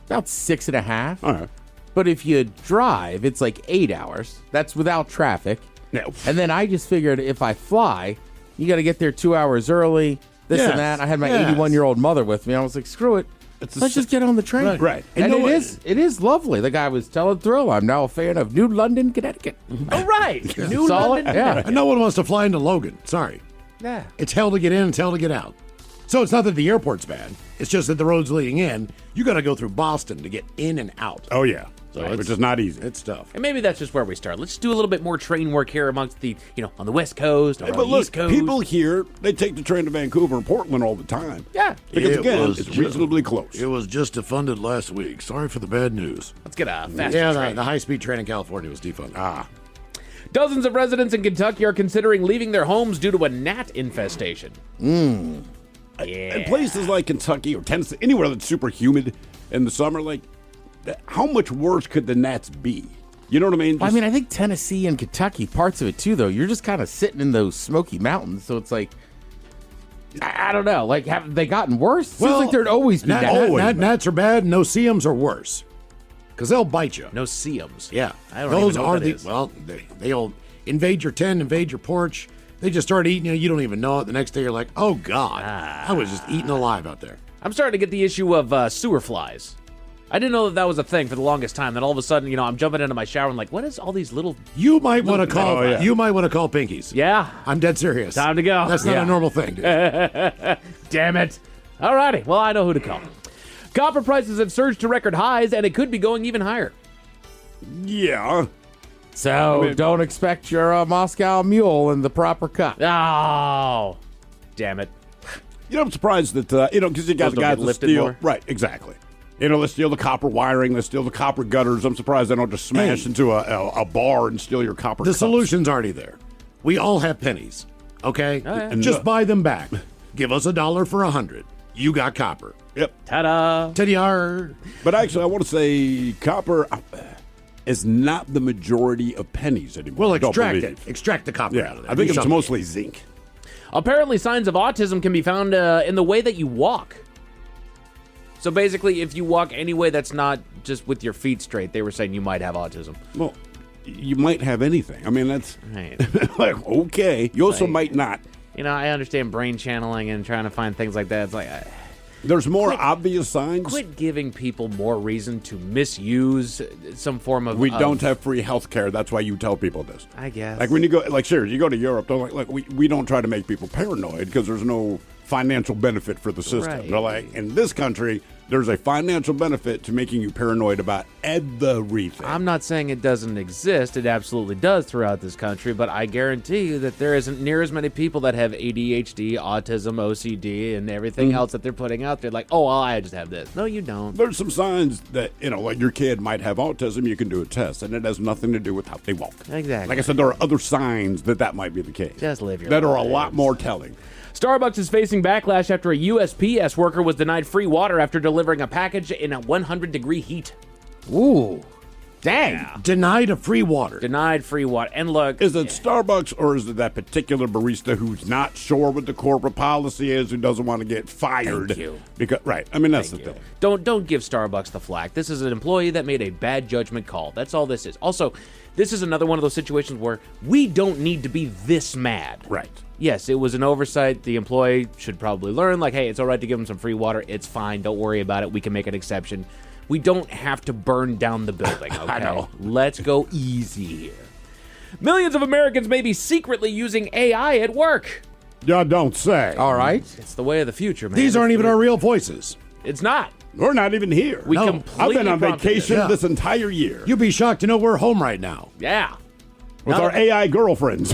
About 6.5. All right. But if you drive, it's like 8 hours. That's without traffic. No. And then I just figured if I fly, you got to get there 2 hours early, this and that. I had my 81-year-old mother with me. I was like, screw it. Let's just get on the train. Right. And it is lovely. The guy was telling Thrill, I'm now a fan of New London, Connecticut. All right. New Solid. London. Yeah. And no one wants to fly into Logan. Sorry. Yeah. It's hell to get in, it's hell to get out. So it's not that the airport's bad. It's just that the roads leading in, you got to go through Boston to get in and out. Oh, yeah. So which is not easy. It's tough. And maybe that's just where we start. Let's do a little bit more train work here amongst the, on the West Coast or on But the look, East Coast. people here, they take the train to Vancouver and Portland all the time. Yeah. Because, again, it's reasonably close. It was just defunded last week. Sorry for the bad news. Let's get a faster train. The high-speed train in California was defunded. Dozens of residents in Kentucky are considering leaving their homes due to a gnat infestation. In places like Kentucky or Tennessee, anywhere that's super humid in the summer, like, how much worse could the gnats be? You know what I mean? I mean, I think Tennessee and Kentucky, parts of it too, though. You're just kind of sitting in those Smoky Mountains, so it's like, I don't know. Like, have they gotten worse? Seems like there'd always be gnats are bad. No-see-ums are worse because they'll bite you. No-see-ums. Yeah, I don't even know what that is. Well, they'll invade your tent, invade your porch. They just start eating you. You don't even know it. The next day, you're like, oh God, I was just eaten alive out there. I'm starting to get the issue of sewer flies. I didn't know that was a thing for the longest time. Then all of a sudden, I'm jumping into my shower and like, what is all these little? You might want to call. You might want to call Pinkies. Yeah, I'm dead serious. Time to go. That's not a normal thing, dude. Damn it! All righty. Well, I know who to call. Copper prices have surged to record highs, and it could be going even higher. Yeah. So don't expect your Moscow Mule in the proper cut. Oh, damn it! I'm surprised that because you got the guys that steal. More? Right, exactly. They steal the copper wiring, they steal the copper gutters. I'm surprised they don't just smash into a bar and steal your copper The cups. solution's already there. We all have pennies, okay? Oh, yeah. And just buy them back. Give us $1 for 100. You got copper. Yep. Ta-da! Ta-da! But actually, I want to say copper is not the majority of pennies anymore. Well, extract it. Extract the copper out of there. I think it's mostly zinc. Apparently, signs of autism can be found in the way that you walk. So basically, if you walk any way that's not just with your feet straight, they were saying you might have autism. Well, you might have anything. I mean, that's right. like, okay. You also might not. I understand brain channeling and trying to find things like that. It's like there's more obvious signs. Quit giving people more reason to misuse some form of. We don't have free health care. That's why you tell people this. I guess. Like when you go, you go to Europe. They're we don't try to make people paranoid because there's no financial benefit for the system. Right. They're like, in this country, there's a financial benefit to making you paranoid about everything. I'm not saying it doesn't exist. It absolutely does throughout this country, but I guarantee you that there isn't near as many people that have ADHD, autism, OCD, and everything else that they're putting out there. Like, oh, well, I just have this. No, you don't. There's some signs that, like your kid might have autism. You can do a test, and it has nothing to do with how they walk. Exactly. Like I said, there are other signs that might be the case. Just live your that life. are a lot more telling. Starbucks is facing backlash after a USPS worker was denied free water after delivering a package in a 100-degree heat. Ooh. Dang. Yeah. Denied free water. Denied free water. And look. Is it Starbucks or is it that particular barista who's not sure what the corporate policy is, who doesn't want to get fired? Thank you. Because, right. I mean, that's the thing. Don't give Starbucks the flack. This is an employee that made a bad judgment call. That's all this is. Also, this is another one of those situations where we don't need to be this mad. Right. Yes, it was an oversight. The employee should probably learn, like, hey, it's all right to give him some free water. It's fine. Don't worry about it. We can make an exception. We don't have to burn down the building, okay? I know. Let's go easy here. Millions of Americans may be secretly using AI at work. You don't say. All right. It's the way of the future, man. These aren't even our real voices. It's not. We're not even here. I've been on vacation this entire year. You'd be shocked to know we're home right now. Yeah. With our AI girlfriends.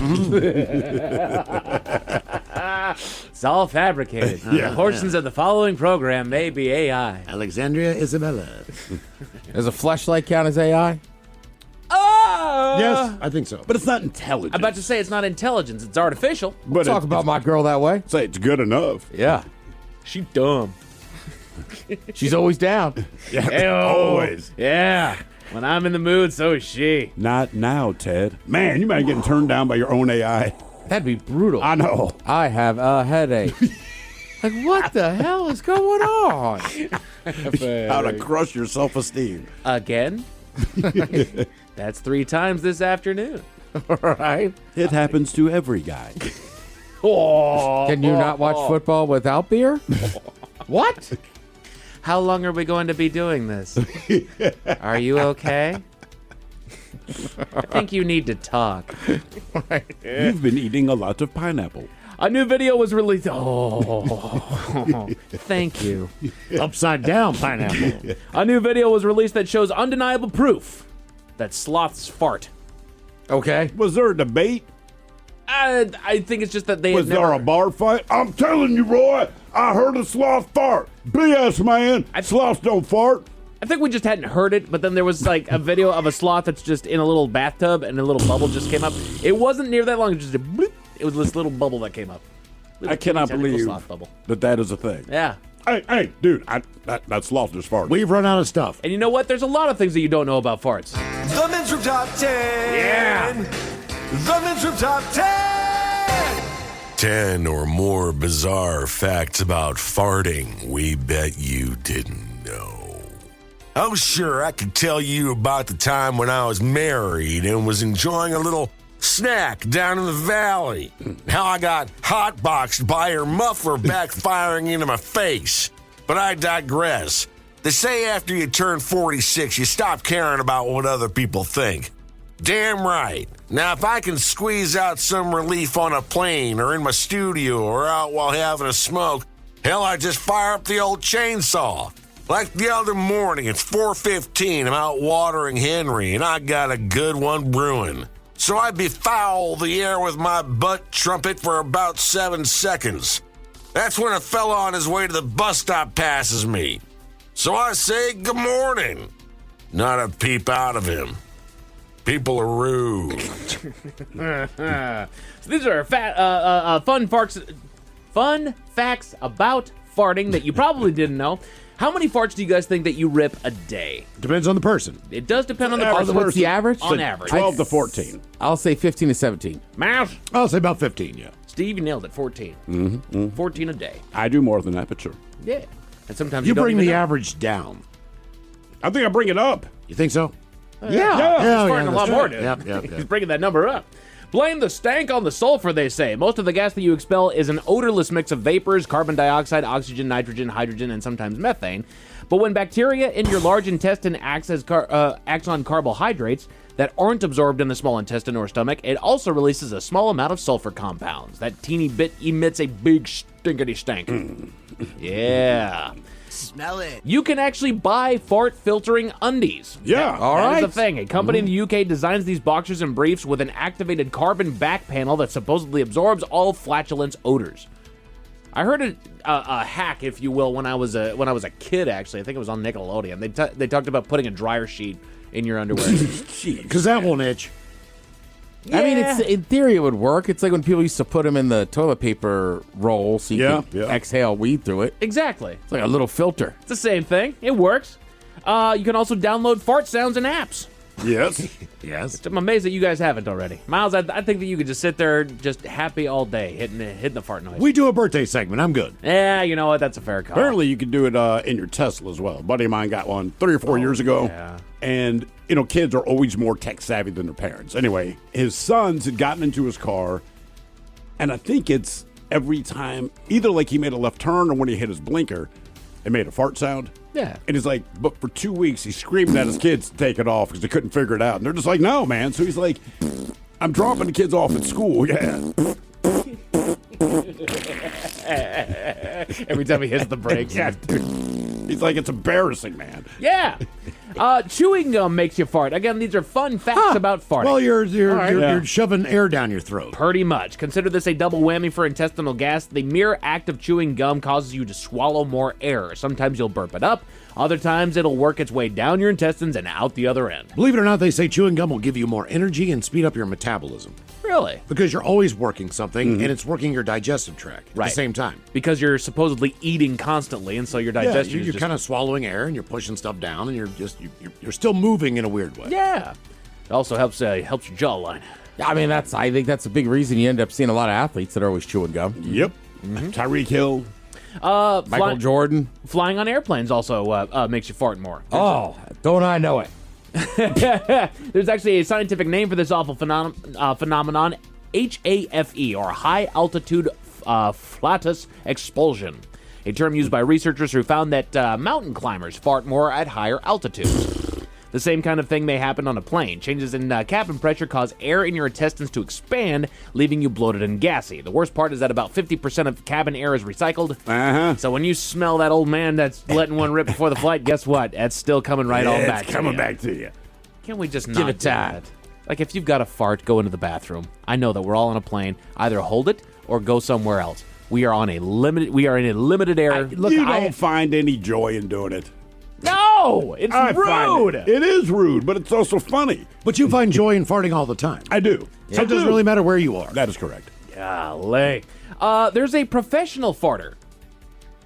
It's all fabricated. Portions of the following program may be AI. Alexandria Isabella. Does a fleshlight count as AI? Oh! Yes, I think so. But it's not intelligent. I'm about to say it's not intelligence, it's artificial. But Talk about my girl that way. Say it's good enough. Yeah. She dumb. She's always down. Yeah, always. Yeah. When I'm in the mood, so is she. Not now, Ted. Man, you might be getting turned down by your own AI. That'd be brutal. I know. I have a headache. Like, what the hell is going on? How to crush your self-esteem. Again? That's 3 times this afternoon. All right. It happens to every guy. Can you not watch football without beer? What? How long are we going to be doing this? Are you okay? I think you need to talk. You've been eating a lot of pineapple. A new video was released. Oh, thank you. Upside down pineapple. A new video was released that shows undeniable proof that sloths fart. Okay. Was there a debate? I think it's just that they Was had never... there a bar fight? I'm telling you, Roy, I heard a sloth fart. BS, man. Sloths don't fart. I think we just hadn't heard it, but then there was like a video of a sloth that's just in a little bathtub and a little bubble just came up. It wasn't near that long. It was just a bloop. It was this little bubble that came up. I cannot believe sloth bubble. that is a thing. Yeah. Hey, dude, that sloth just farted. We've run out of stuff. And you know what? There's a lot of things that you don't know about farts. The Men's Room Top 10. Yeah. The Men's Room Top 10. 10 or more bizarre facts about farting we bet you didn't know. Oh, sure, I could tell you about the time when I was married and was enjoying a little snack down in the valley. How I got hotboxed by her muffler backfiring into my face. But I digress. They say after you turn 46, you stop caring about what other people think. Damn right. Now, if I can squeeze out some relief on a plane or in my studio or out while having a smoke, hell, I just fire up the old chainsaw. Like the other morning, it's 4:15, I'm out watering Henry, and I got a good one brewing. So I befoul the air with my butt trumpet for about 7 seconds. That's when a fella on his way to the bus stop passes me. So I say, good morning. Not a peep out of him. People are rude. So these are fun facts about farting that you probably didn't know. How many farts do you guys think that you rip a day? Depends on the person. It does depend on the person. What's the average? On average. 12 to 14. I'll say 15 to 17. Mouse. I'll say about 15, yeah. Steve, you nailed it. 14. Mm-hmm. 14 a day. I do more than that, but sure. Yeah. And sometimes You don't bring even the know. average down. I think I bring it up. You think so? Yeah. He's farting a lot more, dude. Yep. He's bringing that number up. Blame the stank on the sulfur, they say. Most of the gas that you expel is an odorless mix of vapors, carbon dioxide, oxygen, nitrogen, hydrogen, and sometimes methane. But when bacteria in your large intestine acts on carbohydrates that aren't absorbed in the small intestine or stomach, it also releases a small amount of sulfur compounds. That teeny bit emits a big stinkity stank. Yeah. Smell it. You can actually buy fart filtering undies. Yeah. All That right. is a thing. A company in the UK designs these boxers and briefs with an activated carbon back panel that supposedly absorbs all flatulence odors. I heard a hack, if you will, when I was a kid. Actually, I think it was on Nickelodeon. They talked about putting a dryer sheet in your underwear. Because that won't itch. I mean, in theory, it would work. It's like when people used to put them in the toilet paper roll so you could exhale weed through it. Exactly. It's like a little filter. It's the same thing. It works. You can also download fart sounds and apps. Yes. Yes. I'm amazed that you guys haven't already. Miles, I think that you could just sit there just happy all day hitting the fart noise. We do a birthday segment. I'm good. Yeah, you know what? That's a fair call. Apparently, you can do it in your Tesla as well. A buddy of mine got one 3 or 4 years ago. Yeah. And, kids are always more tech savvy than their parents. Anyway, his sons had gotten into his car, and I think it's every time, either like he made a left turn or when he hit his blinker, it made a fart sound. Yeah. And he's like, but for 2 weeks, he's screaming at his kids to take it off because they couldn't figure it out. And they're just like, no, man. So he's like, I'm dropping the kids off at school. Yeah. Every time he hits the brakes. Yeah. He's like, it's embarrassing, man. Yeah. Chewing gum makes you fart. Again, these are fun facts about farting. Well, you're shoving air down your throat. Pretty much. Consider this a double whammy for intestinal gas. The mere act of chewing gum causes you to swallow more air. Sometimes you'll burp it up, Other times, it'll work its way down your intestines and out the other end. Believe it or not, they say chewing gum will give you more energy and speed up your metabolism. Really? Because you're always working something, and it's working your digestive tract at the same time. Because you're supposedly eating constantly, and so your digestion you're kind of swallowing air, and you're pushing stuff down, and you're still moving in a weird way. Yeah. It also helps your jawline. I mean, I think that's a big reason you end up seeing a lot of athletes that are always chewing gum. Yep. Tyreek Hill. Michael Jordan. Flying on airplanes also makes you fart more. Don't I know it? There's actually a scientific name for this awful phenomenon, HAFE, or high altitude flatus expulsion, a term used by researchers who found that mountain climbers fart more at higher altitudes. The same kind of thing may happen on a plane. Changes in cabin pressure cause air in your intestines to expand, leaving you bloated and gassy. The worst part is that about 50% of cabin air is recycled. So when you smell that old man that's letting one rip before the flight, guess what? That's still coming right on back to you. It's coming back to you. Can't we just Give not it do time. that? Like, if you've got a fart, go into the bathroom. I know that we're all on a plane. Either hold it or go somewhere else. We are in a limited air. You don't find any joy in doing it. No! It's rude! It is rude, but it's also funny. But you find joy in farting all the time. I do. So it doesn't really matter where you are. That is correct. Golly. There's a professional farter.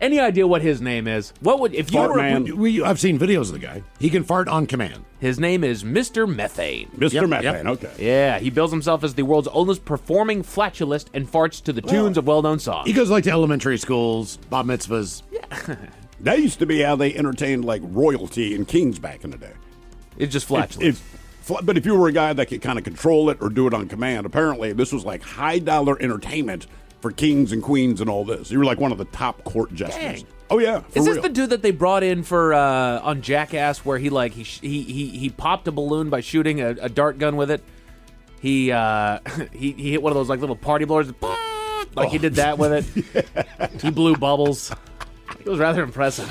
Any idea what his name is? What would if you Fart were man. I've seen videos of the guy. He can fart on command. His name is Mr. Methane. Mr. Methane, okay. Yeah, he bills himself as the world's oldest performing flatulist and farts to the tunes of well-known songs. He goes like to elementary schools, bar mitzvahs. That used to be how they entertained like royalty and kings back in the day. It's just flatulence. But if you were a guy that could kind of control it or do it on command, apparently this was like high-dollar entertainment for kings and queens and all this. You were like one of the top court jesters. Dang. Oh yeah, Is this real. the dude that they brought in for on Jackass, where he popped a balloon by shooting a dart gun with it? He hit one of those like little party blowers, like he did that with it. He blew bubbles. It was rather impressive.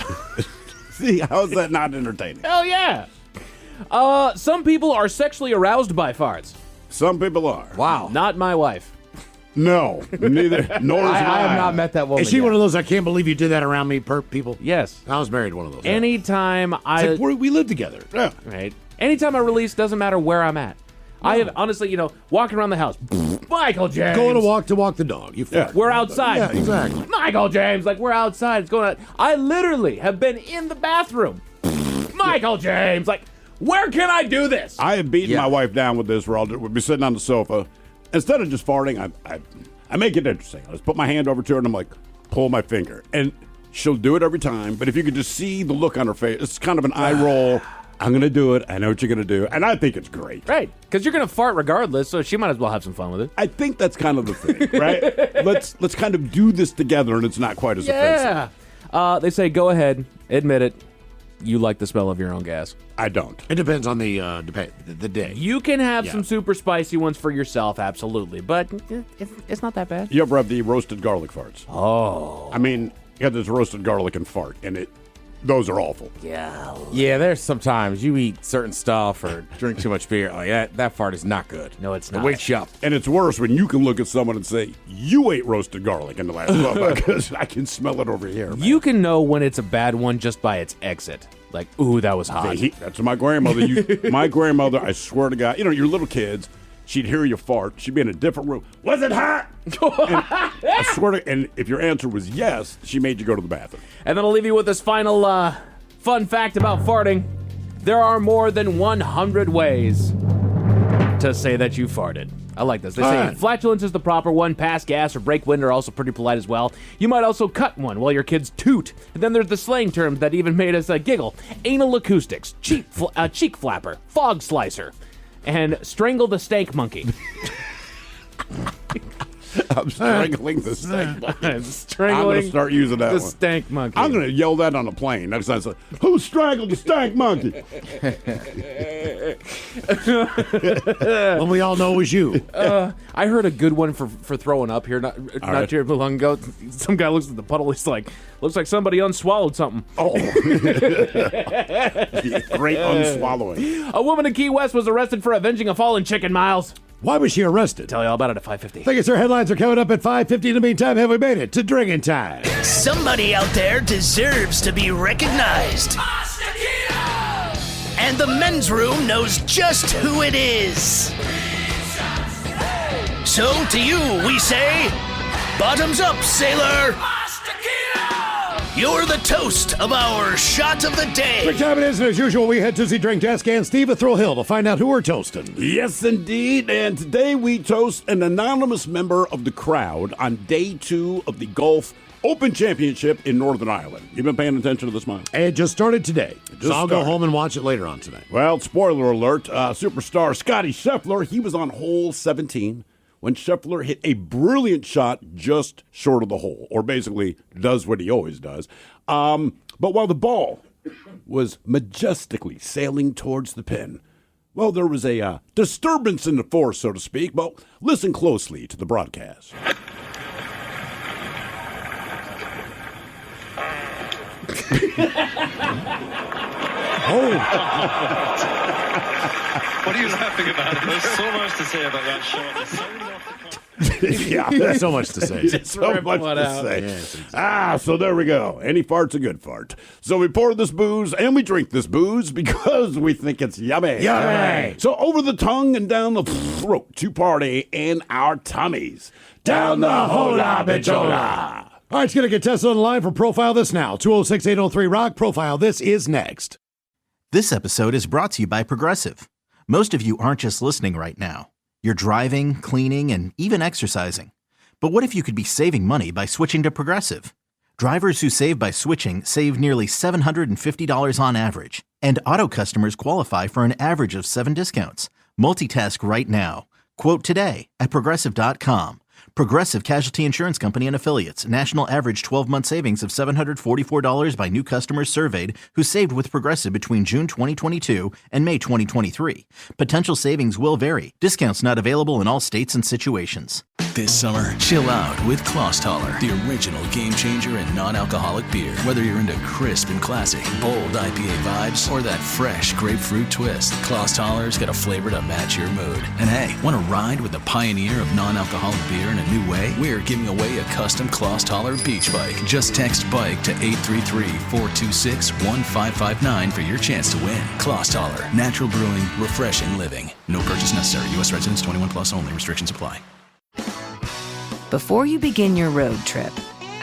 See, how is that not entertaining? Hell yeah! Some people are sexually aroused by farts. Some people are. Wow. Not my wife. No, neither. Nor is I have not met that woman. Is she yet. one of those I can't believe you did that around me people? Yes. I was married to one of those. Anytime It's like we live together. Yeah. Right. Anytime I release, doesn't matter where I'm at. I have honestly, walking around the house. Michael James. Going to walk the dog. You fart. We're outside. Yeah, exactly. Michael James, like we're outside. It's going on. I literally have been in the bathroom. Michael James, like where can I do this? I have beaten my wife down with this. We'll be sitting on the sofa. Instead of just farting, I make it interesting. I just put my hand over to her and I'm like, pull my finger. And she'll do it every time. But if you could just see the look on her face, it's kind of an eye roll. I'm going to do it. I know what you're going to do. And I think it's great. Right. Because you're going to fart regardless, so she might as well have some fun with it. I think that's kind of the thing, right? Let's kind of do this together and it's not quite as offensive. They say, go ahead, admit it. You like the smell of your own gas. I don't. It depends on the day. You can have some super spicy ones for yourself, absolutely. But it's not that bad. You ever have the roasted garlic farts? Oh. I mean, you have this roasted garlic and fart, and those are awful. Yeah. Yeah, there's sometimes you eat certain stuff or drink too much beer. Like that fart is not good. No, it's It not. wakes you up. And it's worse when you can look at someone and say, you ate roasted garlic in the last month because I can smell it over here. Man. You can know when it's a bad one just by its exit. Like, ooh, that was hot. That's what my grandmother used. My grandmother, I swear to God, your little kids, she'd hear you fart. She'd be in a different room. Was it hot? And I swear to, and if your answer was yes, she made you go to the bathroom. And then I'll leave you with this final fun fact about farting. There are more than 100 ways to say that you farted. I like this. They say flatulence is the proper one. Pass gas or break wind are also pretty polite as well. You might also cut one while your kids toot. And then there's the slang terms that even made us giggle. Anal acoustics, cheek flapper, fog slicer, and strangle the stank monkey. I'm strangling the stank monkey. I'm Strangling going to start using that the one. stank monkey. I'm going to yell that on a plane. Next time I say, who strangled the stank monkey? Well, we all know it was you. I heard a good one for throwing up here not right. too long ago. Some guy looks at the puddle. He's like, looks like somebody unswallowed something. Oh. Great unswallowing. A woman in Key West was arrested for avenging a fallen chicken, Miles. Why was she arrested? Tell you all about it at 5:50. Thank you, sir. Headlines are coming up at 5:50. In the meantime, have we made it to drinking time? Somebody out there deserves to be recognized. And the men's room knows just who it is. So to you, we say, bottoms up, sailor. You're the toast of our shot of the day. Quick time it is, and as usual, we head to the drink desk and Steve at Thrill Hill to find out who we're toasting. Yes, indeed. And today we toast an anonymous member of the crowd on day 2 of the Golf Open Championship in Northern Ireland. You've been paying attention to this, Miles? It just started today. So I'll go home and watch it later on tonight. Well, spoiler alert, superstar Scotty Scheffler, he was on hole 17 when Scheffler hit a brilliant shot just short of the hole, or basically does what he always does. But while the ball was majestically sailing towards the pin, well, there was a disturbance in the force, so to speak. Well, listen closely to the broadcast. What are you laughing about? There's so much to say about that shot. Yeah, there's so much to say. So much to say. So there we go. Any fart's a good fart. So we pour this booze and we drink this booze because we think it's yummy. Yummy. So over the tongue and down the throat to party in our tummies. Down the hola bichola. All right, it's going to get tested on the line for Profile This Now. 206-803-ROCK. Profile This is next. This episode is brought to you by Progressive. Most of you aren't just listening right now. You're driving, cleaning, and even exercising. But what if you could be saving money by switching to Progressive? Drivers who save by switching save nearly $750 on average. And auto customers qualify for an average of 7 discounts. Multitask right now. Quote today at Progressive.com. Progressive Casualty Insurance Company and Affiliates. National average 12-month savings of $744 by new customers surveyed who saved with Progressive between June 2022 and May 2023. Potential savings will vary. Discounts not available in all states and situations. This summer, chill out with Klosstaller, the original game changer in non-alcoholic beer. Whether you're into crisp and classic, bold IPA vibes, or that fresh grapefruit twist, Klosstaller's got a flavor to match your mood. And hey, want to ride with the pioneer of non-alcoholic beer in a new way? We're giving away a custom Klosstaller beach bike. Just text BIKE to 833-426-1559 for your chance to win. Klosstaller, natural brewing, refreshing living. No purchase necessary. U.S. residents 21 plus only. Restrictions apply. Before you begin your road trip,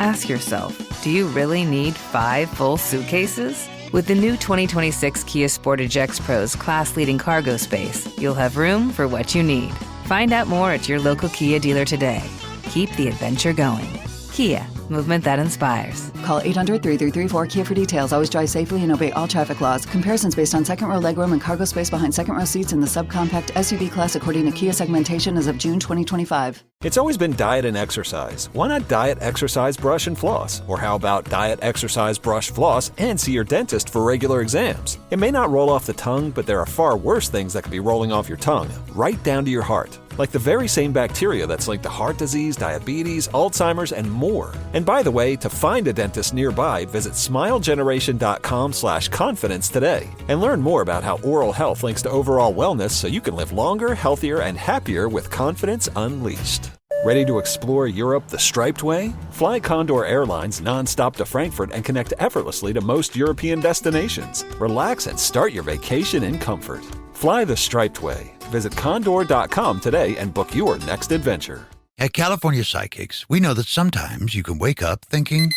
ask yourself, do you really need 5 full suitcases? With the new 2026 Kia Sportage X-Pro's class-leading cargo space, you'll have room for what you need. Find out more at your local Kia dealer today. Keep the adventure going. Kia, movement that inspires. Call 800-3334-KIA for details. Always drive safely and obey all traffic laws. Comparisons based on second row legroom and cargo space behind second row seats in the subcompact SUV class according to Kia segmentation as of June 2025. It's always been diet and exercise. Why not diet, exercise, brush, and floss? Or how about diet, exercise, brush, floss, and see your dentist for regular exams? It may not roll off the tongue, but there are far worse things that could be rolling off your tongue, right down to your heart. Like the very same bacteria that's linked to heart disease, diabetes, Alzheimer's, and more. And by the way, to find a dentist nearby, visit smilegeneration.com/confidence today. And learn more about how oral health links to overall wellness so you can live longer, healthier, and happier with confidence unleashed. Ready to explore Europe the striped way? Fly Condor Airlines nonstop to Frankfurt and connect effortlessly to most European destinations. Relax and start your vacation in comfort. Fly the striped way. Visit condor.com today and book your next adventure. At California Psychics, we know that sometimes you can wake up thinking,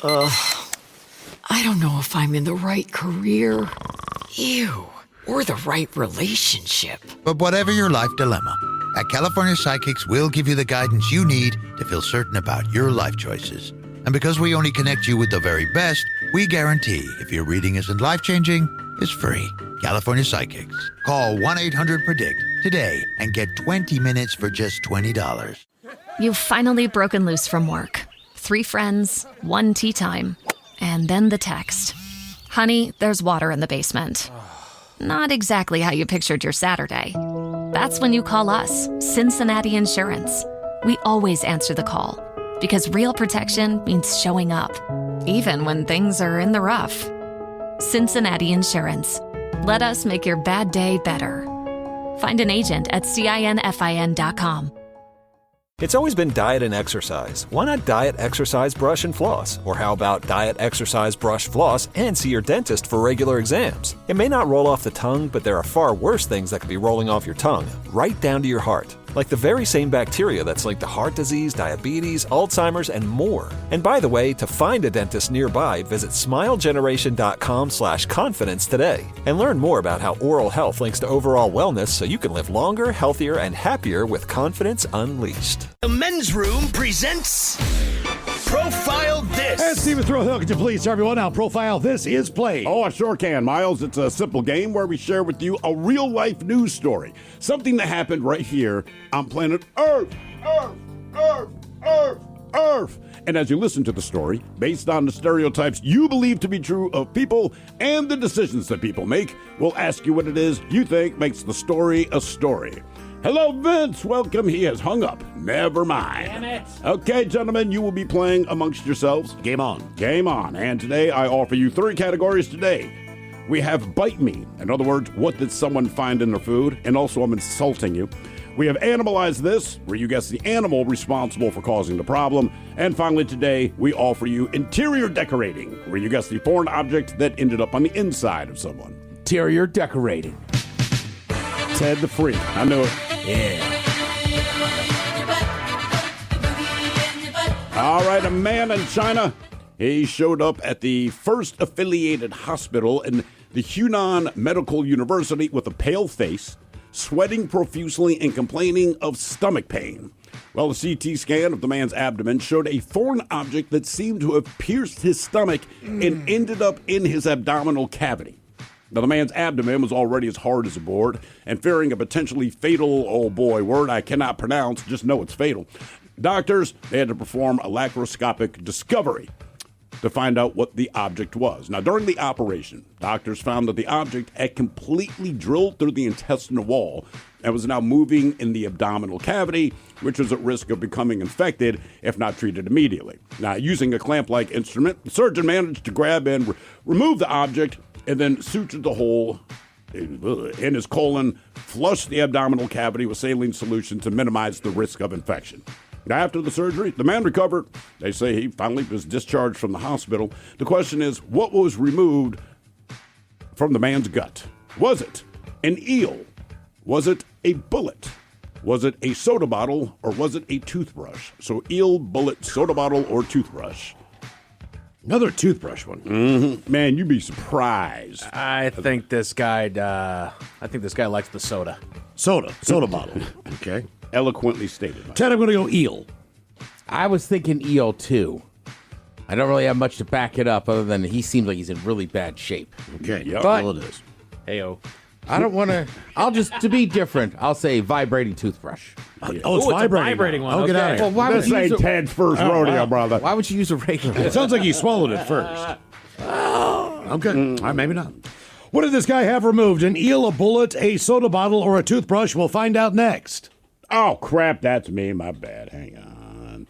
I don't know if I'm in the right career. Or the right relationship. But whatever your life dilemma, at California Psychics, we'll give you the guidance you need to feel certain about your life choices. And because we only connect you with the very best, we guarantee if your reading isn't life-changing, it's free. California Psychics. Call 1-800-PREDICT today and get 20 minutes for just $20. You've finally broken loose from work. 3 friends, 1 tea time, and then the text. Honey, there's water in the basement. Not exactly how you pictured your Saturday. That's when you call us, Cincinnati Insurance. We always answer the call because real protection means showing up, even when things are in the rough. Cincinnati Insurance. Let us make your bad day better. Find an agent at CINFIN.com. It's always been diet and exercise. Why not diet, exercise, brush, and floss? Or how about diet, exercise, brush, floss, and see your dentist for regular exams? It may not roll off the tongue, but there are far worse things that could be rolling off your tongue, right down to your heart. Like the very same bacteria that's linked to heart disease, diabetes, Alzheimer's, and more. And by the way, to find a dentist nearby, visit smilegeneration.com/confidence today. And learn more about how oral health links to overall wellness so you can live longer, healthier, and happier with confidence unleashed. The Men's Room presents Profile This. And Stephen Throwhill, could you please tell everyone how Profile This is played? Oh, I sure can, Miles. It's a simple game where we share with you a real-life news story. Something that happened right here on planet Earth. Earth. And as you listen to the story, based on the stereotypes you believe to be true of people and the decisions that people make, we'll ask you what it is you think makes the story a story. Hello, Vince. Welcome. He has hung up. Never mind. Damn it. Okay, gentlemen, you will be playing amongst yourselves. Game on. Game on. And today I offer you 3 categories today. We have Bite Me. In other words, what did someone find in their food? And also, I'm insulting you. We have Animalize This, where you guess the animal responsible for causing the problem. And finally, today, we offer you Interior Decorating, where you guess the foreign object that ended up on the inside of someone. Interior decorating. Ted the Freak. I knew it. Yeah. All right, a man in China. He showed up at the first affiliated hospital in the Hunan Medical University with a pale face, sweating profusely and complaining of stomach pain. Well, a CT scan of the man's abdomen showed a foreign object that seemed to have pierced his stomach and ended up in his abdominal cavity. Now, the man's abdomen was already as hard as a board, and fearing a potentially fatal, oh boy, word I cannot pronounce, just know it's fatal, doctors, they had to perform a laparoscopic discovery to find out what the object was. Now, during the operation, doctors found that the object had completely drilled through the intestinal wall and was now moving in the abdominal cavity, which was at risk of becoming infected if not treated immediately. Now, using a clamp-like instrument, the surgeon managed to grab and remove the object and then sutured the hole in his colon, flushed the abdominal cavity with saline solution to minimize the risk of infection. After the surgery, the man recovered. They say he finally was discharged from the hospital. The question is, what was removed from the man's gut? Was it an eel? Was it a bullet? Was it a soda bottle, or was it a toothbrush? So eel, bullet, soda bottle, or toothbrush? Another toothbrush one. Mm-hmm. Man, you'd be surprised. I think this guy likes the soda. Soda bottle. Okay. Eloquently stated. Ted, I'm going to go eel. I was thinking eel, too. I don't really have much to back it up other than he seems like he's in really bad shape. Okay. Yep. But well, it is. Heyo. I don't want to... to be different, I'll say vibrating toothbrush. Oh, it's vibrating. One. Oh, get out of here. Well, why would This you ain't use Ted's first rodeo, brother. Why would you use a regular? It sounds like he swallowed it first. Okay. All right, maybe not. What did this guy have removed? An eel, a bullet, a soda bottle, or a toothbrush? We'll find out next. Oh, crap, that's me. My bad. Hang on.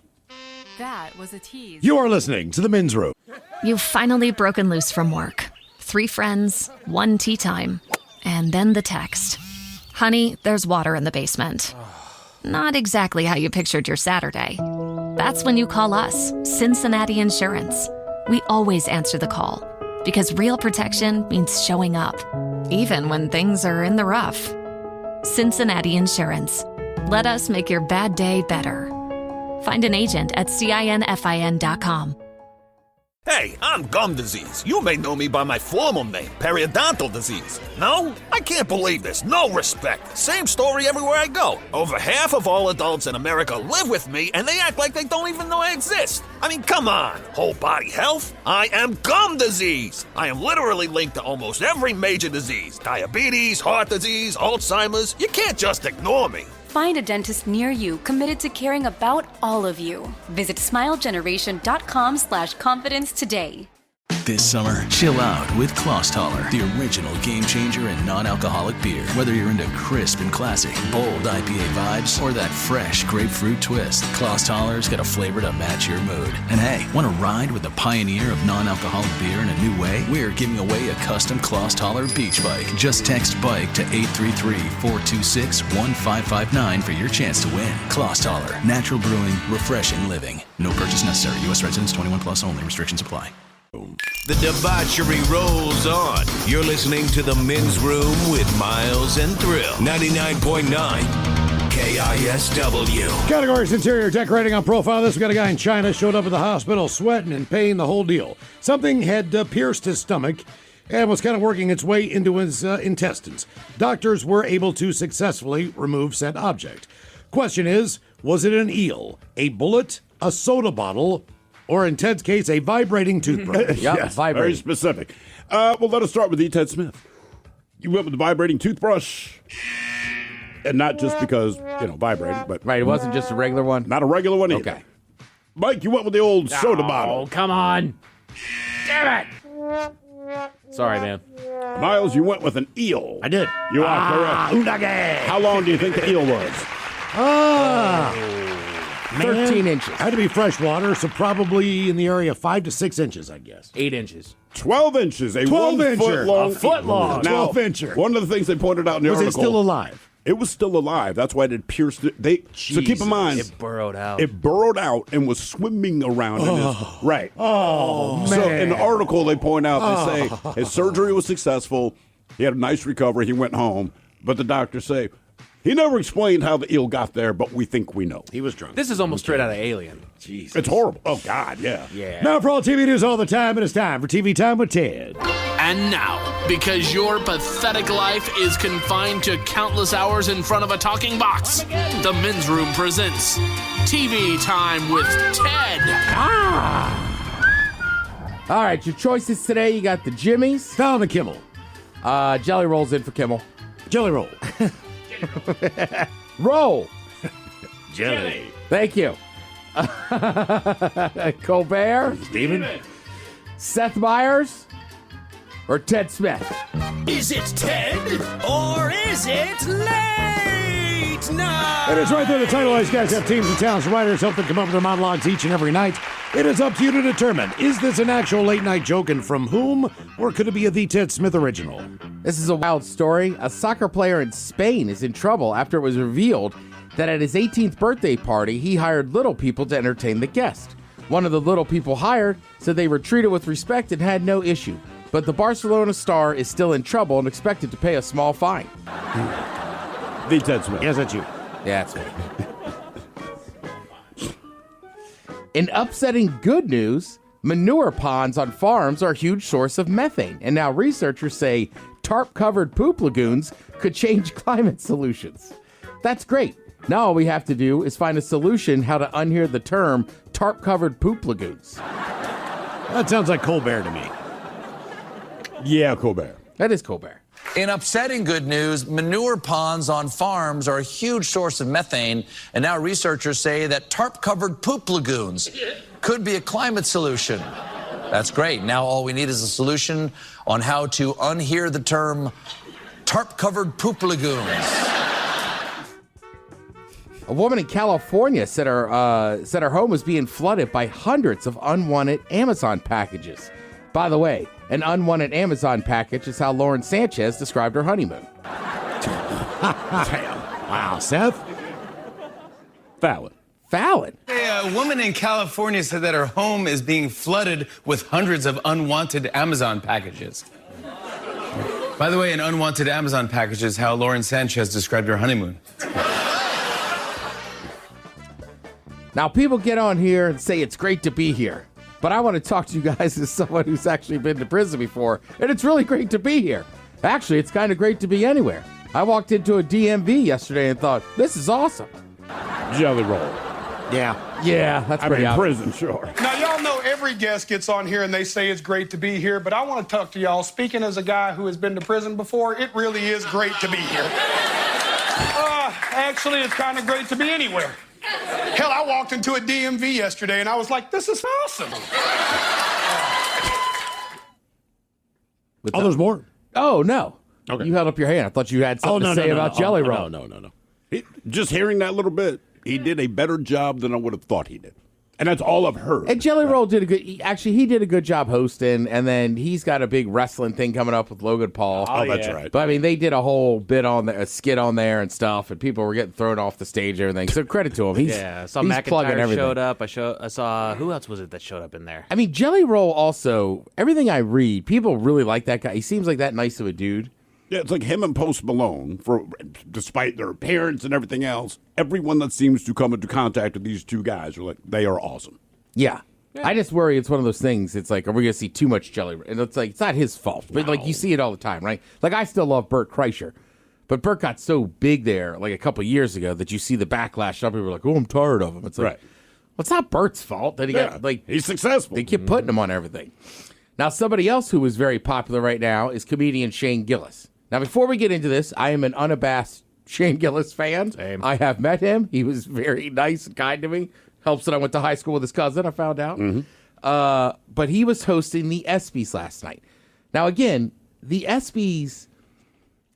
That was a tease. You are listening to The Men's Room. You've finally broken loose from work. 3 friends, 1 tea time, and then the text. Honey, there's water in the basement. Not exactly how you pictured your Saturday. That's when you call us, Cincinnati Insurance. We always answer the call, because real protection means showing up, even when things are in the rough. Cincinnati Insurance. Let us make your bad day better. Find an agent at CINFIN.com. Hey, I'm gum disease. You may know me by my formal name, periodontal disease. No? I can't believe this. No respect. Same story everywhere I go. Over half of all adults in America live with me, and they act like they don't even know I exist. I mean, come on. Whole body health? I am gum disease. I am literally linked to almost every major disease. Diabetes, heart disease, Alzheimer's. You can't just ignore me. Find a dentist near you committed to caring about all of you. Visit smilegeneration.com/confidence today. This summer, chill out with Klosstaller, the original game changer in non-alcoholic beer. Whether you're into crisp and classic, bold IPA vibes, or that fresh grapefruit twist, Klosstaller's got a flavor to match your mood. And hey, want to ride with the pioneer of non-alcoholic beer in a new way? We're giving away a custom Klosstaller beach bike. Just text BIKE to 833-426-1559 for your chance to win. Klosstaller, natural brewing, refreshing living. No purchase necessary. U.S. residents 21 plus only. Restrictions apply. The debauchery rolls on. You're listening to The Men's Room with Miles and Thrill. 99.9 KISW. Categories: interior decorating on profile. This got a guy in China, showed up at the hospital sweating and pain, the whole deal. Something had pierced his stomach and was kind of working its way into his intestines. Doctors were able to successfully remove said object. Question is, was it an eel, a bullet, a soda bottle, or in Ted's case, a vibrating toothbrush? Yes, very specific. Well, let us start with E. Ted Smith. You went with the vibrating toothbrush. And not just because, vibrating, but... Right, it wasn't just a regular one? Not a regular one either. Okay. Mike, you went with the old soda bottle. Oh, come on. Damn it. Sorry, man. Miles, you went with an eel. I did. You are correct. Unage. How long do you think the eel was? 13 inches. Had to be freshwater, so probably in the area of 5 to 6 inches, I guess. 8 inches. 12 inches. 12 1 incher. foot long. A foot long. Now, 12 incher. One of the things they pointed out in the Was article. it still alive? It was still alive. That's why it had pierced it. So keep in mind. It burrowed out. It burrowed out and was swimming around in his. Right. Oh, man. So in the article, they point out, they say his surgery was successful. He had a nice recovery. He went home. But the doctors say, he never explained how the eel got there, but we think we know. He was drunk. This is almost straight out of Alien. Jesus. It's horrible. Oh, God, yeah. Now for all TV news all the time, it is time for TV Time with Ted. And now, because your pathetic life is confined to countless hours in front of a talking box, the Men's Room presents TV Time with Ted. All right, your choices today, you got the Jimmys. Found the Kimmel. Jelly Roll's in for Kimmel. Jelly Roll. Roll. Jelly. Thank you. Colbert. Steven. Seth Meyers. Or Ted Smith. Is it Ted or is it late night? It is right there. The title. These guys have teams and talents. Writers help them come up with their monologues each and every night. It is up to you to determine, is this an actual late night joke and from whom, or could it be a The Ted Smith original? This is a wild story. A soccer player in Spain is in trouble after it was revealed that at his 18th birthday party, he hired little people to entertain the guest. One of the little people hired said they were treated with respect and had no issue. But the Barcelona star is still in trouble and expected to pay a small fine. The Ted Smith. Yes, that's you. Yeah, that's me. In upsetting good news, manure ponds on farms are a huge source of methane. And now researchers say tarp-covered poop lagoons could change climate solutions. That's great. Now all we have to do is find a solution how to unhear the term tarp-covered poop lagoons. That sounds like Colbert to me. Yeah, Colbert. That is Colbert. In upsetting good news, manure ponds on farms are a huge source of methane, and now researchers say that tarp-covered poop lagoons could be a climate solution. That's great. Now all we need is a solution on how to unhear the term tarp-covered poop lagoons. A woman in California said her home was being flooded by hundreds of unwanted Amazon packages. By the way, an unwanted Amazon package is how Lauren Sanchez described her honeymoon. Wow, Seth? Fallon. Fallon? A woman in California said that her home is being flooded with hundreds of unwanted Amazon packages. By the way, an unwanted Amazon package is how Lauren Sanchez described her honeymoon. Now, people get on here and say it's great to be here. But I want to talk to you guys as someone who's actually been to prison before, and it's really great to be here. Actually, it's kind of great to be anywhere. I walked into a DMV yesterday and thought, this is awesome. Jelly Roll. Yeah, that's pretty obvious. Prison, sure. Now, y'all know every guest gets on here and they say it's great to be here, but I want to talk to y'all. Speaking as a guy who has been to prison before, it really is great to be here. Actually, it's kind of great to be anywhere. Hell, I walked into a DMV yesterday and I was like, this is awesome. There's more? Oh, no. Okay. You held up your hand. I thought you had something to say about Jelly Roll. No. Just hearing that little bit, he did a better job than I would have thought he did. And that's all I've heard. And Jelly Roll did he did a good job hosting, and then he's got a big wrestling thing coming up with Logan Paul. Oh, that's right. But I mean, they did a whole bit on there, a skit on there and stuff, and people were getting thrown off the stage and everything. So credit to him. I saw he's plugging McIntyre everything. showed up. I saw who else was it that showed up in there? I mean, Jelly Roll also, everything I read, people really like that guy. He seems like that nice of a dude. Yeah, it's like him and Post Malone, despite their appearance and everything else, everyone that seems to come into contact with these two guys are like, they are awesome. Yeah. I just worry it's one of those things. It's like, are we going to see too much Jelly? And it's like, it's not his fault. But, like, you see it all the time, right? Like, I still love Bert Kreischer. But Bert got so big there, like, a couple years ago that you see the backlash. Some people are like, oh, I'm tired of him. It's like, well, it's not Bert's fault that he got, like... He's successful. They keep putting him on everything. Now, somebody else who is very popular right now is comedian Shane Gillis. Now, before we get into this, I am an unabashed Shane Gillis fan. Same. I have met him. He was very nice and kind to me. Helps that I went to high school with his cousin, I found out. But he was hosting the ESPYs last night. Now, again, the ESPYs,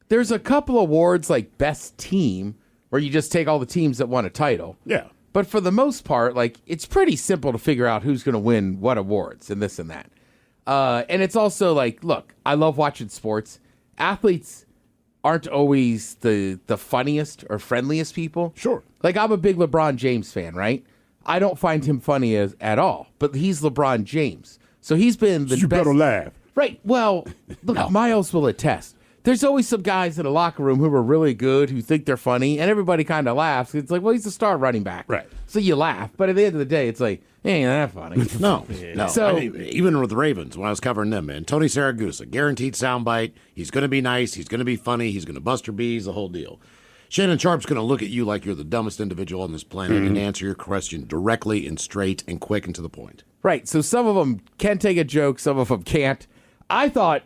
there's a couple awards like Best Team where you just take all the teams that won a title. Yeah. But for the most part, like, it's pretty simple to figure out who's going to win what awards and this and that. And it's also like, look, I love watching sports. Athletes aren't always the funniest or friendliest people. Sure. Like, I'm a big LeBron James fan, right? I don't find him funny at all, but he's LeBron James. So he's been the you best. better laugh. Right. Well, look, Miles will attest. There's always some guys in the locker room who are really good, who think they're funny, and everybody kind of laughs. It's like, well, he's a star running back. Right. So you laugh, but at the end of the day, it's like, ain't that funny. No. So, I mean, even with the Ravens, when I was covering them, man, Tony Saragusa, guaranteed soundbite. He's going to be nice. He's going to be funny. He's going to bust your bees, the whole deal. Shannon Sharp's going to look at you like you're the dumbest individual on this planet and answer your question directly and straight and quick and to the point. right. So some of them can take a joke, some of them can't. I thought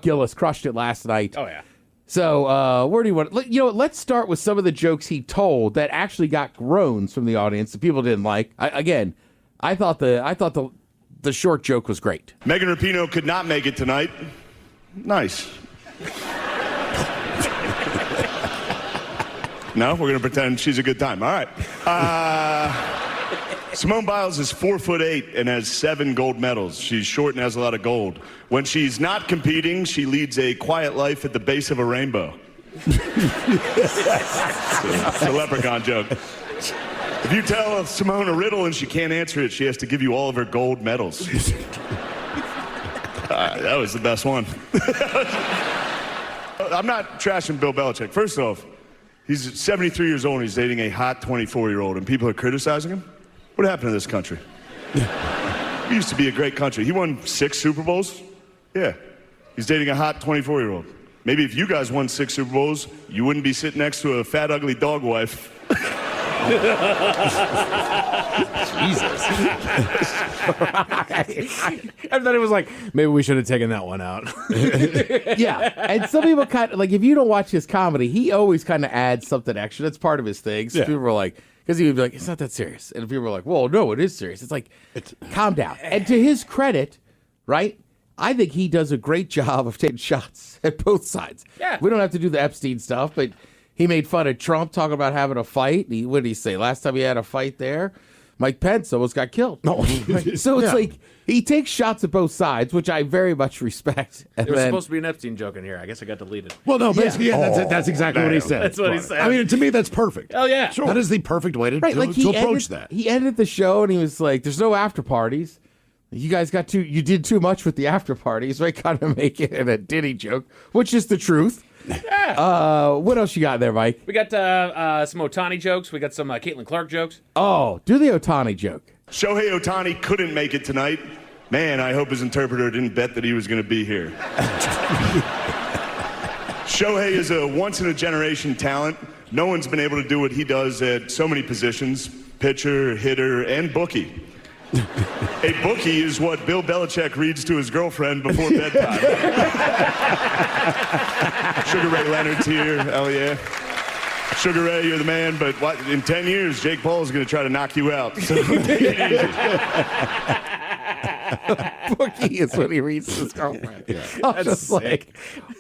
Gillis crushed it last night. Oh yeah. So where do you want? You know, let's start with some of the jokes he told that actually got groans from the audience that people didn't like. I thought the short joke was great. Megan Rapinoe could not make it tonight. Nice. No, we're going to pretend she's a good time. All right. Simone Biles is 4'8" and has 7 gold medals. She's short and has a lot of gold. When she's not competing, she leads a quiet life at the base of a rainbow. It's a leprechaun joke. If you tell Simone a riddle and she can't answer it, she has to give you all of her gold medals. That was the best one. I'm not trashing Bill Belichick. First off, he's 73 years old and he's dating a hot 24-year-old, and people are criticizing him? What happened to this country? We used to be a great country. He won 6 Super Bowls? Yeah. He's dating a hot 24-year-old. Maybe if you guys won 6 Super Bowls, you wouldn't be sitting next to a fat, ugly dog wife. Jesus. I thought it was like, maybe we should have taken that one out. Yeah, and some people kind of, like, if you don't watch his comedy, he always kind of adds something extra. That's part of his thing. So people were like, because he would be like, it's not that serious. And people were like, well, no, it is serious. It's like, calm down. And to his credit, right, I think he does a great job of taking shots at both sides. Yeah. We don't have to do the Epstein stuff, but he made fun of Trump talking about having a fight. What did he say? Last time he had a fight there, Mike Pence almost got killed. So it's like he takes shots at both sides, which I very much respect. And There was supposed to be an Epstein joke in here. I guess I got deleted. Well, no, basically, that's exactly what he said. That's what he said. I mean, to me, that's perfect. Oh, yeah. Sure. That is the perfect way to approach that. He ended the show and he was like, there's no after parties. You guys you did too much with the after parties, right? Kind of make it a Diddy joke, which is the truth. Yeah. What else you got there, Mike? We got some Otani jokes. We got some Caitlin Clark jokes. Oh, do the Otani joke. Shohei Otani couldn't make it tonight. Man, I hope his interpreter didn't bet that he was going to be here. Shohei is a once-in-a-generation talent. No one's been able to do what he does at so many positions: pitcher, hitter, and bookie. A bookie is what Bill Belichick reads to his girlfriend before bedtime. Sugar Ray Leonard's here. Hell yeah. Sugar Ray, you're the man, but in 10 years, Jake Paul is going to try to knock you out. So take it easy. Bookie is when he reads to his girlfriend. Yeah. I'm That's just sick. like,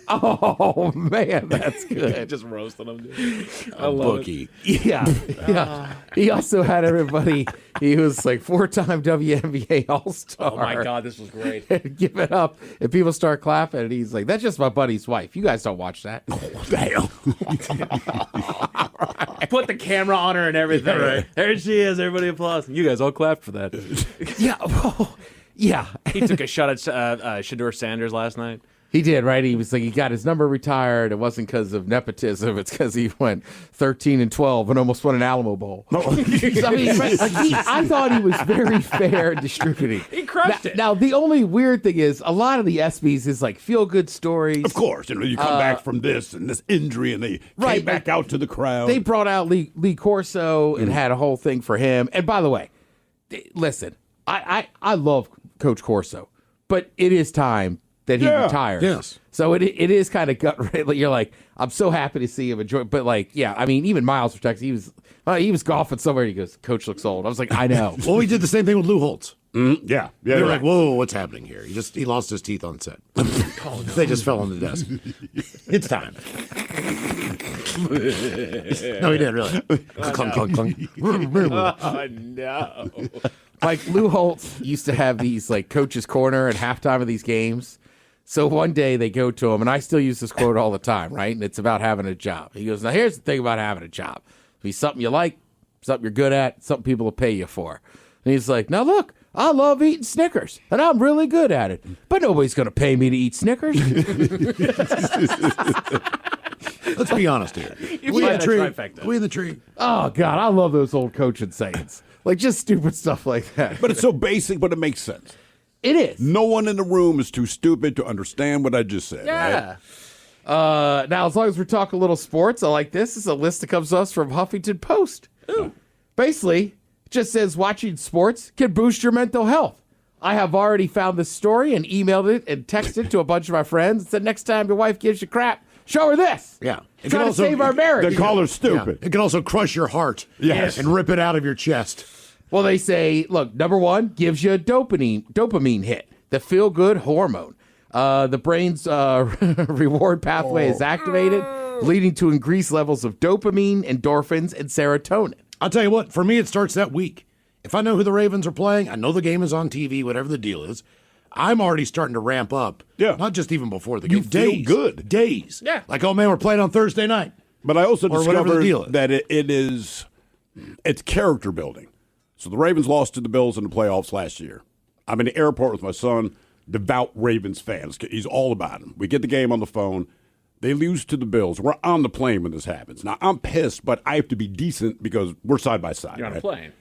oh man, that's good. Just roasting him, dude. I A love bookie. Yeah, yeah. He also had everybody. He was like 4-time WNBA All-Star. Oh my God, this was great. And give it up, and people start clapping, and he's like, "That's just my buddy's wife. You guys don't watch that." Damn. Put the camera on her and everything. Right. There she is. Everybody applauds. You guys all clapped for that. Yeah, well, yeah. He took a shot at Shedeur Sanders last night. He did, right? He was like, he got his number retired. It wasn't because of nepotism. It's because he went 13-12 and almost won an Alamo Bowl. I mean, I thought he was very fair in distributing. He crushed it. Now, the only weird thing is a lot of the ESPYs is like feel-good stories. Of course, you come back from this and this injury, and they came back out to the crowd. They brought out Lee Corso and had a whole thing for him. And by the way, listen, I love Coach Corso, but it is time that he retires. Yes. So it is kind of gut. You're like, I'm so happy to see him enjoy. But like, yeah, I mean, even Miles from Texas, he was golfing somewhere. And he goes, "Coach looks old." I was like, I know. Well, we did the same thing with Lou Holtz. Yeah. They were like, "Whoa, what's happening here?" He lost his teeth on set. They just fell on the desk. It's time. No, he didn't really. Clunk, clunk, clunk. Oh, no. Like Lou Holtz used to have these like coach's corner at halftime of these games. So one day they go to him, and I still use this quote all the time, right? And it's about having a job. He goes, "Now here's the thing about having a job. Be something you like, something you're good at, something people will pay you for." And he's like, "Now look, I love eating Snickers, and I'm really good at it. But nobody's going to pay me to eat Snickers." Let's be honest here. We in the tree. We in the tree. Oh, God, I love those old coaching sayings. Like, just stupid stuff like that. But it's so basic, but it makes sense. It is. No one in the room is too stupid to understand what I just said. Yeah. Right? Now, as long as we're talking a little sports, I like this. This is a list that comes to us from Huffington Post. Ooh. Basically, it just says watching sports can boost your mental health. I have already found this story and emailed it and texted it to a bunch of my friends and said, next time your wife gives you crap, show her this. Yeah. Try to save our marriage. They call her stupid. Yeah. It can also crush your heart. Yes. And rip it out of your chest. Well, they say, look, number one, gives you a dopamine hit, the feel-good hormone. The brain's reward pathway is activated, leading to increased levels of dopamine, endorphins, and serotonin. I'll tell you what, for me, it starts that week. If I know who the Ravens are playing, I know the game is on TV, whatever the deal is, I'm already starting to ramp up. Yeah. Not just even before the You game. feel Days. good. Days. Yeah. Like, oh, man, we're playing on Thursday night. But I also Or whatever the deal discovered is. that it's character building. So the Ravens lost to the Bills in the playoffs last year. I'm in the airport with my son, devout Ravens fans. He's all about them. We get the game on the phone. They lose to the Bills. We're on the plane when this happens. Now, I'm pissed, but I have to be decent because we're side by side. You're on a plane.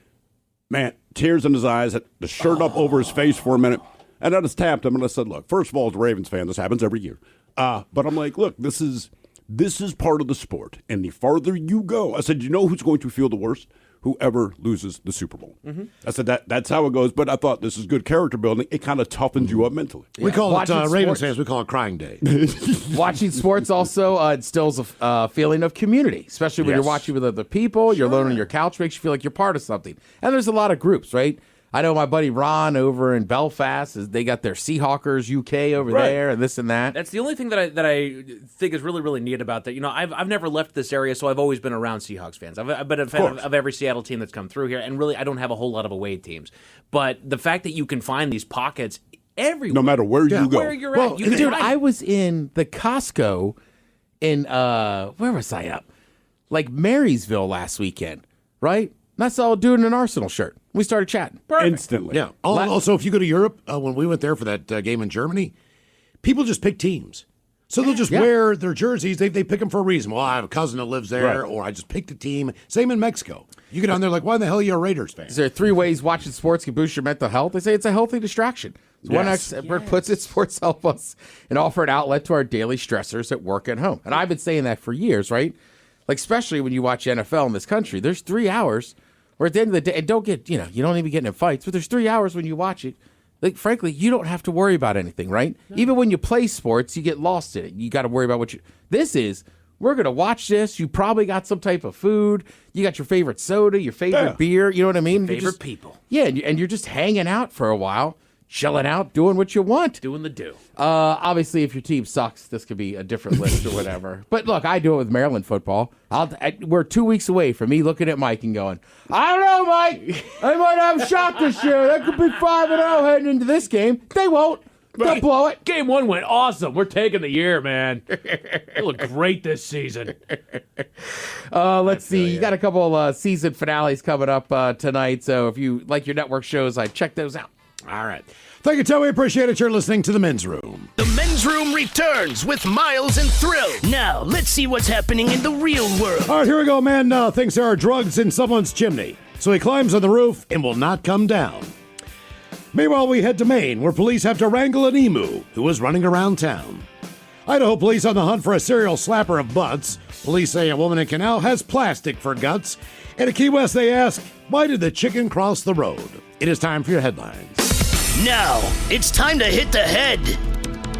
Man, tears in his eyes, had the shirt up over his face for a minute. And I just tapped him and I said, look, first of all, as a Ravens fan, this happens every year. But I'm like, look, this is part of the sport. And the farther you go, I said, you know who's going to feel the worst? Whoever loses the Super Bowl. Mm-hmm. I said, that's how it goes. But I thought this is good character building. It kind of toughens you up mentally. We call Watching it, Ravens sports. fans, we call it crying day. Watching sports also instills a feeling of community, especially when you're watching with other people. You're alone on your couch, makes you feel like you're part of something. And there's a lot of groups, right? I know my buddy Ron over in Belfast, they got their Seahawkers UK over there and this and that. That's the only thing that I think is really, really neat about that. You know, I've never left this area, so I've always been around Seahawks fans. I've been a fan of every Seattle team that's come through here, and really I don't have a whole lot of away teams. But the fact that you can find these pockets everywhere. No matter where you go. Where you're Well, at. You can dude, find I was in the Costco in, where was I up? Like Marysville last weekend, right? And I saw a dude in an Arsenal shirt. We started chatting. Instantly. Yeah. Also, if you go to Europe, when we went there for that game in Germany, people just pick teams. So they'll just wear their jerseys. They pick them for a reason. Well, I have a cousin that lives there, or I just picked a team. Same in Mexico. You get down there like, why the hell are you a Raiders fan? Is there 3 ways watching sports can boost your mental health? They say it's a healthy distraction. So one expert puts it, sports help us and offer an outlet to our daily stressors at work and home. And I've been saying that for years, right? Like, especially when you watch NFL in this country, there's 3 hours where at the end of the day, and don't get, you don't even get in fights, but there's 3 hours when you watch it. Like, frankly, you don't have to worry about anything, right? No. Even when you play sports, you get lost in it. You got to worry about what this is. We're going to watch this. You probably got some type of food. You got your favorite soda, your favorite beer. You know what I mean? Favorite people. Yeah, and you're just hanging out for a while. chilling out, doing what you want. Doing the do. Obviously, if your team sucks, this could be a different list or whatever. But look, I do it with Maryland football. We're 2 weeks away from me looking at Mike and going, I don't know, Mike. They might have a shot this year. They could be 5-0 heading into this game. They won't. They'll blow it. Game 1 went awesome. We're taking the year, man. They look great this season. Let's see. You got a couple season finales coming up tonight. So if you like your network shows, check those out. All right. Thank you, Tim. We appreciate it. You're listening to The Men's Room. The Men's Room returns with Miles and Thrill. Now, let's see what's happening in the real world. All right, here we go. Man thinks there are drugs in someone's chimney, so he climbs on the roof and will not come down. Meanwhile, we head to Maine, where police have to wrangle an emu who was running around town. Idaho police on the hunt for a serial slapper of butts. Police say a woman in Canal has plastic for guts. And at Key West, they ask, why did the chicken cross the road? It is time for your headlines. Now, it's time to hit the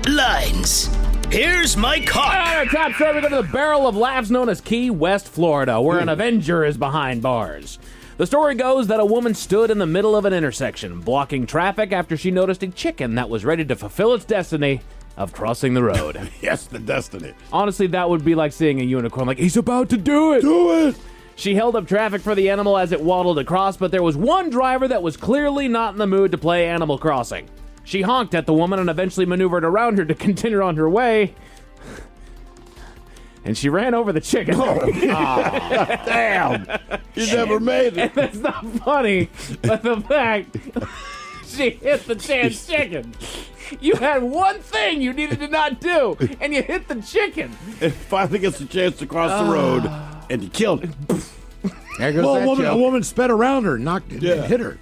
headlines. Here's Mike Hawk. Top story, we go to the barrel of laughs known as Key West, Florida, where an Avenger is behind bars. The story goes that a woman stood in the middle of an intersection, blocking traffic after she noticed a chicken that was ready to fulfill its destiny of crossing the road. Yes, the destiny. Honestly, that would be like seeing a unicorn, like, he's about to do it. Do it. She held up traffic for the animal as it waddled across, but there was one driver that was clearly not in the mood to play Animal Crossing. She honked at the woman and eventually maneuvered around her to continue on her way. And she ran over the chicken. Oh, damn. You never made it. And that's not funny, but the fact she hit the damn chicken. You had one thing you needed to not do, and you hit the chicken. It finally gets a chance to cross the road, and you killed it. There goes a woman sped around her, knocked it, hit her.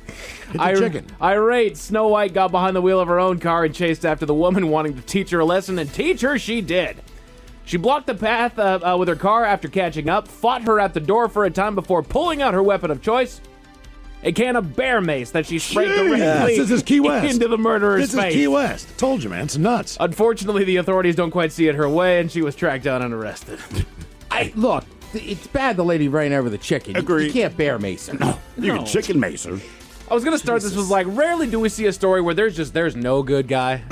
Hit the chicken. Irate, Snow White got behind the wheel of her own car and chased after the woman, wanting to teach her a lesson, and teach her she did. She blocked the path with her car after catching up, fought her at the door for a time before pulling out her weapon of choice, a can of bear mace that she sprayed directly This is Key West. into the murderer's face. This is Key West. Told you, man. It's nuts. Unfortunately, the authorities don't quite see it her way, and she was tracked down and arrested. Look, it's bad the lady ran over the chicken. Agreed. You can't bear mace her. No. You can chicken mace her. I was going to start this with like, rarely do we see a story where there's no good guy.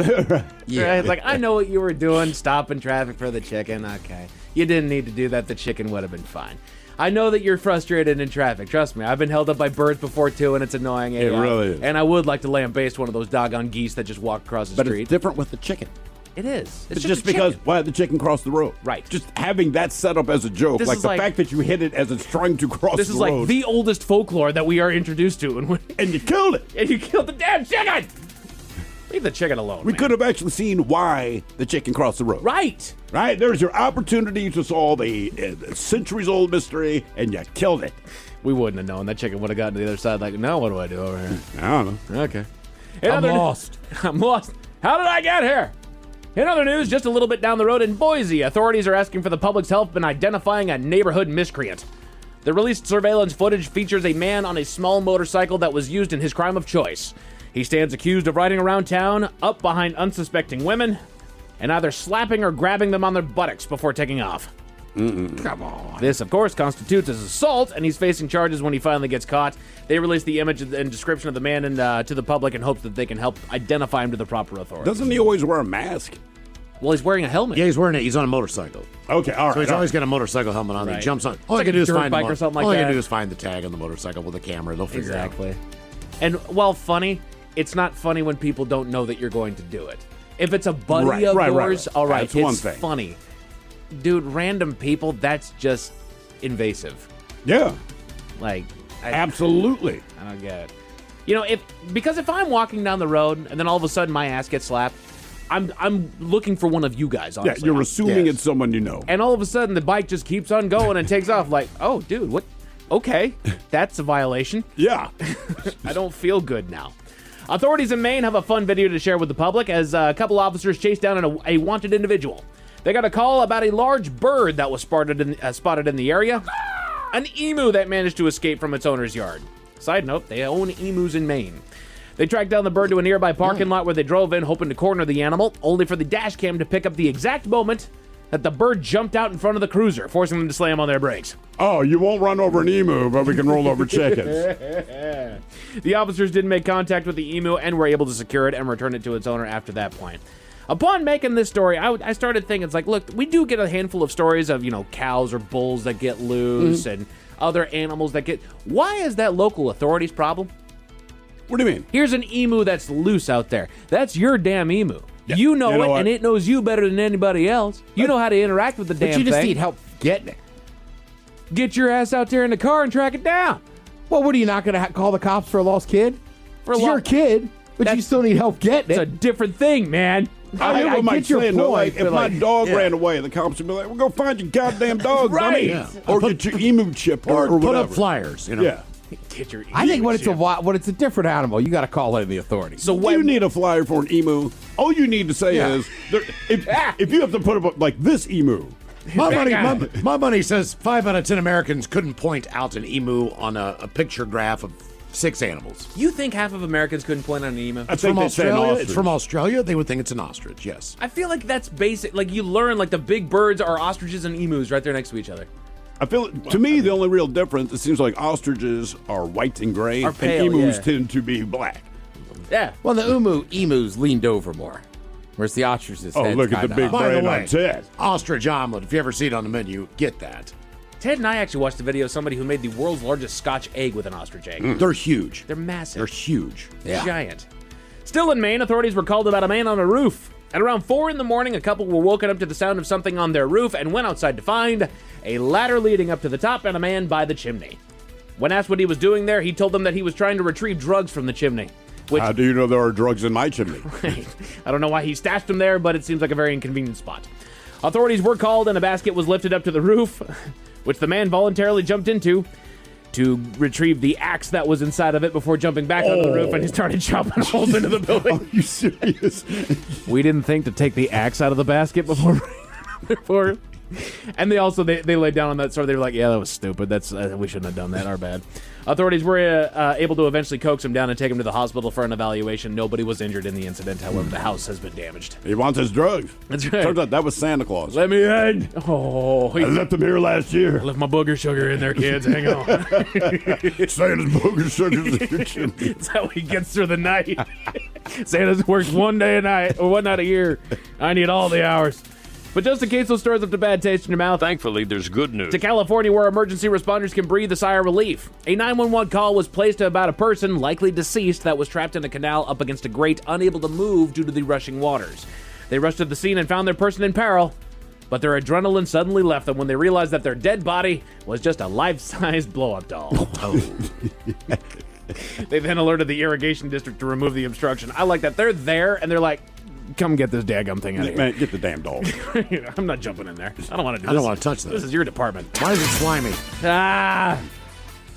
Yeah. Right? It's like, I know what you were doing, stopping traffic for the chicken. Okay. You didn't need to do that. The chicken would have been fine. I know that you're frustrated in traffic. Trust me. I've been held up by birds before, too, and it's annoying. It really is. And I would like to lambaste one of those doggone geese that just walk across the But street. it's different with the chicken. It is. It's just because why did the chicken cross the road? Right. Just having that set up as a joke, This like is the like- fact that you hit it as it's trying to cross This the is road. like the oldest folklore that we are introduced to. And you killed it. And you killed the damn chicken! Leave the chicken alone, We man. could have actually seen why the chicken crossed the road. Right. Right? There's your opportunity to solve a centuries-old mystery, and you killed it. We wouldn't have known. That chicken would have gotten to the other side like, now what do I do over here? I don't know. Okay. I'm lost. I'm lost. How did I get here? In other news, just a little bit down the road in Boise, authorities are asking for the public's help in identifying a neighborhood miscreant. The released surveillance footage features a man on a small motorcycle that was used in his crime of choice. He stands accused of riding around town, up behind unsuspecting women, and either slapping or grabbing them on their buttocks before taking off. Come on. This, of course, constitutes as assault, and he's facing charges when he finally gets caught. They released the image and description of the man to the public in hopes that they can help identify him to the proper authorities. Doesn't he always wear a mask? Well, he's wearing a helmet. Yeah, he's wearing it. He's on a motorcycle. Okay, all right. So he's always got a motorcycle helmet on. Right. He jumps on. It's All like I can a do is dirt find bike the or something like all I that. can do is find the tag on the motorcycle with a camera. They'll figure it out. Exactly. And while funny, it's not funny when people don't know that you're going to do it. If it's a buddy of yours, all right, That's it's one thing. funny. Dude, random people, that's just invasive. Yeah. Like, Absolutely. I don't get it. You know, because if I'm walking down the road and then all of a sudden my ass gets slapped, I'm looking for one of you guys, honestly. Yeah, you're assuming it's someone you know. And all of a sudden the bike just keeps on going and takes off like, oh, dude, what? Okay, that's a violation. Yeah. I don't feel good now. Authorities in Maine have a fun video to share with the public as a couple officers chased down a wanted individual. They got a call about a large bird that was spotted in the area. An emu that managed to escape from its owner's yard. Side note, they own emus in Maine. They tracked down the bird to a nearby parking lot where they drove in, hoping to corner the animal, only for the dash cam to pick up the exact moment that the bird jumped out in front of the cruiser, forcing them to slam on their brakes. Oh, you won't run over an emu, but we can roll over chickens. The officers didn't make contact with the emu and were able to secure it and return it to its owner after that point. Upon making this story, I started thinking, it's like, look, we do get a handful of stories of, cows or bulls that get loose and other animals that get... Why is that local authorities' problem? What do you mean? Here's an emu that's loose out there. That's your damn emu. Yeah. You know it, and it knows you better than anybody else. You know how to interact with the damn thing. But you just need help getting it. Get your ass out there in the car and track it down. Well, what are you not going to call the cops for a lost kid? It's your kid, but you still need help getting it. It's a different thing, man. I get your point. If my dog ran away, the cops would be like, "Well, go find your goddamn dog, right? Yeah. Or get your emu chip, or put whatever. up flyers. Yeah. Get your emu I think when chip. it's a different animal, you got to call in the authorities. So do you need a flyer for an emu? All you need to say is, if you have to put up like this emu. My money says 5 out of 10 Americans couldn't point out an emu on a picture graph of 6 animals. You think half of Americans couldn't point on an emu? It's from Australia. It's from Australia. They would think it's an ostrich. Yes. I feel like that's basic. Like you learn, like the big birds are ostriches and emus right there next to each other. I feel to me the only real difference, it seems like ostriches are white and gray, Are pale, and emus yeah. tend to be black. Yeah. Well, the emus leaned over more, whereas the ostriches. Oh, look at the big brain on Ted. Ostrich omelet. If you ever see it on the menu, get that. Ted and I actually watched a video of somebody who made the world's largest Scotch egg with an ostrich egg. They're huge. They're massive. They're huge. Yeah. Giant. Still in Maine, authorities were called about a man on a roof. At around 4 a.m, a couple were woken up to the sound of something on their roof and went outside to find a ladder leading up to the top and a man by the chimney. When asked what he was doing there, he told them that he was trying to retrieve drugs from the chimney. How do you know there are drugs in my chimney? I don't know why he stashed them there, but it seems like a very inconvenient spot. Authorities were called and a basket was lifted up to the roof, which the man voluntarily jumped into to retrieve the axe that was inside of it before jumping back on the roof, and he started chopping holes into the building. Are you serious? We didn't think to take the axe out of the basket before. And they laid down on that story. They were like, yeah, that was stupid. That's we shouldn't have done that. Our bad. Authorities were able to eventually coax him down and take him to the hospital for an evaluation. Nobody was injured in the incident. However, the house has been damaged. He wants his drugs. That's right. Turns out that was Santa Claus. Let me in. Oh, I left him here last year. I left my booger sugar in there, kids. Hang on. Santa's booger sugar's in your chimney. That's how he gets through the night. Santa's works one day a night or one night a year. I need all the hours. But just in case those stories left a bad taste in your mouth, thankfully, there's good news. To California, where emergency responders can breathe a sigh of relief. A 911 call was placed about a person, likely deceased, that was trapped in a canal up against a grate, unable to move due to the rushing waters. They rushed to the scene and found their person in peril, but their adrenaline suddenly left them when they realized that their dead body was just a life-sized blow-up doll. They then alerted the irrigation district to remove the obstruction. I like that. They're there, and they're like, come get this daggum thing out of here. Man, get the damn doll. I'm not jumping in there. I don't want to do this. I don't want to touch this. This is your department. Why is it slimy?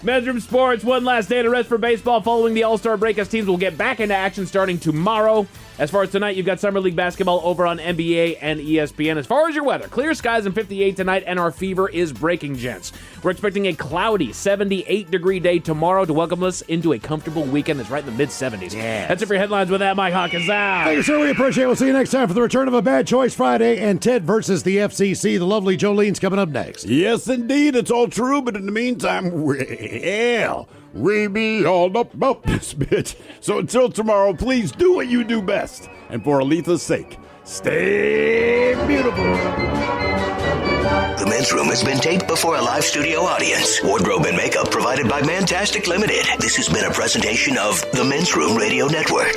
Men's Room Sports, one last day to rest for baseball following the All-Star break as teams will get back into action starting tomorrow. As far as tonight, you've got Summer League basketball over on NBA and ESPN. As far as your weather, clear skies and 58 tonight, and our fever is breaking, gents. We're expecting a cloudy 78-degree day tomorrow to welcome us into a comfortable weekend that's right in the mid-70s. Yes. That's it for your headlines with that. Mike Hawkins out. Thank you, sir. We appreciate it. We'll see you next time for the return of a Bad Choice Friday and Ted versus the FCC. The lovely Jolene's coming up next. Yes, indeed. It's all true, but in the meantime, well, we be all up about this bitch. So until tomorrow, please do what you do best. And for Aletha's sake, stay beautiful. The Men's Room has been taped before a live studio audience. Wardrobe and makeup provided by Mantastic Limited. This has been a presentation of the Men's Room Radio Network.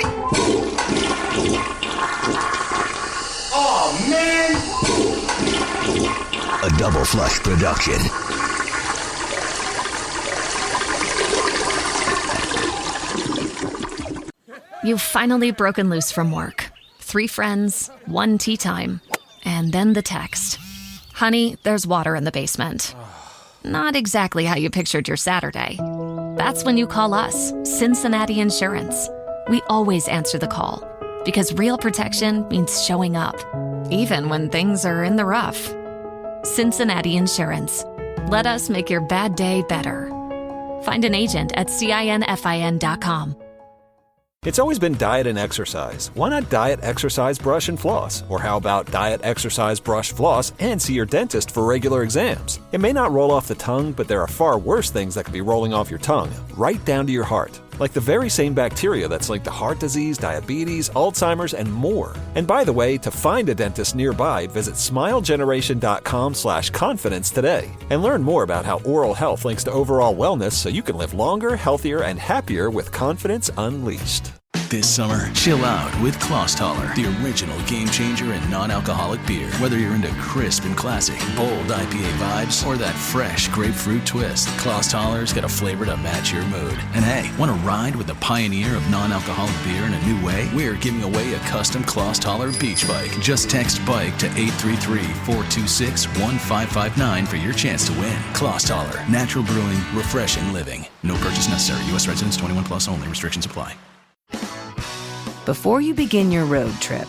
Oh, man! A Double Flush production. You've finally broken loose from work. 3 friends, 1 tea time, and then the text. Honey, there's water in the basement. Not exactly how you pictured your Saturday. That's when you call us, Cincinnati Insurance. We always answer the call, because real protection means showing up, even when things are in the rough. Cincinnati Insurance. Let us make your bad day better. Find an agent at CINFIN.com. It's always been diet and exercise. Why not diet, exercise, brush, and floss? Or how about diet, exercise, brush, floss, and see your dentist for regular exams? It may not roll off the tongue, but there are far worse things that could be rolling off your tongue, right down to your heart. Like the very same bacteria that's linked to heart disease, diabetes, Alzheimer's, and more. And by the way, to find a dentist nearby, visit smilegeneration.com/confidence today. And learn more about how oral health links to overall wellness so you can live longer, healthier, and happier with confidence unleashed. This summer, chill out with Klostaller, the original game changer in non-alcoholic beer. Whether you're into crisp and classic, bold IPA vibes, or that fresh grapefruit twist, Klostaller's got a flavor to match your mood. And hey, want to ride with the pioneer of non-alcoholic beer in a new way? We're giving away a custom Klostaller beach bike. Just text BIKE to 833-426-1559 for your chance to win. Klostaller, natural brewing, refreshing living. No purchase necessary. U.S. residents 21 plus only. Restrictions apply. Before you begin your road trip,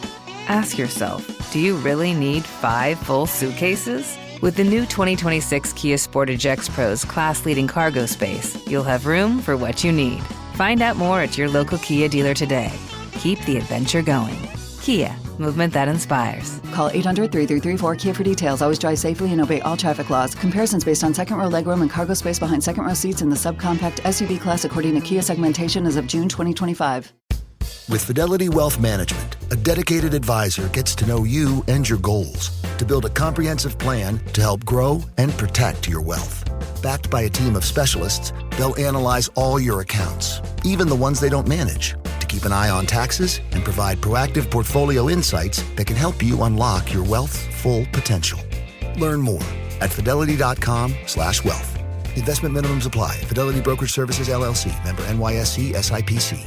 ask yourself, do you really need 5 full suitcases? With the new 2026 Kia Sportage X-Pro's class-leading cargo space, you'll have room for what you need. Find out more at your local Kia dealer today. Keep the adventure going. Kia, movement that inspires. Call 800-3334-KIA for details. Always drive safely and obey all traffic laws. Comparisons based on second row legroom and cargo space behind second row seats in the subcompact SUV class according to Kia segmentation as of June 2025. With Fidelity Wealth Management, a dedicated advisor gets to know you and your goals to build a comprehensive plan to help grow and protect your wealth. Backed by a team of specialists, they'll analyze all your accounts, even the ones they don't manage, to keep an eye on taxes and provide proactive portfolio insights that can help you unlock your wealth's full potential. Learn more at fidelity.com/wealth. Investment minimums apply. Fidelity Brokerage Services, LLC. Member NYSE SIPC.